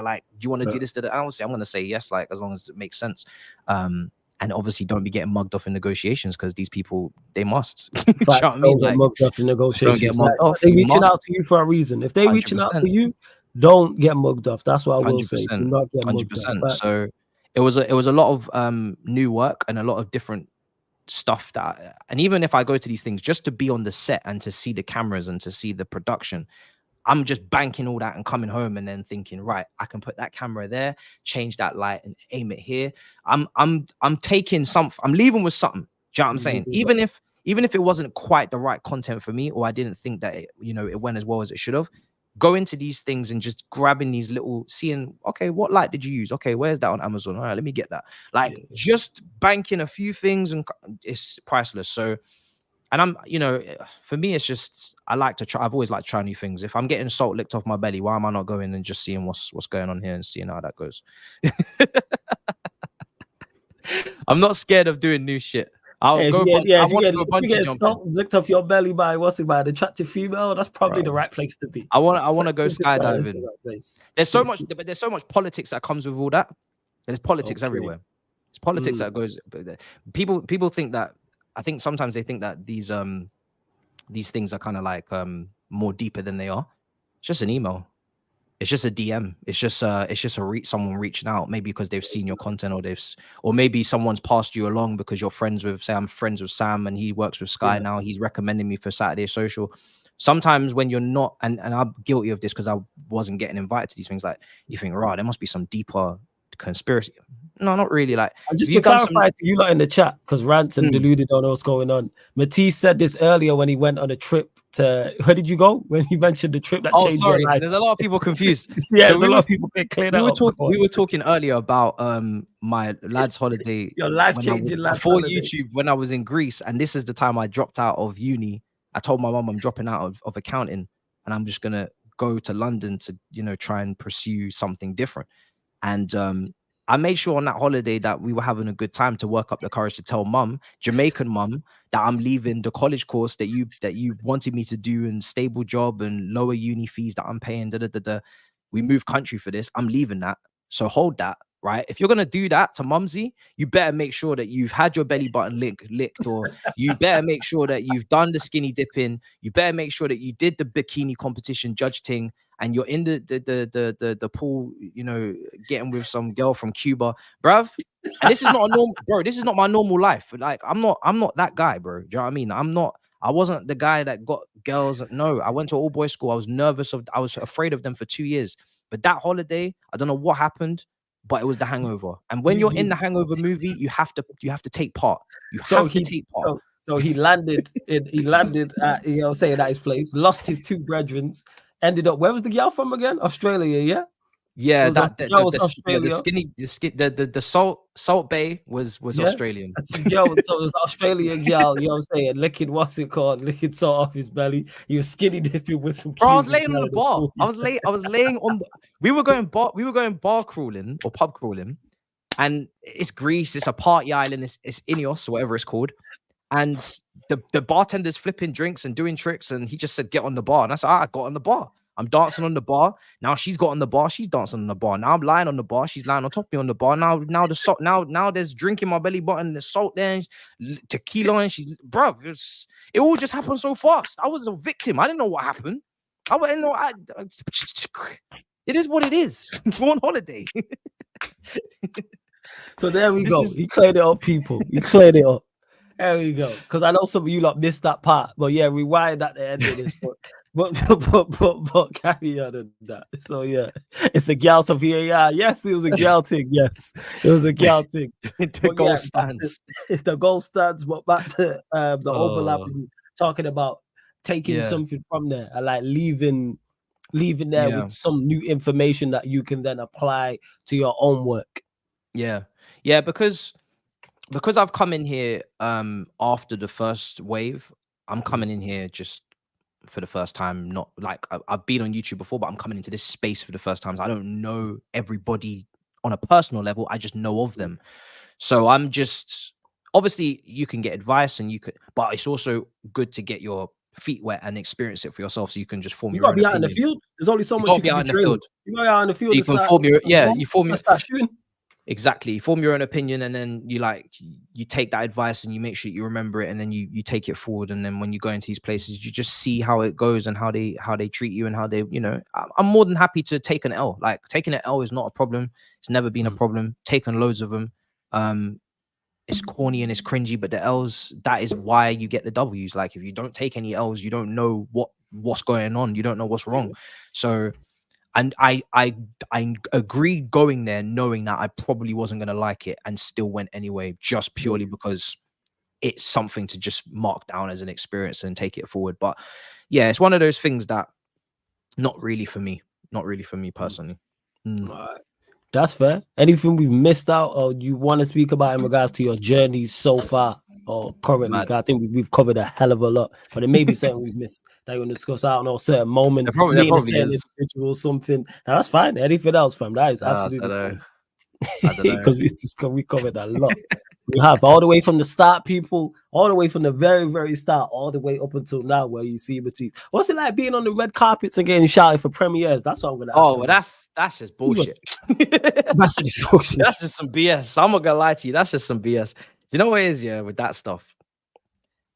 like, do you want to do this? I would say I'm going to say yes, like, as long as it makes sense. And obviously don't be getting mugged off in negotiations, because these people, they must. You know what I mean? Like, mugged off in negotiations. Don't get mugged off. They're reaching out to you for a reason. If they're reaching out to you, don't get mugged off. That's what I will say. Do not get mugged off. So it was a lot of new work and a lot of different stuff that, and even if I go to these things just to be on the set and to see the cameras and to see the production, I'm just banking all that and coming home and then thinking, right, I can put that camera there, change that light and aim it here. I'm taking something, I'm leaving with something. Do you know what I'm saying? Even if it wasn't quite the right content for me, or I didn't think that it, you know, it went as well as it should have, go into these things and just grabbing these little, seeing, okay, what light did you use? Okay, where's that on Amazon? All right, let me get that. Like, just banking a few things, and it's priceless. So, and I'm, you know, for me, it's just, I like to try. I've always liked to try new things. If I'm getting salt licked off my belly, why am I not going and just seeing what's going on here and seeing how that goes? I'm not scared of doing new shit. I'll go. If you get salt licked off your belly by an attractive female, that's probably the right place to be. I want to go skydiving. There's so much, but there's so much politics that comes with all that. There's politics everywhere. It's politics that goes. People think that. I think sometimes they think that these things are kind of like more deeper than they are. It's just an email. It's just a DM. It's just someone reaching out, maybe because they've seen your content, or maybe someone's passed you along because you're friends with, say, I'm friends with Sam and he works with Sky now. He's recommending me for Saturday Social. Sometimes when you're not, and I'm guilty of this because I wasn't getting invited to these things, like, you think, right, there must be some deeper conspiracy. No, not really. Like, just to clarify to you lot in the chat, because Rants and Deluded don't know what's going on. Matisse said this earlier when he went on a trip to, where did you go? When he mentioned the trip that changed your life. There's a lot of people confused. Yeah, so there's a lot of people get cleared out. We were talking earlier about my lad's holiday. Your life-changing life before holiday. YouTube, when I was in Greece, and this is the time I dropped out of uni. I told my mom I'm dropping out of accounting, and I'm just gonna go to London to, you know, try and pursue something different. And I made sure on that holiday that we were having a good time, to work up the courage to tell mum, Jamaican mum, that I'm leaving the college course that you wanted me to do, and stable job and lower uni fees that I'm paying. We moved country for this. I'm leaving that. So hold that, right? If you're gonna do that to mumsy, you better make sure that you've had your belly button licked, or you better make sure that you've done the skinny dipping. You better make sure that you did the bikini competition judge thing, and you're in the pool, you know, getting with some girl from Cuba, bruv. And this is not a normal, bro. This is not my normal life. Like, I'm not that guy, bro. Do you know what I mean? I wasn't the guy that got girls. No, I went to all boys school. I was nervous I was afraid of them for 2 years. But that holiday, I don't know what happened, but it was the hangover. And when you're in the hangover movie, you have to take part. You have to take part. So he landed at, you know, saying at his place, lost his 2 brethren, ended up, where was the girl from again? Australia, yeah? Yeah, Australia. The Salt Bay was Australian. So it was Australian girl, you know what I'm saying, licking salt off his belly. He was skinny dipping with some. Bro, I was laying on the bar. I was laying on the. We were going bar crawling or pub crawling, and it's Greece. It's a party island. It's Ineos, whatever it's called. And the bartender's flipping drinks and doing tricks, and he just said, "Get on the bar." And I said, I got on the bar. I'm dancing on the bar. Now she's got on the bar. She's dancing on the bar. Now I'm lying on the bar. She's lying on top of me on the bar. Now the salt. Now there's drink in my belly button. There's salt there, and tequila, and she's, bruv. It all just happened so fast. I was a victim. I didn't know what happened. I didn't know. It is what it is. We're on holiday. So there we go. He cleared it up, people. He cleared it up. There we go. Because I know some of you lot missed that part. But yeah, rewind at the end of this. But but carry on and that. So yeah, it's a gal to VAR. Yes, it was a gal thing. Yes, it was a gal thing. The But goal yeah, stands. the goal stands. But back to the Oh, overlapping, talking about taking yeah, something from there and like leaving there yeah, with some new information that you can then apply to your own work. yeah, yeah. Because I've come in here after the first wave. I'm coming in here just for the first time. Not like I've been on YouTube before, but I'm coming into this space for the first time. So I don't know everybody on a personal level. I just know of them. So I'm just, obviously you can get advice and you could, but it's also good to get your feet wet and experience it for yourself so you can just form You your gotta own be out in the opinion. field. There's only so You much gotta you be can out be in the field training. You gotta be out in the so field you and can start. form your, yeah, you form your, Start shooting. exactly, you form your own opinion, and then you take that advice and you make sure you remember it, and then you take it forward, and then when you go into these places you just see how it goes and how they treat you and how they, I'm more than happy to take an L. Like, taking an L is not a problem. It's never been a problem. Taken loads of them. It's corny and it's cringy, but the L's, that is why you get the W's. Like, if you don't take any L's, you don't know what's going on, you don't know what's wrong. So, and I agree going there knowing that I probably wasn't going to like it, and still went anyway, just purely because it's something to just mark down as an experience and take it forward. But yeah, it's one of those things that not really for me personally. All right. That's fair. Anything we've missed out or you want to speak about in regards to your journey so far or currently? Mad. 'Cause I think we've covered a hell of a lot, but it may be something we've missed that you want to discuss. I don't know, a certain moment, There meeting a probably certain is. individual, something. Now, that's fine. Anything else, fam? That is I absolutely don't know. fine. I don't know. Because we covered a lot. We have all the way from the start, people, all the way from the very, very start, all the way up until now, where you see Matisse. What's it like being on the red carpets and getting shouted for premieres? That's what I'm gonna ask. Oh, well, that's just bullshit. That's just bullshit. That's just some BS. I'm not gonna lie to you. That's just some BS. You know what it is, yeah, with that stuff?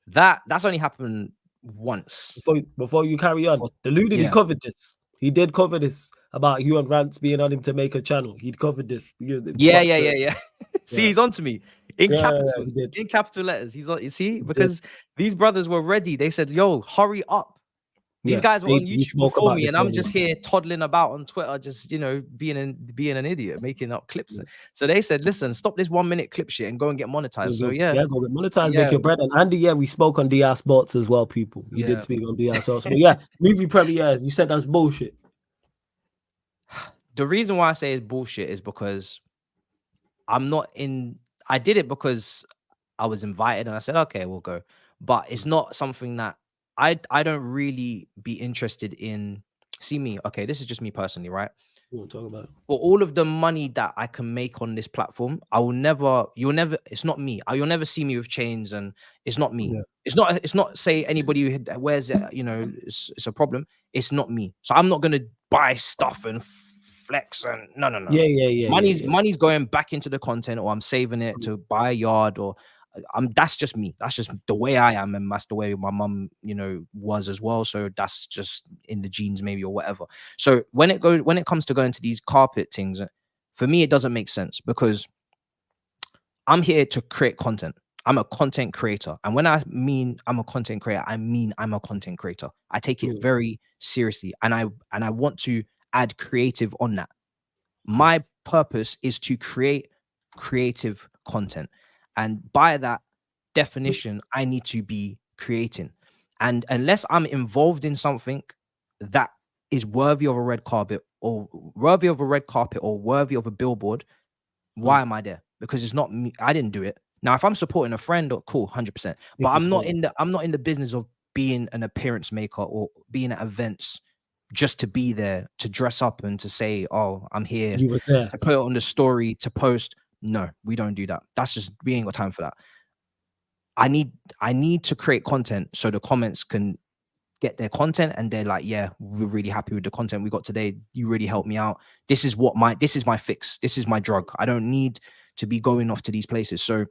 That's only happened once. Before you carry on, he covered this. He did cover this about you and Rants being on him to make a channel. He'd covered this. Yeah. See, he's on to me in capitals, he did. in capital letters. He's on. You see, because these brothers were ready. They said, "Yo, hurry up." These guys were on YouTube before me, and I'm just here toddling about on Twitter, just being an idiot, making up clips. So they said, "Listen, stop this 1 minute clip shit and go and get monetized." So go get monetized, make your bread. And Andy, we spoke on DR Sports as well, people. He did speak on DR Sports. But yeah, movie premieres. You said that's bullshit. The reason why I say it's bullshit is because I did it because I was invited and I said, okay, we'll go. But it's not something that I don't really be interested in. See me, okay, this is just me personally, right? We won't talk about it. For all of the money that I can make on this platform, you'll never, it's not me. You'll never see me with chains, and it's not me. Yeah. It's not say anybody who wears it, it's a problem. It's not me. So I'm not gonna buy stuff and flex and no. Yeah. Money's going back into the content, or I'm saving it to buy a yard, or that's just me. That's just the way I am, and that's the way my mum, was as well. So that's just in the genes, maybe, or whatever. So when it comes to going to these carpet things, for me, it doesn't make sense, because I'm here to create content. I'm a content creator, and when I mean I'm a content creator, I mean I'm a content creator. I take it very seriously, and I want to add creative on that. My purpose is to create creative content. And by that definition, I need to be creating. And unless I'm involved in something that is worthy of a red carpet, or worthy of a billboard, why am I there? Because it's not me. I didn't do it. Now, if I'm supporting a friend, cool, 100%. But I'm not in the business of being an appearance maker or being at events just to be there, to dress up and to say, oh, I'm here, you was there, to put it on the story, to post. No, we don't do that. That's just, we ain't got time for that. I need to create content so the comments can get their content and they're like, yeah, we're really happy with the content we got today. You really helped me out. This is my fix. This is my drug. I don't need to be going off to these places. So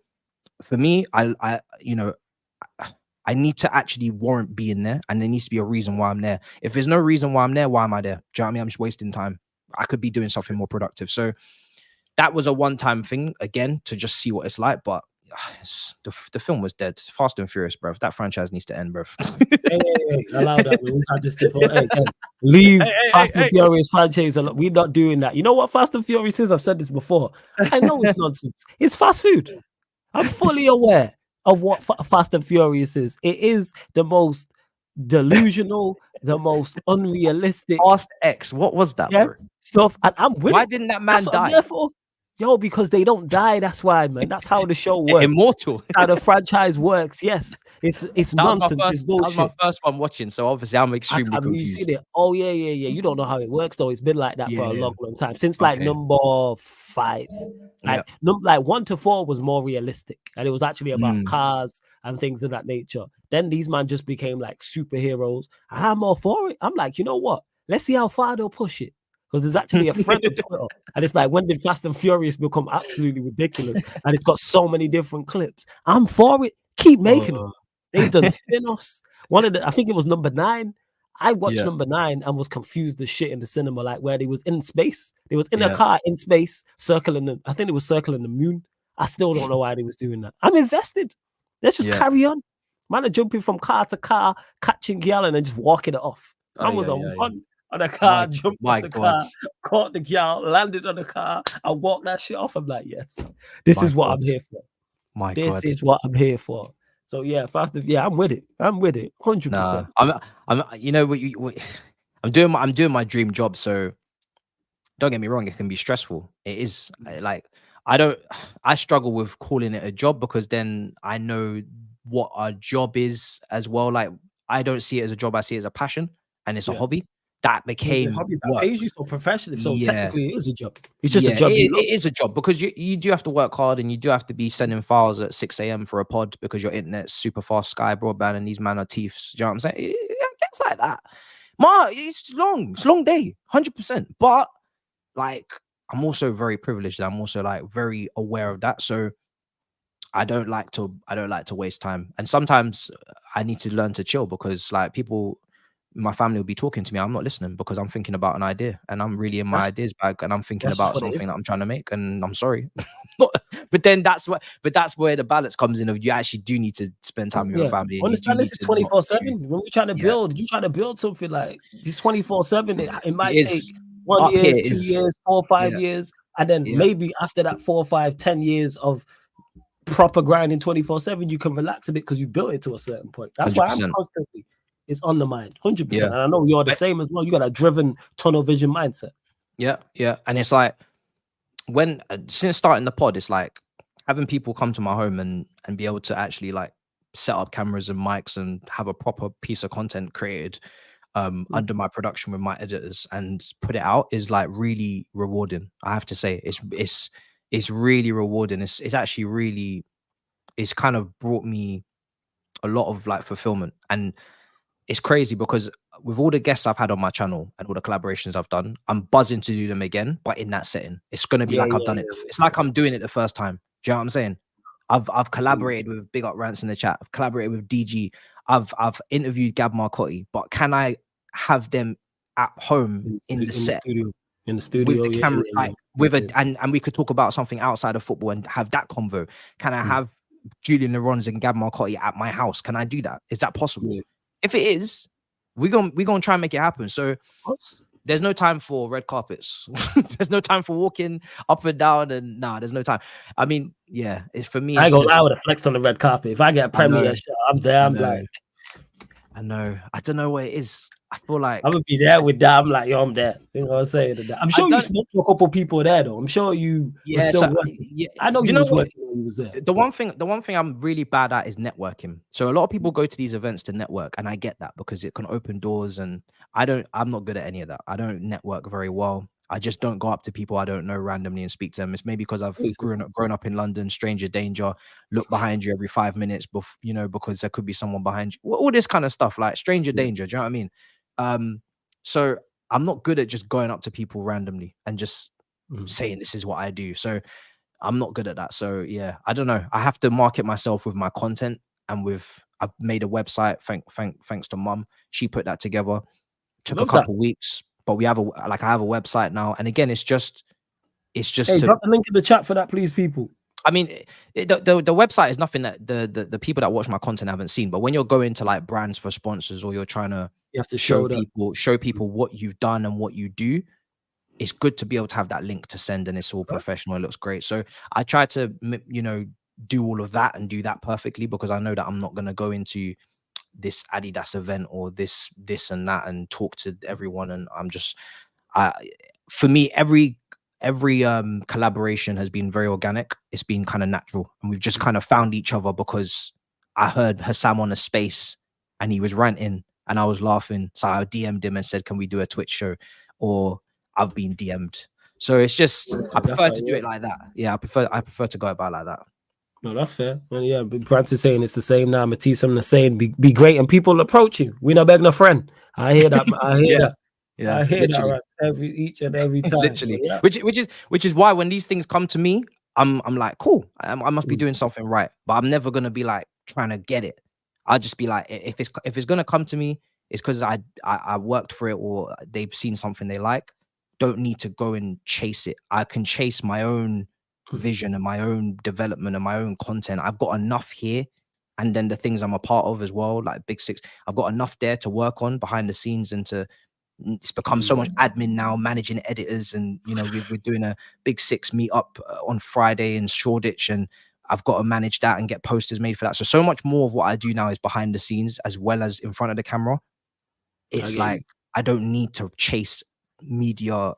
for me, I need to actually warrant being there, and there needs to be a reason why I'm there. If there's no reason why I'm there, why am I there? Do you know what I mean? I'm just wasting time. I could be doing something more productive. So that was a one-time thing, again, to just see what it's like. But the film was dead. Fast and Furious, bro. That franchise needs to end, bro. Hey, allow that. We've had this before. Leave Fast and Furious franchise. We're not doing that. You know what Fast and Furious is? I've said this before. I know it's nonsense. It's fast food. I'm fully aware of what Fast and Furious is. It is the most delusional, the most unrealistic. Fast X. What was that, bro? Stuff. And I'm with Why it. didn't that man die? Therefore, yo, because they don't die. That's why, man. That's how the show works. Immortal. That's how the franchise works. Yes, it's nonsense. It's bullshit. That was my first one watching, so obviously I'm extremely confused. You seen it? Oh yeah. You don't know how it works though. It's been like that for a long time since like number 5. Like 1 to 4 was more realistic, and it was actually about cars and things of that nature. Then these man just became like superheroes, and I'm all for it. I'm like, you know what? Let's see how far they'll push it. Because there's actually a friend on Twitter, and it's like, when did Fast and Furious become absolutely ridiculous? And it's got so many different clips. I'm for it. Keep making them. They've done spin-offs. I think it was number 9. I watched number 9 and was confused as shit in the cinema, like where they was in space. They was in a car in space, circling the moon. I still don't know why they was doing that. I'm invested. Let's just carry on. Man are jumping from car to car, catching gal and then just walking it off. I was on one. On a car, jumped off the car, caught the gal, landed on the car, and walked that shit off. I'm like, yes, this is what I'm here for. This is what I'm here for. So yeah, I'm with it. I'm with it, 100%. I'm you know what I'm doing my dream job. So don't get me wrong, it can be stressful. It is like I struggle with calling it a job because then I know what our job is as well. Like I don't see it as a job. I see it as a passion, and it's a hobby. That became that pays you so professionally. So technically it is a job. It's just a job. It is a job because you do have to work hard, and you do have to be sending files at 6 a.m. for a pod because your internet's super fast, Sky broadband, and these man are thieves. You know what I'm saying? It gets like that. It's long day, 100%. But like, I'm also very privileged. I'm also like very aware of that. So I don't like to waste time. And sometimes I need to learn to chill because like my family will be talking to me. I'm not listening because I'm thinking about an idea and I'm really in my ideas bag and I'm thinking about something that I'm trying to make. And I'm sorry, but then that's where the balance comes in. Of you actually do need to spend time with your family. Understand this is 24/7. When we're trying to build, you try to build something like this 24/7. It might take 1 year, 2 years, 4, 5 years, and then maybe after that 4, 5, 10 years of proper grinding 24/7, you can relax a bit because you built it to a certain point. That's 100%. Why I'm constantly. It's on the mind, 100%. And I know you're the same as well. You got a driven tunnel vision mindset. Yeah. And it's like since starting the pod, it's like having people come to my home and be able to actually like set up cameras and mics and have a proper piece of content created under my production with my editors and put it out is like really rewarding. I have to say, it's really rewarding. It's actually really, it's kind of brought me a lot of like fulfillment. And it's crazy because with all the guests I've had on my channel and all the collaborations I've done, I'm buzzing to do them again, but in that setting. It's going to be like I've done it. It's like I'm doing it the first time. Do you know what I'm saying? I've collaborated with Big Up Rants in the chat. I've collaborated with DG. I've interviewed Gab Marcotti, but can I have them at home in the studio with the camera, and we could talk about something outside of football and have that convo? Can I have Julian Laurens and Gab Marcotti at my house? Can I do that? Is that possible? If it is, we're gonna try and make it happen. So there's no time for red carpets. There's no time for walking up and down, and there's no time. I mean, it's for me. I ain't gonna lie, I would have flexed on the red carpet. If I get a premiere shot, I'm there. I'm like, I know. I don't know what it is. I feel like I'm gonna be there with that. I'm like, yo, I'm there. You know what I'm saying? I'm sure you spoke to a couple people there, though. I'm sure you were still working. I know you was working when you was there. The one thing I'm really bad at is networking. So a lot of people go to these events to network, and I get that because it can open doors. And I'm not good at any of that. I don't network very well. I just don't go up to people I don't know randomly and speak to them. It's maybe because I've grown up in London, stranger danger, look behind you every 5 minutes, because there could be someone behind you. All this kind of stuff, like stranger danger. Do you know what I mean? So I'm not good at just going up to people randomly and just saying this is what I do. So I'm not good at that. So yeah, I don't know. I have to market myself with my content and I've made a website. Thanks to Mum. She put that together. Took a couple weeks, but I have a website now. And again, it's just drop the link in the chat for that, please, people. I mean, the website is nothing that the people that watch my content haven't seen. But when you're going to like brands for sponsors, or you're trying to You have to show show people what you've done and what you do, it's good to be able to have that link to send, and it's all professional. It looks great. So I try to, you know, do all of that and do that perfectly, because I know that I'm not going to go into this Adidas event or this and that and talk to everyone. And I'm just, for me, every collaboration has been very organic. It's been kind of natural, and we've just kind of found each other because I heard Hassam on a space and he was ranting and I was laughing, so I DM'd him and said, can we do a Twitch show? Or I've been DM'd. So it's just, I prefer to do it like that. Yeah, I prefer to go about like that. No, that's fair. Well, yeah, Francis saying it's the same now. Matisse, I'm the same. Be great, and people approach you. We not begging a friend. I hear that. I hear that. Yeah, I hear literally. that right each and every time. Literally. Yeah. Which is why when these things come to me, I'm like, cool. I must be doing something right. But I'm never gonna be like trying to get it. I'll just be like, if it's gonna come to me, it's because I worked for it, or they've seen something they like. Don't need to go and chase it. I can chase my own vision and my own development and my own content. I've got enough here, and then the things I'm a part of as well, like Big Six, I've got enough there to work on behind the scenes, and it's become so much admin now, managing editors, and you know, we're doing a Big Six meet up on Friday in Shoreditch, and I've got to manage that and get posters made for that. So much more of what I do now is behind the scenes as well as in front of the camera. It's like I don't need to chase media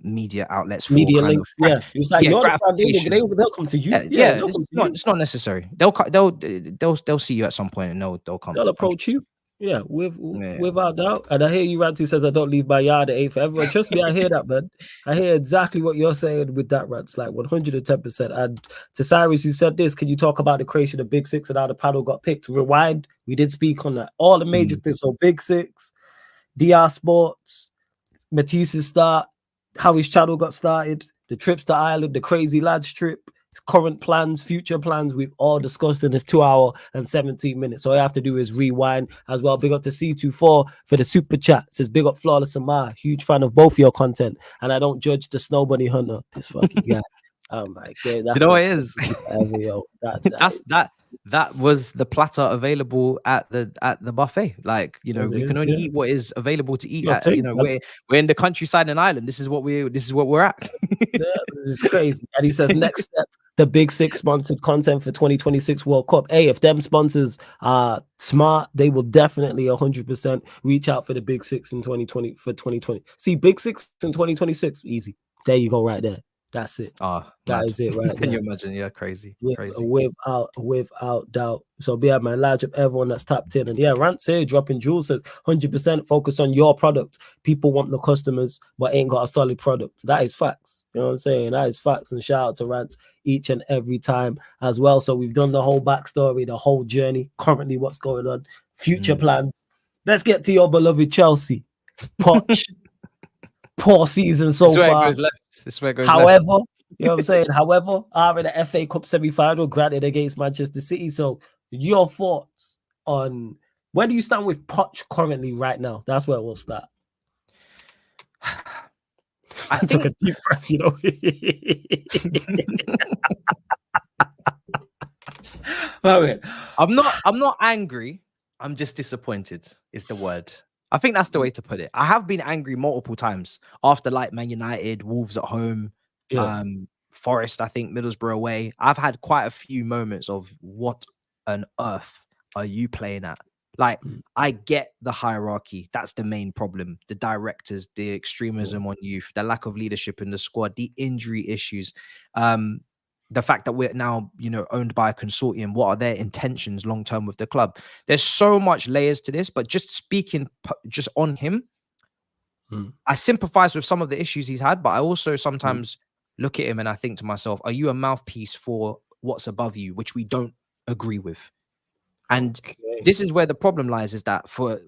media outlets for media kind links. of, it's like you're the foundation. They'll come to you. It's not necessary. They'll see you at some point, and they'll come. They'll approach you. Yeah, without doubt. And I hear you, Ranty says, I don't leave my yard at 8 for everyone. Trust me, I hear that, man. I hear exactly what you're saying with that, Rants, like 110%. And to Cyrus, who said this, can you talk about the creation of Big Six and how the panel got picked? Rewind, we did speak on that. All the major things. So Big Six, DR Sports, Matisse's start, how his channel got started, the trips to Ireland, the Crazy Lads trip, current plans, future plans, we've all discussed in this 2 hour and 17 minutes. So all you have to do is rewind as well. Big up to C24 for the super chat. It says big up Flawless Amar, huge fan of both your content, and I don't judge the Snow Bunny Hunter. This fucking guy. Oh my god, that's you know what it is. That was the platter available at the buffet. Like, you know, we can only eat what is available to eat. You know, we're in the countryside in Ireland. This is what we're at. This is crazy. And he says next step, the Big Six sponsored content for 2026 World Cup. Hey, if them sponsors are smart, they will definitely 100% reach out for the Big Six in 2020 for 2020. See, Big Six in 2026, easy. There you go, right there. That's it. That is it, right? Can you imagine? Yeah, crazy. Without doubt. So yeah, man, large up everyone that's tapped in. And yeah, Rants here dropping jewels says 100% focus on your product. People want the customers, but ain't got a solid product. That is facts. You know what I'm saying? That is facts. And shout out to Rants each and every time as well. So we've done the whole backstory, the whole journey, currently what's going on, future plans. Let's get to your beloved Chelsea. Poch. Poor season so far. However, you know what I'm saying? However, are in the FA Cup semi-final, granted against Manchester City. So your thoughts on where do you stand with Poch currently right now? That's where we'll start. I took a deep breath, you know. I'm not angry. I'm just disappointed is the word. I think that's the way to put it. I have been angry multiple times after like Man United, Wolves at home, Forest, I think Middlesbrough away. I've had quite a few moments of what on earth are you playing at? Like, I get the hierarchy. That's the main problem. The directors, the extremism on youth, the lack of leadership in the squad, the injury issues. The fact that we're now, you know, owned by a consortium. What are their intentions long term with the club? There's so much layers to this, but just speaking just on him, I sympathize with some of the issues he's had, but I also sometimes look at him and I think to myself, are you a mouthpiece for what's above you, which we don't agree with? And this is where the problem lies, is that for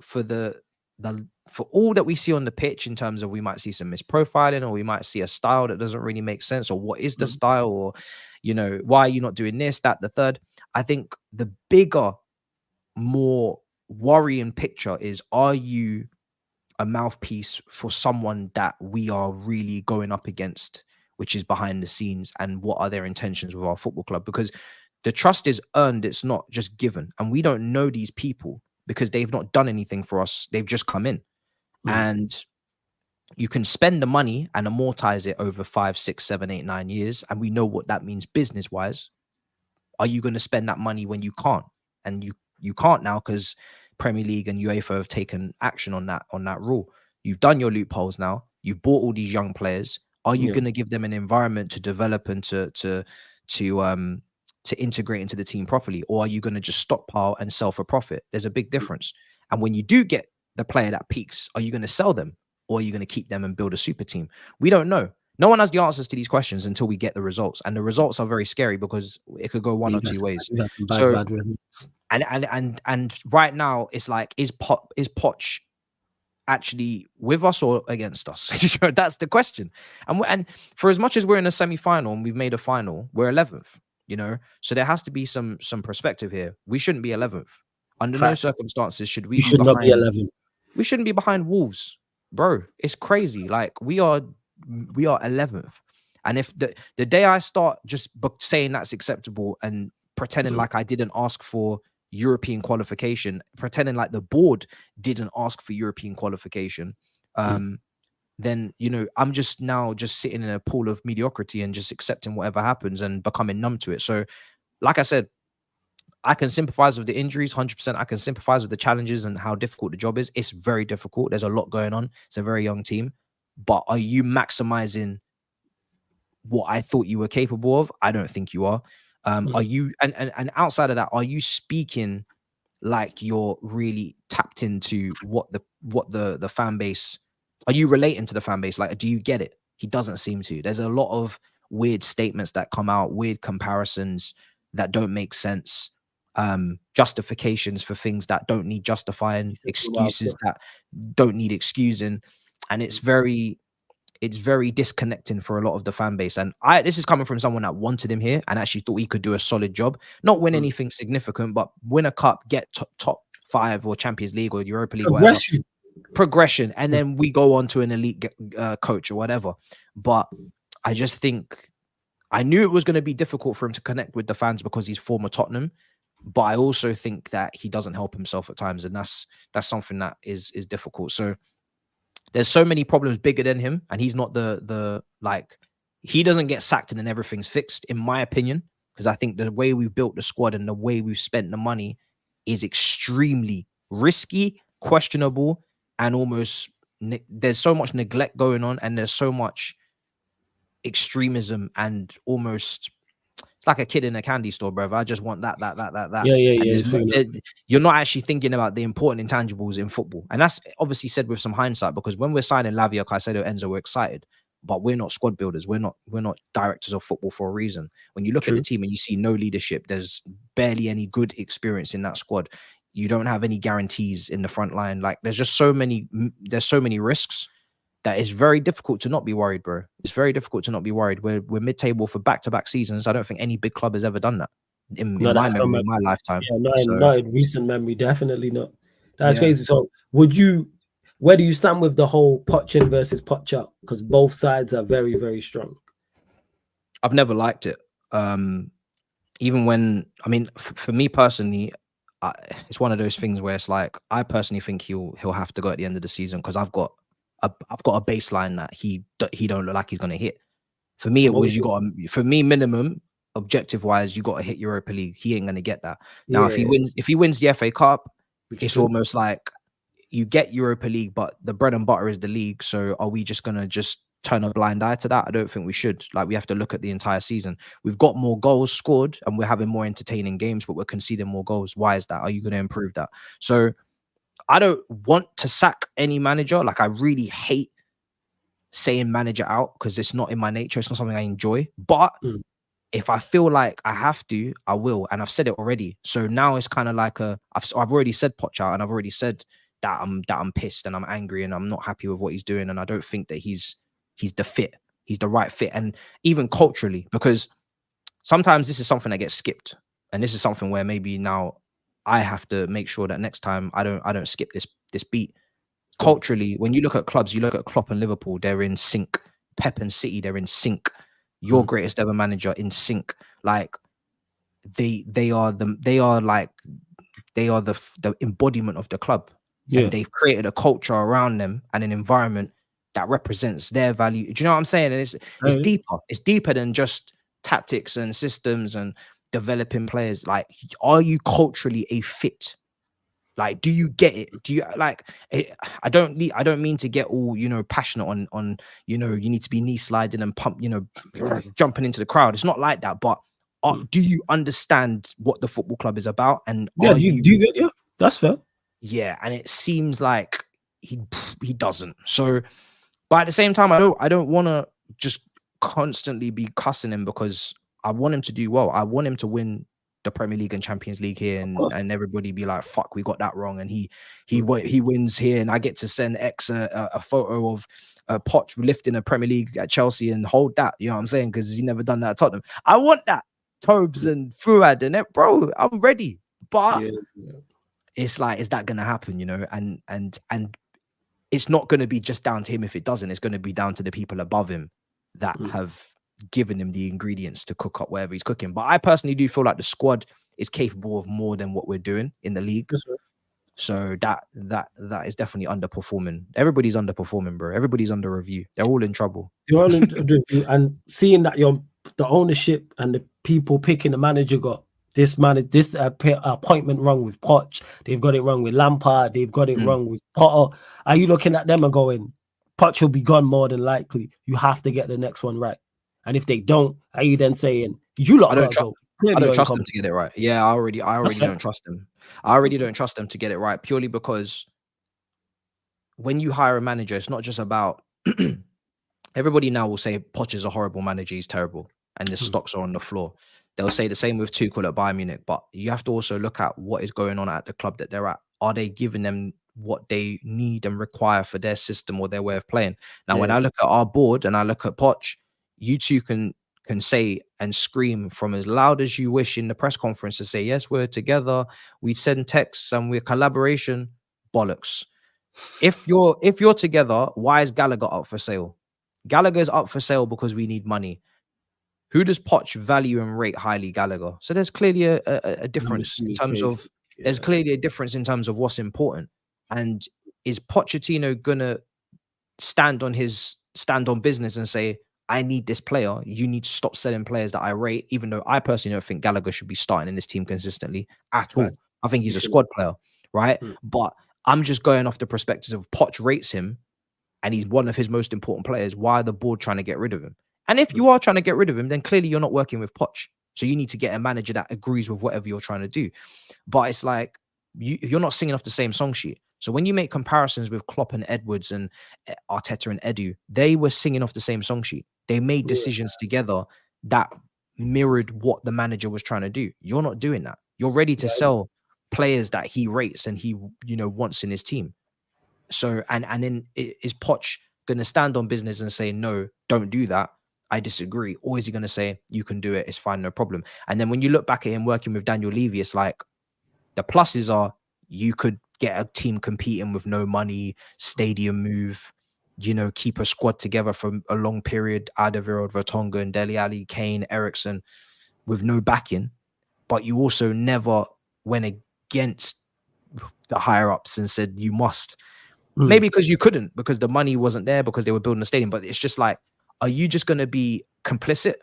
all that we see on the pitch in terms of, we might see some misprofiling, or we might see a style that doesn't really make sense, or what is the style, or, you know, why are you not doing this, that, the third? I think the bigger, more worrying picture is, are you a mouthpiece for someone that we are really going up against which is behind the scenes, and what are their intentions with our football club, because the trust is earned, it's not just given. And we don't know these people because they've not done anything for us. They've just come in. And you can spend the money and amortize it over 5, 6, 7, 8, 9 years. And we know what that means business wise. Are you going to spend that money when you can't? And you can't now because Premier League and UEFA have taken action on that rule. You've done your loopholes now. You've bought all these young players. Are you going to give them an environment to develop and to integrate into the team properly, or are you going to just stockpile and sell for profit? There's a big difference. And when you do get the player that peaks, are you going to sell them, or are you going to keep them and build a super team? We don't know. No one has the answers to these questions until we get the results, and the results are very scary because it could go one or two ways. So, and right now it's like, is Poch actually with us or against us? That's the question. And for as much as we're in a semi-final and we've made a final, we're 11th. So there has to be some perspective here. We shouldn't be 11th under no circumstances. Should we be behind? 11. We shouldn't be behind Wolves, bro. It's crazy. Like we are 11th, and if the day I start just saying that's acceptable and pretending like I didn't ask for European qualification, pretending like the board didn't ask for European qualification, then I'm just sitting in a pool of mediocrity and just accepting whatever happens and becoming numb to it. So like I said, I can sympathize with the injuries 100%. I can sympathize with the challenges and how difficult the job is. It's very difficult. There's a lot going on. It's a very young team. But are you maximizing what I thought you were capable of? I don't think you are. Are you, and outside of that, are you speaking like you're really tapped into what the fan base? Are you relating to the fan base? Like, do you get it? He doesn't seem to. There's a lot of weird statements that come out, weird comparisons that don't make sense, justifications for things that don't need justifying, excuses that don't need excusing, and it's very disconnecting for a lot of the fan base. And this is coming from someone that wanted him here and actually thought he could do a solid job, not win anything significant, but win a cup, get top 5 or Champions League or Europa League, progression, and then we go on to an elite coach or whatever. But I just think I knew it was going to be difficult for him to connect with the fans because he's former Tottenham, but I also think that he doesn't help himself at times, and that's something that is difficult. So there's so many problems bigger than him, and he's not he doesn't get sacked and then everything's fixed, in my opinion, because I think the way we've built the squad and the way we've spent the money is extremely risky, questionable, and almost there's so much neglect going on, and there's so much extremism, and almost it's like a kid in a candy store, brother. I just want that. Yeah. You're not actually thinking about the important intangibles in football, and that's obviously said with some hindsight, because when we're signing Lavia, Caicedo, Enzo, we're excited, but we're not squad builders. We're not directors of football for a reason. When you look at the team and you see no leadership, there's barely any good experience in that squad. You don't have any guarantees in the front line. Like there's so many risks that it's very difficult to not be worried, bro. It's very difficult to not be worried. We're mid-table for back-to-back seasons. I don't think any big club has ever done that in my memory, in my lifetime. Yeah, not in recent memory, definitely not. That's crazy. So where do you stand with the whole Poch in versus Poch out? Because both sides are very, very strong. I've never liked it. Even when, for me personally, it's one of those things where it's like, I personally think he'll have to go at the end of the season, because I've got a baseline that he don't look like he's going to hit. For me, for me, minimum objective wise, you got to hit Europa League. He ain't going to get that. Now, if he wins the FA Cup, it's almost like you get Europa League, but the bread and butter is the league. So are we just going to just turn a blind eye to that? I don't think we should. Like, we have to look at the entire season. We've got more goals scored and we're having more entertaining games, but we're conceding more goals. Why is that? Are you going to improve that? So I don't want to sack any manager. Like, I really hate saying manager out because it's not in my nature. It's not something I enjoy. But if I feel like I have to, I will. And I've said it already. So now it's kind of like I've already said Poch out, and I've already said that I'm pissed and I'm angry and I'm not happy with what he's doing. And I don't think that he's the fit. He's the right fit. And even culturally, because sometimes this is something that gets skipped. And this is something where maybe now I have to make sure that next time I don't skip this beat. Culturally, when you look at clubs, you look at Klopp and Liverpool, they're in sync. Pep and City, they're in sync. your greatest ever manager in sync. Like they are the embodiment of the club. And they've created a culture around them and an environment that represents their value. Do you know what I'm saying? And it's deeper. It's deeper than just tactics and systems and developing players. Like, are you culturally a fit? Like, do you get it? Do you like it? I don't mean to get all, you know, passionate on, you know, you need to be knee sliding and pump, you know, jumping into the crowd. It's not like that. But do you understand what the football club is about? And do you get, yeah, that's fair. Yeah, and it seems like he doesn't. So, but at the same time, I don't want to just constantly be cussing him, because I want him to do well. I want him to win the Premier League and Champions League here, and everybody be like, "Fuck, we got that wrong," and he wins here, and I get to send X a photo of Poch lifting a Premier League at Chelsea and hold that. You know what I'm saying? Because he never done that at Tottenham. I want that, Tobes and Fuad and it, bro. I'm ready, but. It's like, is that going to happen, you know? And it's not going to be just down to him if it doesn't. It's going to be down to the people above him that have given him the ingredients to cook up whatever he's cooking. But I personally do feel like the squad is capable of more than what we're doing in the league. So that is definitely underperforming. Everybody's underperforming, bro. Everybody's under review. They're all in trouble. You're all in review, and seeing that the ownership and the people picking the manager got this appointment wrong with Poch. They've got it wrong with Lampard. They've got it wrong with Potter. Are you looking at them and going, Poch will be gone more than likely? You have to get the next one right. And if they don't, are you then saying, you lot gotta go? I don't trust them to get it right. Yeah, I already don't trust them. I already don't trust them to get it right, purely because when you hire a manager, it's not just about everybody now will say Poch is a horrible manager, he's terrible, and the stocks are on the floor. They'll say the same with Tuchel at Bayern Munich, but you have to also look at what is going on at the club that they're at. Are they giving them what they need and require for their system or their way of playing? Now, when I look at our board and I look at Poch, you two can say and scream from as loud as you wish in the press conference to say, yes, we're together, we send texts and we're collaboration. Bollocks. If you're together, why is Gallagher up for sale? Gallagher's up for sale because we need money. Who does Poch value and rate highly? Gallagher. So there's clearly a difference in terms of there's clearly a difference in terms of what's important. And is Pochettino gonna stand on business and say, I need this player, you need to stop selling players that I rate, even though I personally don't think Gallagher should be starting in this team consistently at all. I think he's a squad player, right? But I'm just going off the perspective of Poch rates him and he's one of his most important players. Why are the board trying to get rid of him? And if you are trying to get rid of him, then clearly you're not working with Poch. So you need to get a manager that agrees with whatever you're trying to do. But it's like, you're not singing off the same song sheet. So when you make comparisons with Klopp and Edwards and Arteta and Edu, they were singing off the same song sheet. They made decisions together that mirrored what the manager was trying to do. You're not doing that. You're ready to sell players that he rates and he, wants in his team. So, and then is Poch going to stand on business and say, no, don't do that? I disagree. Or is he going to say, you can do it, it's fine, no problem? And then when you look back at him working with Daniel Levy, it's like the pluses are you could get a team competing with no money, stadium move, keep a squad together for a long period, Alderweireld, Vertonghen, and Dele Alli, Kane, Eriksen, with no backing. But you also never went against the higher ups and said you must. Maybe because you couldn't, because the money wasn't there, because they were building a stadium. But it's just like, are you just going to be complicit?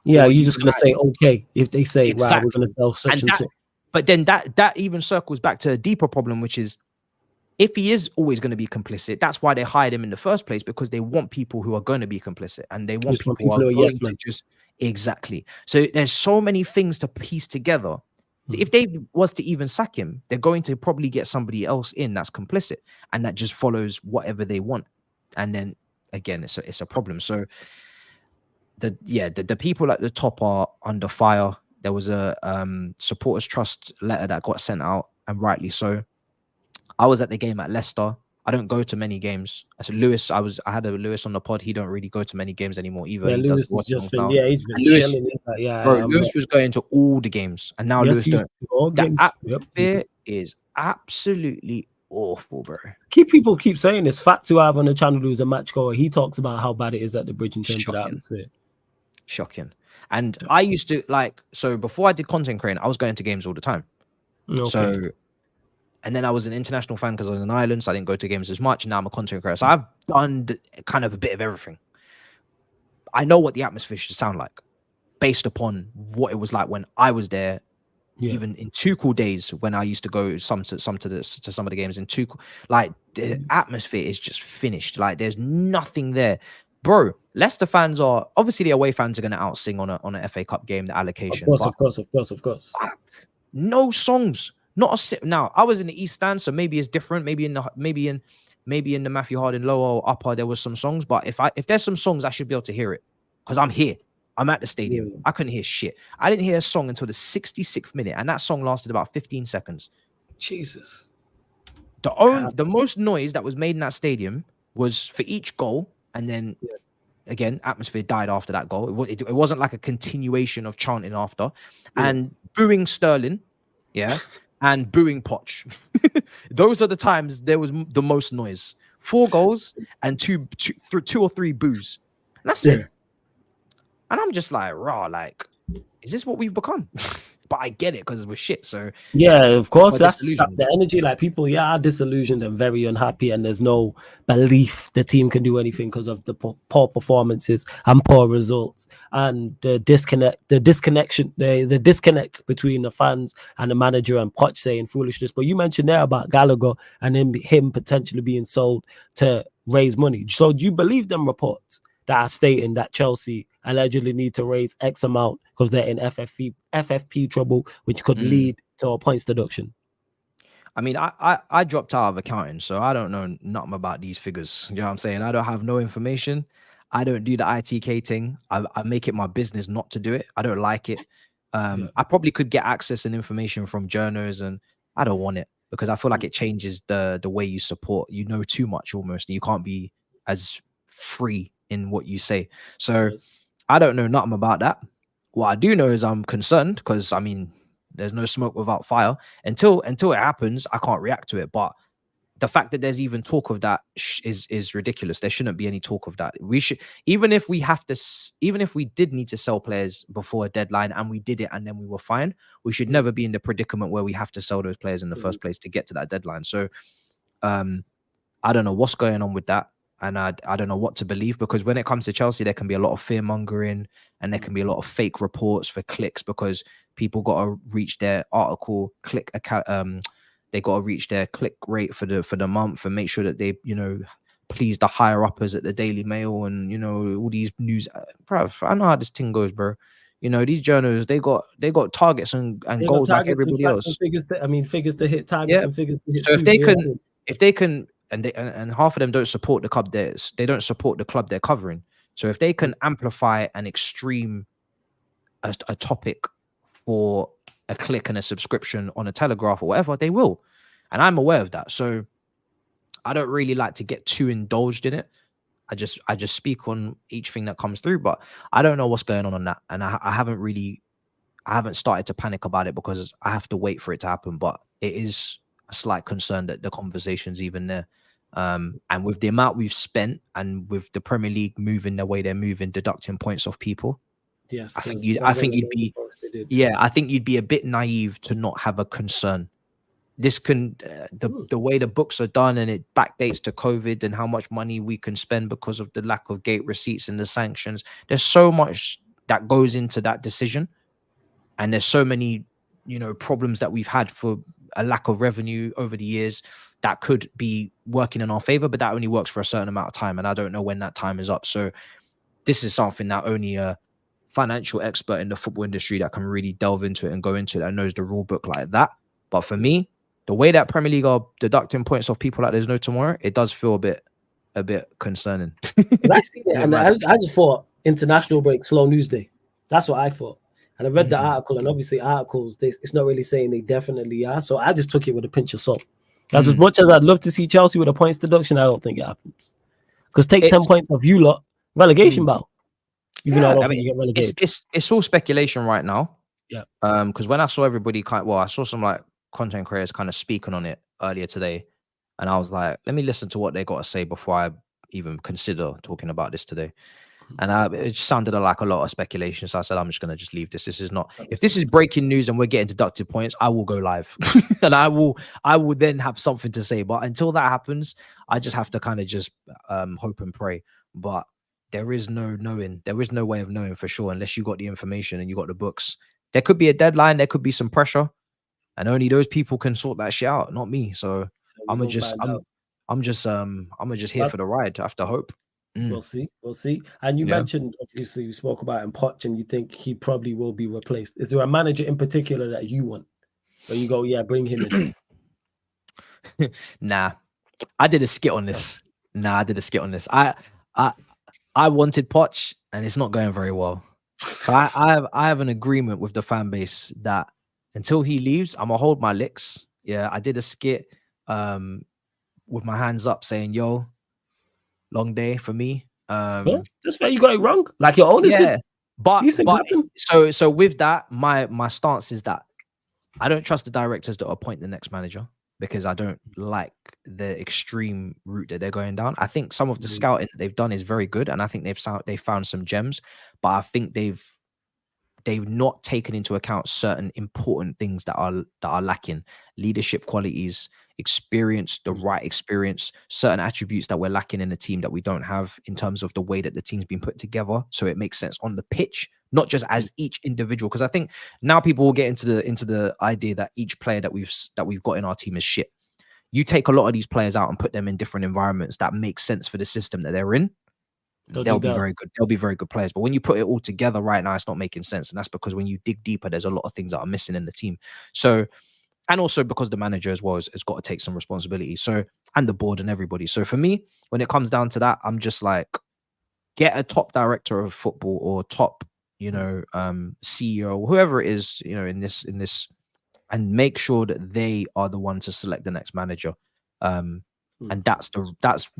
Yeah, you're just going to say, okay, if they say, exactly. Wow, we're going to sell such and such. But then that even circles back to a deeper problem, which is if he is always going to be complicit, that's why they hired him in the first place, because they want people who are going to be complicit and they want people who are going to just exactly. So there's so many things to piece together. So if they was to even sack him, they're going to probably get somebody else in that's complicit and that just follows whatever they want. And then again, it's a problem. So the people at the top are under fire. There was a supporters trust letter that got sent out, and rightly so. I was at the game at Leicester. I don't go to many games. I said Lewis. I had a Lewis on the pod. He don't really go to many games anymore either. Yeah, he Lewis has just been. Yeah, he's been chilling. Lewis was going to all the games, and now Lewis don't. The atmosphere is absolutely awful, bro. People keep saying this. Fatu have on the channel who's a match goer. He talks about how bad it is at the bridge in terms of the atmosphere. Shocking. And I used to so before I did content creating, I was going to games all the time. Okay. So, and then I was an international fan because I was in Ireland, so I didn't go to games as much. Now I'm a content creator. So I've done kind of a bit of everything. I know what the atmosphere should sound like based upon what it was like when I was there. Even in Too Cool days when I used to go some of the games in Too Cool, like the atmosphere is just finished. Like there's nothing there, bro. Leicester fans are obviously the away fans are going to outsing on a FA Cup game, the allocation. Of course. No songs, not a sit. Now I was in the East Stand, so maybe it's different. Maybe in the Matthew Harding lower or upper there was some songs, but if there's some songs, I should be able to hear it because I'm here. I'm at the stadium. I couldn't hear shit. I didn't hear a song until the 66th minute, and that song lasted about 15 seconds. Jesus. The most noise that was made in that stadium was for each goal, and then again, atmosphere died after that goal. It wasn't like a continuation of chanting after, and booing Sterling, and booing Poch. Those are the times there was the most noise. 4 goals and two or three boos, and that's it. And I'm just like, raw, like, is this what we've become? But I get it because we're shit. So of course, that's the energy. Like people, are disillusioned and very unhappy, and there's no belief the team can do anything because of the poor performances and poor results, and the disconnect between the fans and the manager and Poch saying foolishness. But you mentioned there about Gallagher and him potentially being sold to raise money. So do you believe them reports that are stating that Chelsea allegedly need to raise X amount because they're in FFP trouble, which could lead to a points deduction? I mean, I dropped out of accounting, so I don't know nothing about these figures. You know what I'm saying? I don't have no information. I don't do the ITK thing. I make it my business not to do it. I don't like it. I probably could get access and information from journals, and I don't want it because I feel like it changes the way you support. You know too much almost. You can't be as free in what you say. So I don't know nothing about that. What I do know is I'm concerned because I mean there's no smoke without fire. Until it happens, I can't react to it. But the fact that there's even talk of that is ridiculous. There shouldn't be any talk of that. We should, even if we did need to sell players before a deadline and we did it and then we were fine, we should never be in the predicament where we have to sell those players in the first place to get to that deadline. So I don't know what's going on with that. And I don't know what to believe, because when it comes to Chelsea, there can be a lot of fear mongering and there can be a lot of fake reports for clicks because people got to reach their article click account. They got to reach their click rate for the month and make sure that they, please the higher uppers at the Daily Mail and, all these news. Bruv, I know how this thing goes, bro. These journals, they got targets and goals like everybody else. Figures to hit, targets and figures to hit. So if they can, and half of them don't support the club they don't support the club they're covering. So if they can amplify an extreme a topic for a click and a subscription on a Telegraph or whatever, they will. And I'm aware of that. So I don't really like to get too indulged in it. I just speak on each thing that comes through, but I don't know what's going on that. And I haven't started to panic about it because I have to wait for it to happen. But it is a slight concern that the conversation's even there. And with the amount we've spent and with the Premier League moving the way they're moving, deducting points off people, I think you'd be a bit naive to not have a concern. This can the way the books are done, and it backdates to COVID and how much money we can spend because of the lack of gate receipts and the sanctions. There's so much that goes into that decision, and there's so many problems that we've had for a lack of revenue over the years that could be working in our favor, but that only works for a certain amount of time, and I don't know when that time is up. So this is something that only a financial expert in the football industry that can really delve into it and go into it and knows the rule book like that. But for me, the way that Premier League are deducting points off people like there's no tomorrow, it does feel a bit concerning. I see it, and I just thought international break, slow news day. That's what I thought. And I read the article, and obviously articles, it's not really saying they definitely are. So I just took it with a pinch of salt. That's as much as I'd love to see Chelsea with a points deduction, I don't think it happens. Because take 10 points off you lot, relegation battle. Even though I don't think you get relegated. It's all speculation right now. Yeah. Because when I saw everybody I saw some like content creators kind of speaking on it earlier today, and I was like, let me listen to what they got to say before I even consider talking about this today. And it just sounded like a lot of speculation. So I said, I'm just gonna just leave this. This is not. If this is breaking news and we're getting deducted points, I will go live, and I will then have something to say. But until that happens, I just have to kind of just hope and pray. But there is no knowing. There is no way of knowing for sure unless you got the information and you got the books. There could be a deadline. There could be some pressure, and only those people can sort that shit out, not me. So I'm just here for the ride. I have to hope. We'll see. And you mentioned, obviously, we spoke about him, Poch, and you think he probably will be replaced. Is there a manager in particular that you want? Where you go, yeah, bring him in? Nah, I did a skit on this. I wanted Poch, and it's not going very well. So I have an agreement with the fan base that until he leaves, I'm gonna hold my licks. Yeah, I did a skit with my hands up saying, yo, long day for me. That's where you got it wrong. Like your owners did. But so with that, my stance is that I don't trust the directors that appoint the next manager because I don't like the extreme route that they're going down. I think some of the scouting that they've done is very good, and I think they've found some gems, but I think they've not taken into account certain important things that are lacking: leadership qualities, experience, the right experience, certain attributes that we're lacking in the team that we don't have in terms of the way that the team's been put together, so it makes sense on the pitch, not just as each individual. Because I think now people will get into the idea that each player that we've got in our team is shit. You take a lot of these players out and put them in different environments that make sense for the system that they're in, they'll be very good. They'll be very good players. But when you put it all together right now, it's not making sense. And that's because when you dig deeper, there's a lot of things that are missing in the team. So, and also because the manager as well has got to take some responsibility. So, and the board and everybody. So for me, when it comes down to that, I'm just like, get a top director of football or top, CEO, whoever it is, in this, and make sure that they are the one to select the next manager. And that's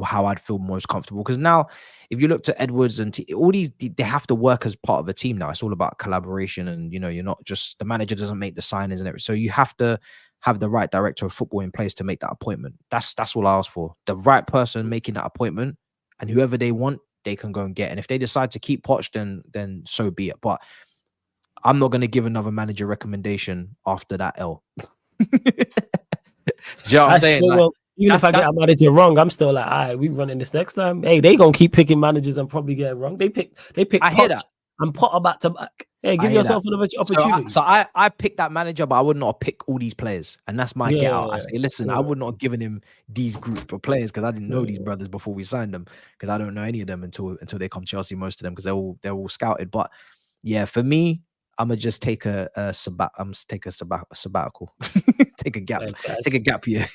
how I'd feel most comfortable. Because now, if you look to Edwards and all these, they have to work as part of a team now. It's all about collaboration, and you're not just, the manager doesn't make the signings and everything. So you have to have the right director of football in place to make that appointment. That's all I ask for. The right person making that appointment, and whoever they want, they can go and get. And if they decide to keep Poch, then so be it. But I'm not going to give another manager recommendation after that L. Do you know what I'm saying? Even if I get a manager wrong, I'm still like, all right, we running this next time. Hey, they gonna keep picking managers and probably get it wrong. They pick. I hear that. And Potter back to back. Hey, give yourself another opportunity. So I picked that manager, but I would not pick all these players, and that's my get out. I say, listen, I would not have given him these group of players because I didn't know these brothers before we signed them, because I don't know any of them until they come to Chelsea. Most of them, because they're all scouted. But yeah, for me, I'm gonna just take a sabbatical, take a gap year.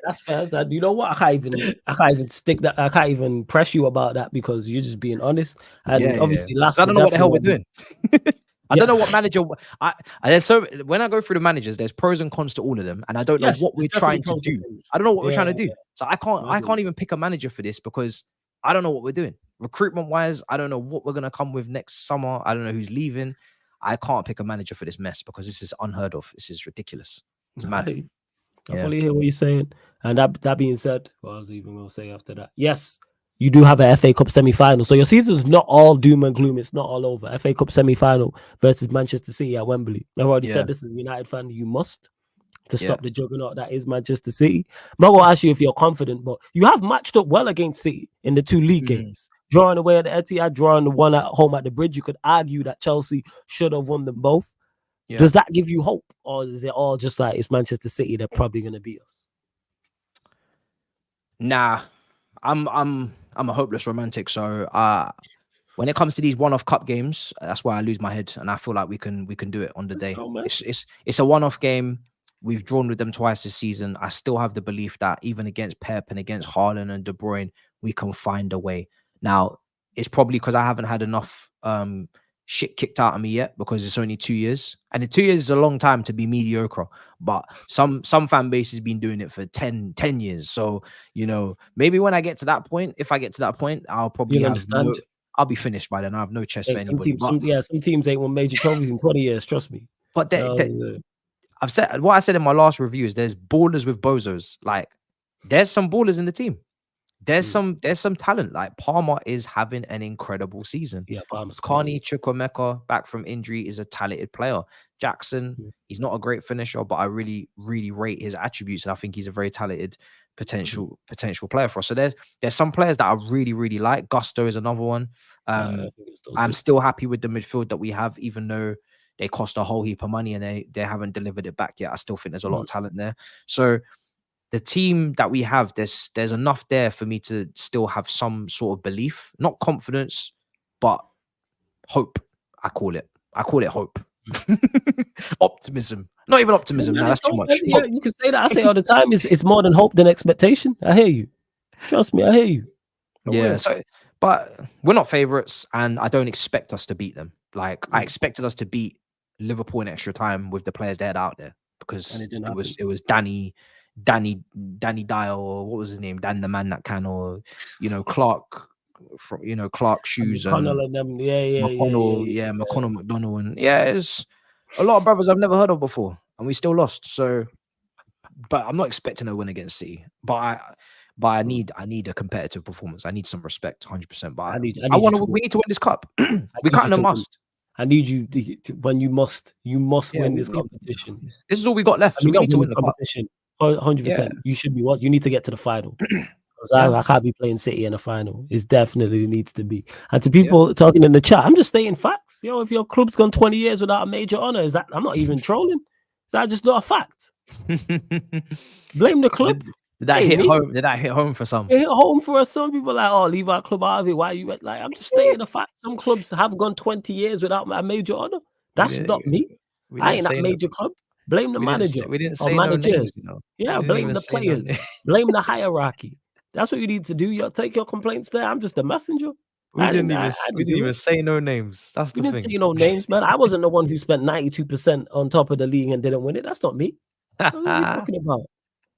That's fair. You know what? I can't even press you about that because you're just being honest. And obviously, I don't know what the hell we're doing. I don't know what manager. So when I go through the managers, there's pros and cons to all of them, and I don't know what we're trying to do. I don't know what we're trying to do. So I can't even pick a manager for this because I don't know what we're doing. Recruitment wise, I don't know what we're gonna come with next summer. I don't know who's leaving. I can't pick a manager for this mess because this is unheard of. This is ridiculous. It's mad. I fully hear what you're saying. And that being said, what I was even going to say after that, yes, you do have an FA Cup semi-final. So your season's not all doom and gloom. It's not all over. FA Cup semi-final versus Manchester City at Wembley. I've already said this as a United fan. You must to stop the juggernaut that is Manchester City. I'm not going to ask you if you're confident, but you have matched up well against City in the 2 league games. Drawing away at the Etihad, drawing the one at home at the Bridge. You could argue that Chelsea should have won them both. Yeah. Does that give you hope, or is it all just like it's Manchester City, they're probably going to beat us? Nah, I'm a hopeless romantic. So when it comes to these one-off cup games, that's where I lose my head, and I feel like we can do it on the day. It's a one-off game. We've drawn with them twice this season. I still have the belief that even against Pep and against Haaland and De Bruyne, we can find a way. Now, it's probably because I haven't had enough shit kicked out of me yet, because it's only 2 years. And 2 years is a long time to be mediocre. But some fan base has been doing it for 10 years. So, maybe when I get to that point, if I get to that point, I'll probably I'll be finished by then. I have no chest for anybody. Some teams ain't won major trophies in 20 years, trust me. But I've said what I said in my last review is there's ballers with bozos. Like, there's some ballers in the team. there's some talent. Like Palmer is having an incredible season. Yeah, Palmer's Carney Chukwuemeka back from injury is a talented player. Jackson, he's not a great finisher, but I really, really rate his attributes, and I think he's a very talented potential player for us. So there's some players that I really, really like. Gusto is another one. I'm still happy with the midfield that we have, even though they cost a whole heap of money and they haven't delivered it back yet. I still think there's a lot of talent there. So the team that we have, there's enough there for me to still have some sort of belief, not confidence, but hope. I call it hope. Optimism. Not even optimism. No, that's too much. Yeah, you can say that. I say all the time, it's more than hope than expectation. I hear you. Trust me, I hear you. Yeah. So, but we're not favorites, and I don't expect us to beat them. Like I expected us to beat Liverpool in extra time with the players they had out there, because it was Danny Dial, or what was his name? Dan the Man That Can, or Clark from Clark Shoes and McConnell McDonald, and it's a lot of brothers I've never heard of before, and we still lost. So, but I'm not expecting a win against City. But I need a competitive performance. I need some respect, 100%. But we need to win this cup. We can't must. I need you to when you must win this competition. This is all we got left. So we need to win the competition. 100%. You should be you need to get to the final. I can't be playing City in a final. It definitely needs to be. And to people talking in the chat, I'm just stating facts. If your club's gone 20 years without a major honor, I'm not even trolling. Is that just not a fact? Blame the club. Did that hit home? Did that hit home for some? It hit home for us. Some people are like, leave our club out of it. Why are you like? I'm just stating the fact. Some clubs have gone 20 years without a major honor. That's not me. I ain't that major club. Blame the manager. We didn't say managers. Yeah, blame the players. Blame the hierarchy. That's what you need to do. You take your complaints there. I'm just a messenger. We didn't even say no names. That's the thing. We didn't say no names, man. I wasn't the one who spent 92% on top of the league and didn't win it. That's not me. What are you talking about?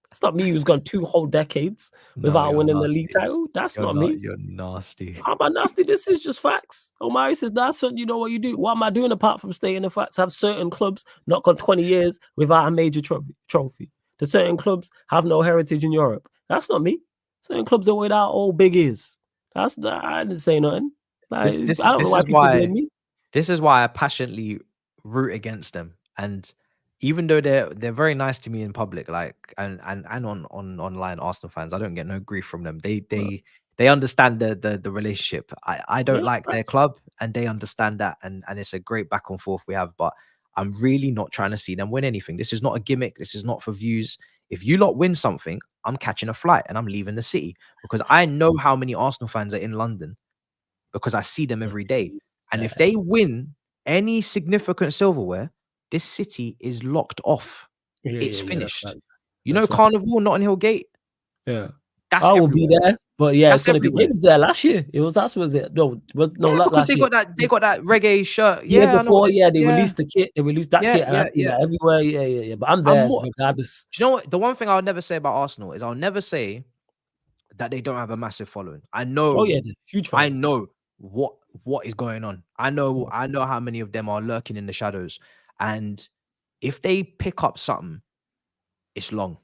That's not me who's gone 2 whole decades without winning the league title. That's not me. You're nasty. How am I nasty? This is just facts. Omari says, that's what you know what you do. What am I doing apart from stating the facts? Have certain clubs not gone 20 years without a major trophy. The certain clubs have no heritage in Europe. That's not me. Certain clubs are without all big ears. I didn't say nothing. I don't know why people blame me. This is why I passionately root against them. And even though they're very nice to me in public, like and on online Arsenal fans, I don't get no grief from them. They understand the relationship. I don't like their club, and they understand that, and it's a great back and forth we have. But I'm really not trying to see them win anything. This is not a gimmick. This is not for views. If you lot win something, I'm catching a flight and I'm leaving the city, because I know how many Arsenal fans are in London, because I see them every day. And if they win any significant silverware, this city is locked off. It's finished. Carnival, Notting Hill Gate. Yeah. I will be there. But it's gonna be. It was there last year. Last year. They got that reggae shirt. Yeah, before they released the kit. They released that kit. Everywhere. Yeah. But I'm there regardless. Do you know what? The one thing I'll never say about Arsenal is I'll never say that they don't have a massive following. I know. Oh yeah, huge following. I know what is going on. I know how many of them are lurking in the shadows. And if they pick up something, it's long.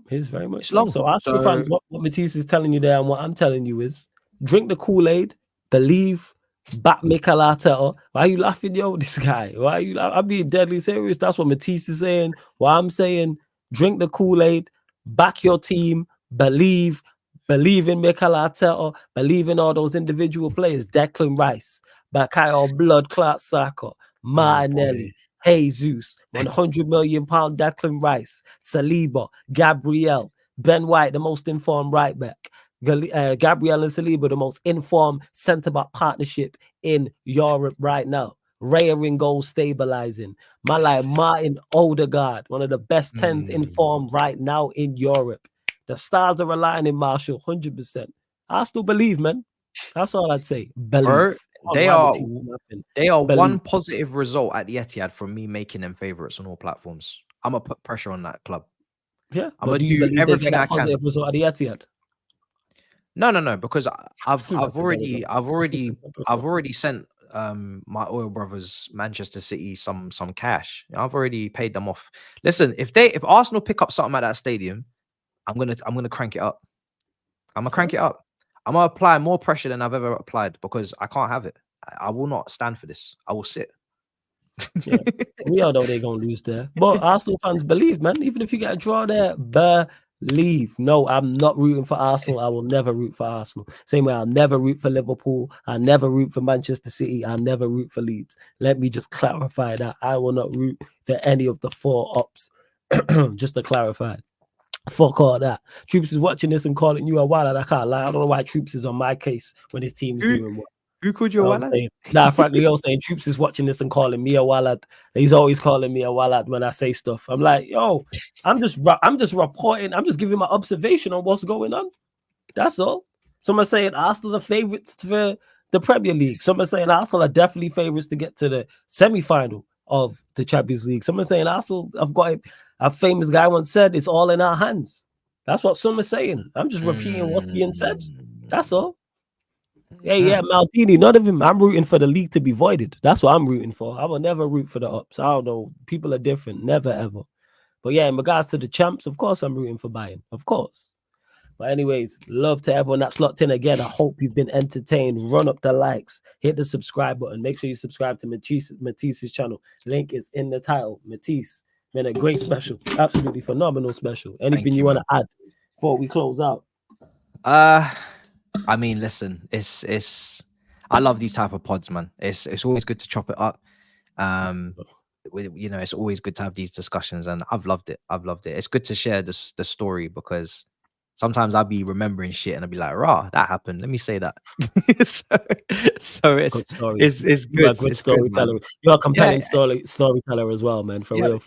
It's very much long. So Arsenal fans, what Matisse is telling you there, and what I'm telling you is, drink the Kool-Aid, believe, back Mikel Arteta. Why are you laughing, yo? This guy. Why are you? I'm being deadly serious. That's what Matisse is saying. What I'm saying, drink the Kool-Aid, back your team, believe in Mikel Arteta, believe in all those individual players. Declan Rice, Bakayo Blood Clot Saka, Martinelli, Jesus, £100 million Declan Rice, Saliba, Gabriel, Ben White, the most informed right back, Gabriel and Saliba, the most informed centre-back partnership in Europe right now. Raya in goal stabilizing. Martin Odegaard, one of the best 10s in form right now in Europe. The stars are aligning, Marshall, 100%. I still believe, man. That's all I'd say. Believe. They are one positive result at the Etihad from me making them favourites on all platforms. I'm gonna put pressure on that club. Yeah, I'm gonna do everything I can. Positive result at the Etihad. No, because I've already sent my oil brothers Manchester City some cash. I've already paid them off. Listen, if Arsenal pick up something at that stadium, I'm gonna crank it up. I'm gonna crank it up. I'm gonna apply more pressure than I've ever applied because I can't have it. I will not stand for this. I will sit. Yeah, we all know they're gonna lose there. But Arsenal fans believe, man. Even if you get a draw there, believe. No, I'm not rooting for Arsenal. I will never root for Arsenal. Same way I'll never root for Liverpool. I'll never root for Manchester City. I'll never root for Leeds. Let me just clarify that. I will not root for any of the 4 ups. Just to clarify. Fuck all that. Troops is watching this and calling you a wallet. I can't lie. I don't know why Troops is on my case when his team's doing well. Who called you a wallet? Nah, frankly, I was saying Troops is watching this and calling me a wallet. He's always calling me a wallet when I say stuff. I'm like, yo, I'm just reporting. I'm just giving my observation on what's going on. That's all. Some are saying Arsenal are favorites for the Premier League. Some are saying Arsenal are definitely favorites to get to the semi-final of the Champions League. Some are saying Arsenal have got it. A famous guy once said, it's all in our hands. That's what some are saying. I'm just repeating what's being said. That's all. Yeah, Maldini, none of him. I'm rooting for the league to be voided. That's what I'm rooting for. I will never root for the ups. I don't know. People are different. Never, ever. But yeah, in regards to the champs, of course, I'm rooting for Bayern. Of course. But anyways, love to everyone that's locked in again. I hope you've been entertained. Run up the likes. Hit the subscribe button. Make sure you subscribe to Matisse's channel. Link is in the title. Matisse. Man, a great special, absolutely phenomenal special. Anything you want to add before we close out? I mean, listen, it's. I love these type of pods, man. It's always good to chop it up. You know, it's always good to have these discussions, and I've loved it. It's good to share the story because sometimes I'll be remembering shit and I'll be like, rah, that happened. Let me say that. so it's good story. It's good. You're a good storyteller. You're a compelling storyteller as well, man. For real.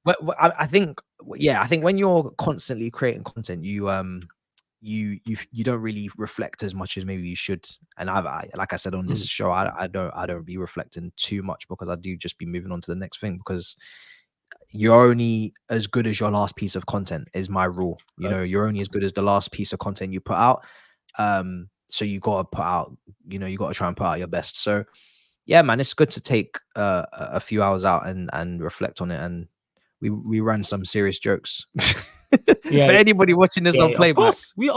But I think when you're constantly creating content, you don't really reflect as much as maybe you should. And I like I said on this show, I don't be reflecting too much because I do just be moving on to the next thing because you're only as good as your last piece of content is my rule. You know, you're only as good as the last piece of content you put out. So you got to put out, you know, you got to try and put out your best. So yeah, man, it's good to take a few hours out and reflect on it. And we ran some serious jokes. Yeah, for anybody watching this on playback, of course, we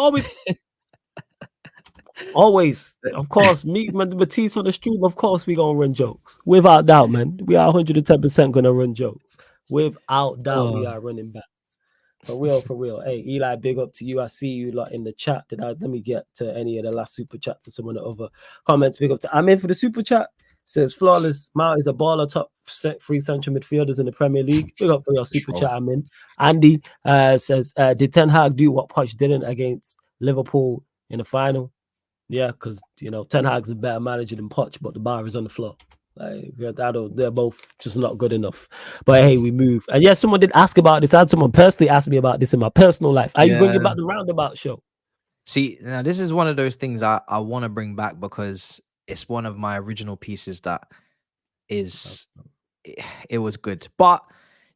always, of course, me, Matisse on the stream, of course, we gonna run jokes. Without doubt, man. We are 110% gonna run jokes. Without doubt, we are running backs. For real. Hey, Eli, big up to you. I see you lot in the chat. Let me get to any of the last super chats or some of the other comments. Big up to I'm in for the super chat. Says flawless. Mount is a baller, top 3 central midfielders in the Premier League. Big up for your super chat. I'm in. Andy says, did Ten Hag do what Poch didn't against Liverpool in the final? Yeah, because you know Ten Hag's a better manager than Poch, but the bar is on the floor. Like, they're both just not good enough. But hey, we move. And yeah, someone did ask about this. I had someone personally ask me about this in my personal life. Are you bringing back the roundabout show? See, now this is one of those things I want to bring back because it's one of my original pieces that is it was good. But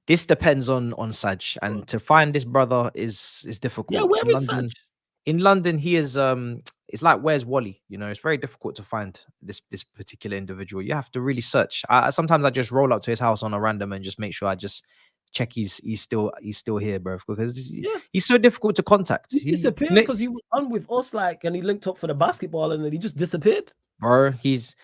this depends on Saj. And to find this brother is difficult. Yeah, where is Saj? In London, he is it's like where's Wally? You know, it's very difficult to find this particular individual. You have to really search. Sometimes I just roll up to his house on a random and just make sure I just check he's still here, bro. Because he's so difficult to contact. He disappeared because he was on with us, and he linked up for the basketball and then he just disappeared. Bro, he's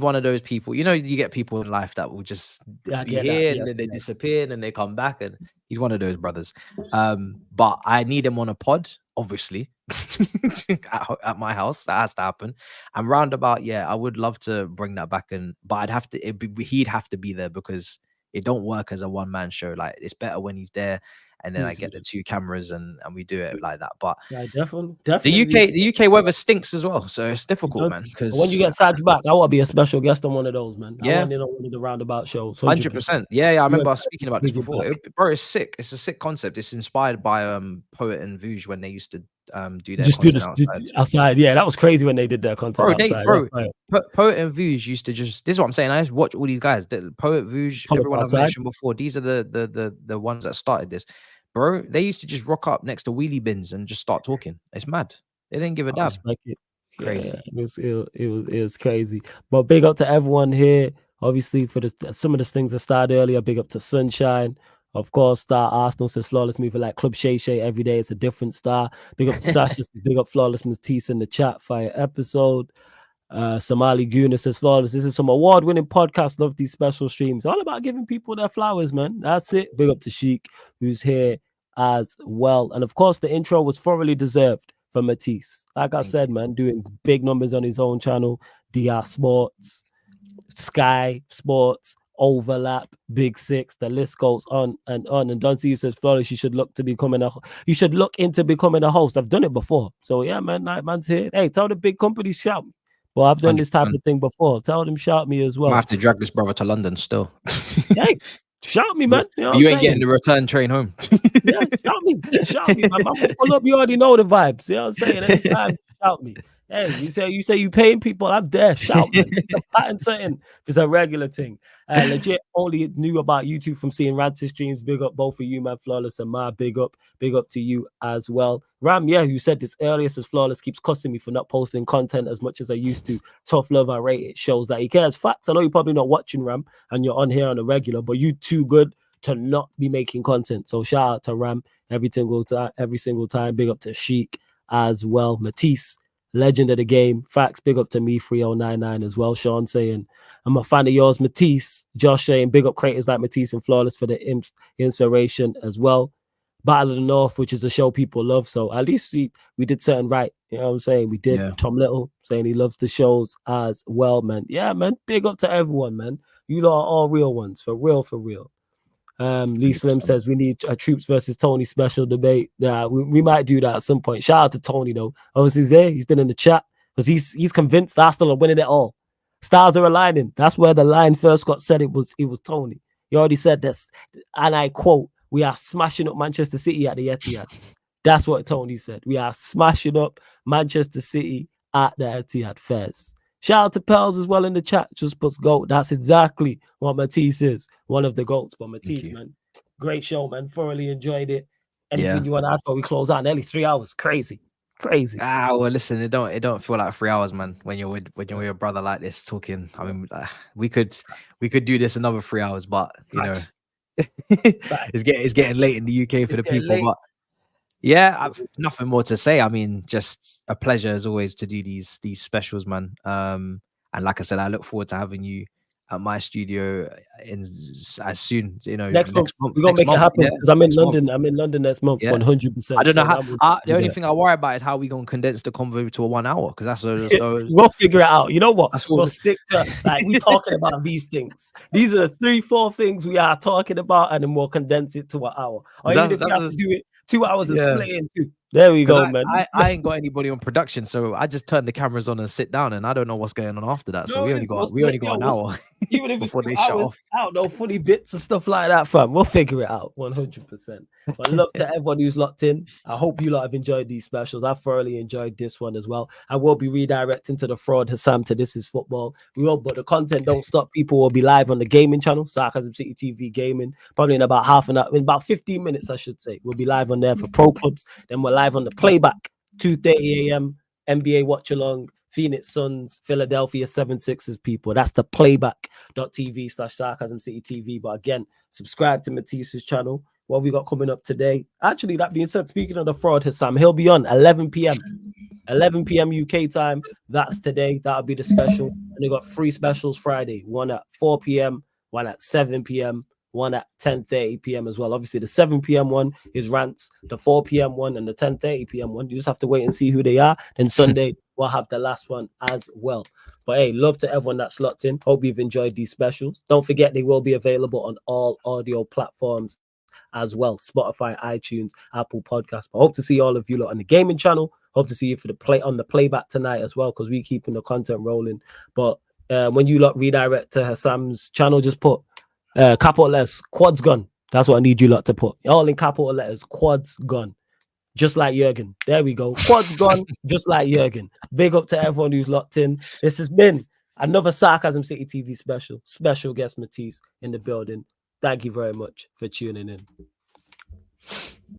one of those people. You know, you get people in life that will just be here and then they disappear and then they come back, and he's one of those brothers. But I need him on a pod, obviously, at my house. That has to happen. And roundabout, I would love to bring that back, but he'd have to be there because it don't work as a one-man show. Like, it's better when he's there, and then I get the 2 cameras and we do it like that. But definitely. The UK weather stinks as well, so it's difficult, man. Because when you get Saj back, I want to be a special guest on one of those, man. I want in on one of the roundabout shows. 100%. Yeah. I remember speaking about this before. Bro, it's sick. It's a sick concept. It's inspired by Poet and Vuj when they used to do their content outside. Yeah, that was crazy when they did their content outside. Poet and Vuj used to just. This is what I'm saying. I just watch all these guys. Poet, Vuj, everyone I've mentioned before. These are the ones that started this. Bro, they used to just rock up next to wheelie bins and just start talking. It's mad. They didn't give a damn. Crazy. It was crazy. But big up to everyone here. Obviously, for some of the things that started earlier. Big up to Sunshine. Of course, Star Arsenal says flawless movie like Club Shay Shay every day. It's a different star. Big up to Sasha. Big up flawless Matisse in the chat. Fire episode. Somali Guna says flawless. This is some award-winning podcast. Love these special streams. All about giving people their flowers, man. That's it. Big up to Sheik, who's here as well. And of course, the intro was thoroughly deserved from Matisse. Like I said, man, doing big numbers on his own channel. DR Sports, Sky Sports, Overlap, Big Six. The list goes on and on. And Don C says, flawless, you should look into becoming a host. I've done it before. So yeah, man, man's here. Hey, tell the big companies shout me. Well, I've done 100%. This type of thing before. Tell them shout me as well. I have to drag this brother to London still. Hey, shout me, man. You know you ain't getting the return train home. Yeah, shout me, man. I'm pull up. You already know the vibes. You know what I'm saying? Anytime, shout me. Hey, you say you paying people, I'm there. Shout me. Pattern setting. It's a regular thing. Legit only knew about YouTube from seeing Rants streams. Big up both of you, man. Flawless and Ma. Big up to you as well. Ram, yeah, you said this earlier, says flawless keeps cussing me for not posting content as much as I used to. Tough love, I rate it. Shows that he cares. Facts. I know you're probably not watching, Ram, and you're on here on a regular, but you too good to not be making content. So shout out to Ram every single time. Big up to Sheik as well. Matisse, legend of the game. Facts. Big up to me 3099 as well. Sean saying I'm a fan of yours. Matisse. Josh saying big up creators like Matisse and Flawless for the inspiration as well. Battle of the North, which is a show people love. So at least we did something right. You know what I'm saying? We did. Yeah. Tom Little saying he loves the shows as well, man. Yeah, man. Big up to everyone, man. You lot are all real ones. For real. Lee Slim says we need a Troops versus Tony special debate. Yeah, we might do that at some point. Shout out to Tony though. Obviously he's there. He's been in the chat because he's convinced Arsenal are winning it all. Stars are aligning. That's where the line first got said. It was Tony. He already said this, and I quote: "We are smashing up Manchester City at the Etihad." That's what Tony said. We are smashing up Manchester City at the Etihad. Fairs. Shout out to Pels as well in the chat. Just puts GOAT. That's exactly what Matisse is. One of the GOATs. But Matisse, man, great show, man. Thoroughly enjoyed it. Anything you want to add before we close out? Nearly 3 hours. Crazy. Well, listen, it don't feel like 3 hours, man. When you're with your brother like this talking. I mean, we could do this another 3 hours, but you know, it's getting late in the UK for the people. Late. But yeah, I've nothing more to say. I mean, just a pleasure as always to do these specials, man. And like I said, I look forward to having you at my studio as soon, you know, next month. We're gonna make it happen because I'm in London. I'm in London next month, 100%. I don't know how. The only thing I worry about is how we gonna condense the convo to a 1 hour, because that's we'll figure it out. You know what? We'll stick to like we talking about these things. These are the 3-4 things we are talking about, and then we'll condense it to an hour. Or even if we have to do it 2 hours and split it in two. There we go, man. I ain't got anybody on production, so I just turn the cameras on and sit down, and I don't know what's going on after that. So we only got an hour. Even if it's 2 hours, I don't know, funny bits and stuff like that, fam. We'll figure it out 100%. But love to everyone who's locked in. I hope you lot have enjoyed these specials. I thoroughly enjoyed this one as well. I will be redirecting to the fraud Hassam to This Is Football. But the content don't stop. People will be live on the gaming channel, Sarcasm City TV Gaming, probably in about half an hour, in about 15 minutes, I should say. We'll be live on there for pro clubs. Then we're live on the playback, 2:30 a.m. NBA watch along, Phoenix Suns, Philadelphia 76ers people. That's the playback.tv/Sarcasm City TV. But again, subscribe to Matisse's channel. What have we got coming up today? Actually, that being said, speaking of the fraud, Hassam, he'll be on 11 p.m. UK time. That's today. That'll be the special. And they got 3 specials Friday. One at 4 p.m., one at 7 p.m., one at 10:30 p.m. as well. Obviously, the 7 p.m. one is Rants, the 4 p.m. one and the 10:30 p.m. one. You just have to wait and see who they are. Then Sunday, we'll have the last one as well. But hey, love to everyone that's locked in. Hope you've enjoyed these specials. Don't forget, they will be available on all audio platforms as well. Spotify, iTunes, Apple Podcasts. But hope to see all of you lot on the gaming channel. Hope to see you for the playback tonight as well, because we're keeping the content rolling. But when you lot redirect to Hassam's channel, just put capital letters, quads gun. That's what I need you lot to put. All in capital letters, quads gun. Just like Jurgen. There we go. Quads gun, just like Jurgen. Big up to everyone who's locked in. This has been another Sarcasm City TV special. Special guest Matisse in the building. Thank you very much for tuning in.